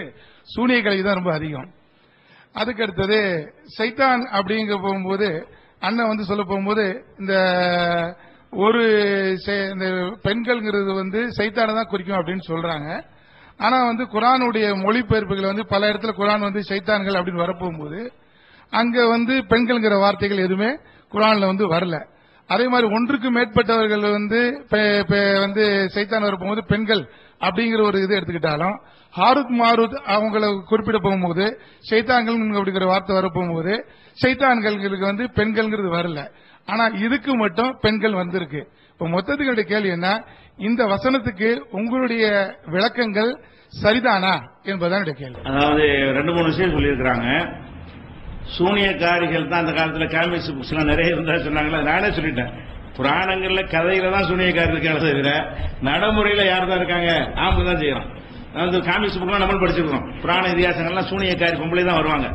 சூனிய கலை தான் ரொம்ப அதிகம். அதுக்கு அடுத்தது சைத்தான் அப்படிங்க போகும்போது அண்ணன் சொல்ல போகும்போது இந்த ஒரு இந்த பெண்கள்ங்கிறது சைத்தானை தான் குறிக்கும் அப்படின்னு சொல்றாங்க. ஆனா குர்ஆனுடைய மொழிபெயர்ப்புகள் பல இடத்துல குர்ஆன் சைத்தான்கள் அப்படின்னு வரப்போகும்போது அங்க பெண்கள்ங்கிற வார்த்தைகள் எதுவுமே குர்ஆன்ல வரல. அதே மாதிரி ஒன்றுக்கு மேற்பட்டவர்கள் சைத்தான் வரப்போகும்போது பெண்கள் அப்படிங்கிற ஒரு இது எடுத்துக்கிட்டாலும் ஹாரூத் மாரூத் அவங்களை குறிப்பிட போகும்போது சைத்தான்கள் அப்படிங்கிற வார்த்தை வரப்போகும்போது சைத்தான்களுக்கு பெண்கள்ங்கிறது வரல. ஆனா இதுக்கு மட்டும் பெண்கள் வந்திருக்கு. இப்ப மொத்தத்துக்கு கேள்வி என்ன, இந்த வசனத்துக்கு உங்களுடைய விளக்கங்கள் சரிதானா என்பதுதான் கேள்வி. அதாவது 2-3 விஷயம் சொல்லியிருக்கிறாங்க. சூனியக்காரிகள் தான் அந்த காலத்துல காமிக்ஸ் புக்ஸ் நிறைய இருந்தா சொன்னாங்களா, நானே சொல்லிட்டேன். புராணங்கள்ல கதையில தான் சூனியக்காரி இருக்காங்க, தவிர நடைமுறையில யார் தான் இருக்காங்க, ஆம்பளை தான் செய்யறான். காமிக்ஸ் புக்லாம் நம்ம படிச்சிருக்கோம். புராண இதிகாசங்கள்லாம் சூனியக்காரி பொம்பளை தான் வருவாங்க.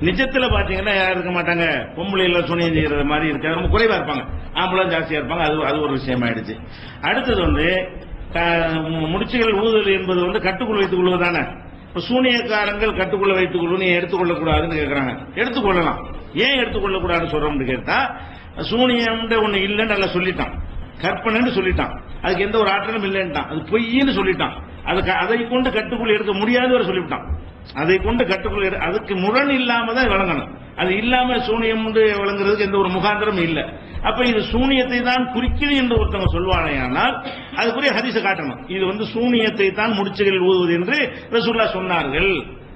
நிஜத்துல பாத்தீங்கன்னா யாரும் இருக்க மாட்டாங்க, பொம்பளைல சூனியம் செய்யறது மாதிரி இருக்காது, ரொம்ப குறைவா இருப்பாங்க, ஆம்பளை ஜாஸ்தியா இருப்பாங்க. அது ஒரு விஷயமாயிடுச்சு. அடுத்தது முடிச்சுகள் ஊதல் என்பது கட்டுக்குள் வைத்துக் கொள்வதானே. சூனியக்காரங்கள் கட்டுக்குள்ள வைத்துக் கொள்வது நீ எடுத்துக்கொள்ளக்கூடாதுன்னு கேட்கிறாங்க. எடுத்துக்கொள்ளலாம். ஏன் எடுத்துக்கொள்ளக்கூடாதுன்னு சொல்றோம்னு கேட்டா சூனியம் ஒண்ணு இல்லைன்னு நல்லா சொல்லிட்டான், கற்பனைன்னு சொல்லிட்டான், அதுக்கு எந்த ஒரு ஆற்றலும் இல்லைன்ட்டான், அது பொய்ன்னு சொல்லிட்டான், அதை கொண்டு கட்டுக்குள் எடுக்க முடியாது சொல்லிவிட்டான். அதை கொண்டு கட்டுக்குள் அதுக்கு முரண் இல்லாம தான் விளங்கணும். அது இல்லாம சூனியம் விளங்குறதுக்கு எந்த ஒரு முகாந்திரம் இல்லை. அப்ப இது சூனியத்தை தான் குறிக்குது என்று ஒருத்தவங்க சொல்வானேயானால் அதுக்குரிய ஹதீஸை காட்டணும். இது சூனியத்தை தான் முடிச்சுகள் ஊதுவது என்று ரசூலுல்லாஹ் சொன்னார்கள்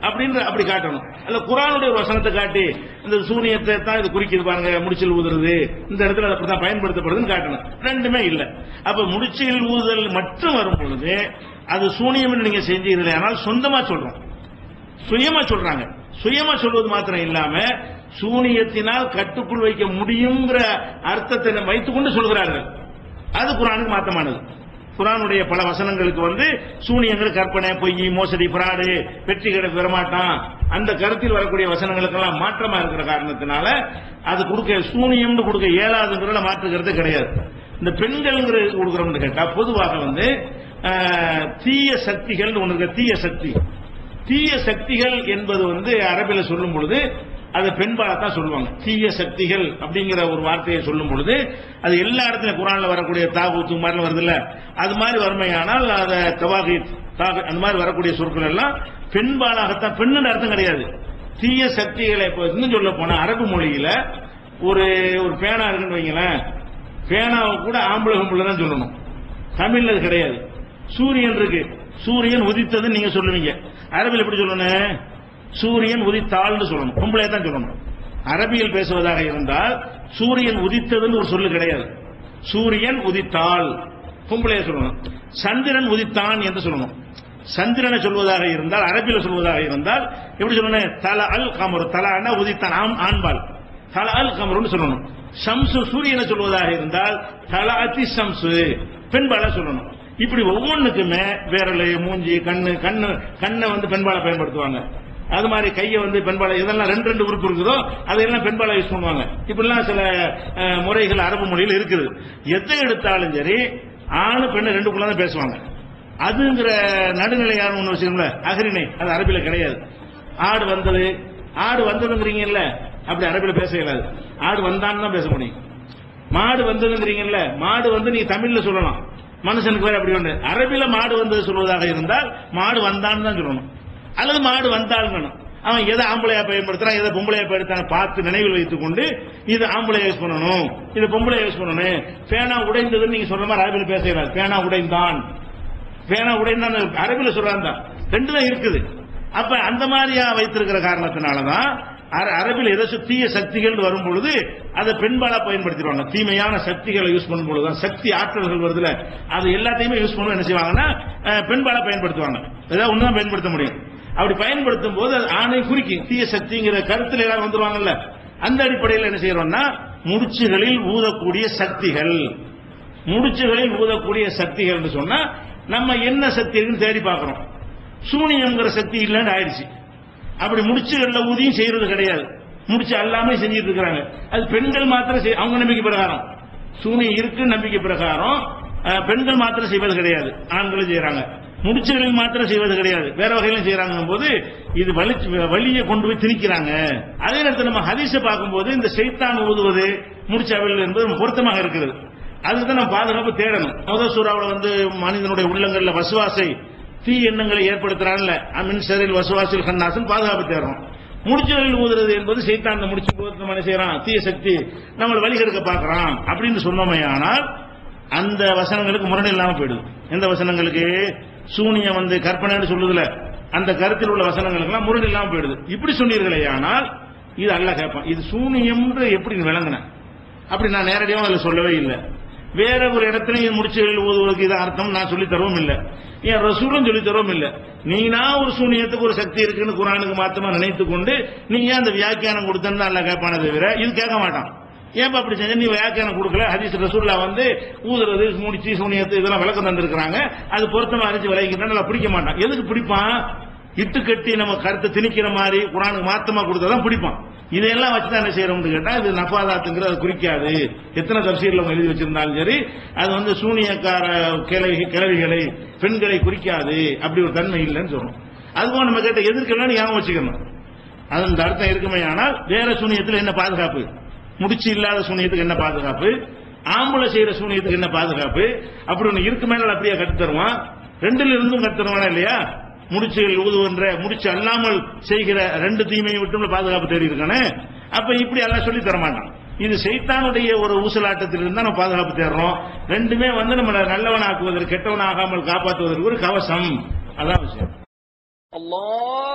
அப்படி காட்டணும். அல்ல குர்ஆனுடைய வசனத்தை காட்டி இந்த சூனியத்தை தான் இது குறிக்குது பாருங்க, முடிச்சில் ஊதுறது இந்த இடத்துல அப்படிதான் பயன்படுத்தப்படுதுன்னு காட்டணும். ரெண்டுமே இல்லை. அப்ப முடிச்சில் ஊதுதல் மட்டும் வரும் பொழுது அது சூனியம் என்று நீங்க செஞ்சீங்களே, ஆனால் சொந்தமா சொல்றோம், சுயமா சொல்றாங்க. சுயமா சொல்வது மாத்திரம் இல்லாம சூனியத்தினால் கட்டுக்குள் வைக்க முடியுங்கிற அர்த்தத்தை வைத்துக் கொண்டு சொல்கிறார்கள். அது குர்ஆனுக்கு மாற்றமானது. குர்ஆனுடைய பல வசனங்களுக்கு சூனியங்கள் கற்பனை, பொய், மோசடி, பிராடு, வெற்றி கிடைக்க வரமாட்டான் அந்த கருத்தில் வரக்கூடிய வசனங்களுக்கெல்லாம் மாற்றமா இருக்கிற காரணத்தினால அது கொடுக்க சூனியம் கொடுக்க இயலாதுங்கிறத மாற்றுகிறது கிடையாது. இந்த பெண்கள் கொடுக்கிறோம்னு கேட்டா பொதுவாக தீய சக்திகள் ஒன்று இருக்கு. தீய சக்திகள் என்பது அரபில சொல்லும் பொழுது அது பெண்பாலத்தான் சொல்லுவாங்க. தீய சக்திகள் அப்படிங்கிற ஒரு வார்த்தையை சொல்லும் பொழுது அது எல்லா இடத்துலயும் குர்ஆன்ல வரக்கூடிய தாகூத்து மாதிரி வருது இல்ல, அது மாதிரி வறுமையானால் அதை தவாகீத் அந்த மாதிரி வரக்கூடிய சொற்கள் எல்லாம் பெண்பாலாகத்தான், பெண்ணு அர்த்தம் கிடையாது. தீய சக்திகளை இன்னும் சொல்ல போனா அரபு மொழியில ஒரு பேனா இருக்குன்னு வைங்களேன், பேனாவை கூட ஆம்பளை கும்பல தான் சொல்லணும், தமிழ்ல அது கிடையாது. சூரியன் இருக்கு, சூரியன் உதித்ததுன்னு நீங்க சொல்லுவீங்க, அரபியில் எப்படி சொல்லணும்? சூரியன் உதித்தாள்னு சொல்லணும், பொம்பளை தான் சொல்லணும். அரபியில் பேசுவதாக இருந்தால் சூரியன் உதித்ததுன்னு ஒரு சொல்லு கிடையாது, சூரியன் உதித்தாள் பொம்பளைய சொல்லணும். சந்திரன் உதித்தான் என்று சொல்லணும். சந்திரனை சொல்வதாக இருந்தால் அரபியில் சொல்வதாக இருந்தால் எப்படி சொல்லணும்? தல அல் கமரு, தலான்னா உதித்தான் ஆண்பால், தல அல் கமருன்னு சொல்லணும். ஷம்சு சூரியனை சொல்வதாக இருந்தால் தல அதி ஷம்சு பெண்பால சொல்லணும். இப்படி ஒவ்வொன்றுக்குமே விரல், மூஞ்சி, கண்ணை பெண்பால பயன்படுத்துவாங்க. அது மாதிரி கையை பெண்பால, இதெல்லாம் ரெண்டு உறுப்பு இருக்குதோ அதையெல்லாம் பெண்பால யூஸ் பண்ணுவாங்க. இப்படிலாம் சில முறைகள் அரபு மொழியில் இருக்குது. எதை எடுத்தாலும் சரி ஆணு பெண்ணு ரெண்டுக்குள்ள தான் பேசுவாங்க. அதுங்கிற நடுநிலையான ஒண்ணு வச்சுக்கோங்கள, அகரிணை, அது அரபில கிடையாது. ஆடு வந்ததுங்கிறீங்கல்ல, அப்படி அரபில பேச இயலாது. ஆடு வந்தான்னு தான் பேச முடியும். மாடு வந்ததுங்கிறீங்கல்ல, மாடு நீங்க தமிழ்ல சொல்லலாம், மனுஷனுக்கு வேற அப்படி ஒன்று. அரபில மாடு வந்தது சொல்வதாக இருந்தால் மாடு வந்தான்னு தான் சொல்லணும், அல்லது மாடு வந்தாலும். அவன் எதை ஆம்பளையா பயன்படுத்துறான், எதை பொம்பளையா பயன்படுத்தான் பார்த்து நினைவில் வைத்துக் கொண்டு இது ஆம்பளையா யூஸ் பண்ணணும், இது பொம்பளையா யூஸ் பண்ணணும். பேனா உடைந்ததுன்னு நீங்க சொல்ற மாதிரி அரபில பேச இயலாது. பேனா உடைந்தான் அரபில சொல்றான், ரெண்டு தான் இருக்குது. அப்ப அந்த மாதிரியா வைத்திருக்கிற காரணத்தினாலதான் அரபில் எதை தீய சக்திகள் வரும் பொழுது அதை பெண்பாலா பயன்படுத்திடுவாங்க. தீமையான சக்திகளை யூஸ் பண்ணும் பொழுதுதான், சக்தி ஆற்றல்கள் வருதுல, அது எல்லாத்தையுமே யூஸ் பண்ண என்ன செய்வாங்கன்னா பெண்பாலா பயன்படுத்துவாங்க. ஏதாவது ஒண்ணுதான் பயன்படுத்த முடியும். அப்படி பயன்படுத்தும் போது அது ஆணை குறிக்கும். தீய சக்திங்கிற கருத்துல எல்லாரும் வந்துருவாங்கல்ல, அந்த அடிப்படையில் என்ன செய்யறோம்னா முடிச்சுகளில் ஊதக்கூடிய சக்திகள் சொன்னா நம்ம என்ன சக்தி இருக்குன்னு தேடி பார்க்கிறோம். சூனியம்ங்கிற சக்தி இல்லைன்னு ஆயிடுச்சு. அப்படி முடிச்சுகள்ல ஊதியும் செய்யறது கிடையாது, முடிச்சு எல்லாமே செஞ்சிட்டு இருக்கிறாங்க. அது பெண்கள் மாத்திரம் அவங்க நம்பிக்கை பிரகாரம், சூனியம் இருக்கு நம்பிக்கை பிரகாரம் பெண்கள் மாத்திரம் செய்வது கிடையாது, ஆண்களும் செய்யறாங்க. முடிச்சுகளில் மாத்திரம் செய்வது கிடையாது, வேற வகையிலும் செய்யறாங்க போது இது வலியை கொண்டு போய் திணிக்கிறாங்க. அதே நேரத்தில் நம்ம ஹதீஸை பார்க்கும்போது இந்த ஷைத்தான் ஊதுவது முடிச்சவில் என்பது பொருத்தமாக இருக்கிறது. அதுக்கு நம்ம பாதுகாப்பு தேடணும். முதல் சூறாவில் மனிதனுடைய உள்ளங்கள்ல வசுவாசை, தீ எண்ணங்களை ஏற்படுத்துறான்ல, அமின் ஷரில் வசுவாசில் கண்ணாசன் பாதுகாப்பு தேடுறோம். முடிச்சுகளில் ஊதுறது என்பது சைத்தான் முடிச்சு போது செய்யறான், தீய சக்தி நம்மளை வழிகெடுக்க பார்க்கறான் அப்படின்னு சொன்னோமே. ஆனால் அந்த வசனங்களுக்கு முரண் இல்லாம போயிடுது. எந்த வசனங்களுக்கு? சூனியம் கற்பனைன்னு சொல்லுதுல, அந்த கருத்தில் உள்ள வசனங்களுக்கு முரண் இல்லாம போயிடுது. இப்படி சொன்னீர்களே, ஆனால் இது அல்லாஹ் கேட்பான், இது சூனியம் எப்படி விளங்கின? அப்படி நான் நேரடியாக அதில் சொல்லவே இல்லை. வேற ஒரு இடத்துல முடிச்சுகளில் ஊதுவதற்கு இது அர்த்தம் நான் சொல்லி தரவும் இல்லை, ஏன் ரசூலும் சொல்லி தரவும் இல்லை. நீனா ஒரு சூனியத்துக்கு ஒரு சக்தி இருக்குன்னு குர்ஆனுக்கு மாத்தமா நினைத்து கொண்டு நீ ஏன் அந்த வியாக்கியானம் கொடுத்தன்னு அல்லாஹ் கேட்பானே தவிர இது கேட்க மாட்டான். ஏன் அப்படி செஞ்ச? நீ வியாக்கியானம் கொடுக்கல. ஹதீஸ் ரசூல்லா ஊதுறது, முடிச்சு, சூனியத்து இதெல்லாம் விளக்கம் தந்திருக்கிறாங்க, அது பொருத்தமா அறிஞ்சு விளைவிக்கிறா பிடிக்க மாட்டான். எதுக்கு பிடிப்பான்? இட்டு கட்டி நம்ம கருத்தை திணிக்கிற மாதிரி குர்ஆனுக்கு மாத்தமா கொடுத்தாதான் பிடிப்பான். இதெல்லாம் வச்சுதான் என்ன செய்யறோம்னு கேட்டா இது நஃபாதாத்துங்கிறது குறிக்காது. எத்தனை தஃசீர்ல எழுதி வச்சிருந்தாலும் சரி அது சூனியக்கார கிழவிகளை, பெண்களை குறிக்காது. அப்படி ஒரு தன்மை இல்லைன்னு சொல்லணும். அதுபோல நம்ம கேட்ட எதிர்க்கலாம் ஞாபகம் வச்சுக்கணும். அந்த அர்த்தம் இருக்குமே. ஆனால் வேற சூனியத்தில் என்ன பாதுகாப்பு, முடிச்சு இல்லாத சூனியத்துக்கு என்ன பாதுகாப்பு, ஆம்பளை செய்யற சூனியத்துக்கு என்ன பாதுகாப்பு, அப்படி ஒண்ணு இருக்கு மேல அப்படியே கட்டுத்தருவான். ரெண்டுல இருந்தும் கட்டுத்தருவானா இல்லையா? முடிச்சுகள் ஊதுவன்ற முடிச்சு அல்லாமல் செய்கிற ரெண்டு தீமையை விட்டு பாதுகாப்பு தேடி இருக்கானே. அப்ப இப்படி எல்லாம் சொல்லி தரமாட்டான். இது சைத்தானுடைய ஒரு ஊசலாட்டத்தில் இருந்தா நம்ம பாதுகாப்பு தேடுறோம். ரெண்டுமே நம்ம நல்லவனாக்குவதற்கு கெட்டவனாகாமல் காப்பாற்றுவதற்கு ஒரு கவசம். அதான் விஷயம். Allah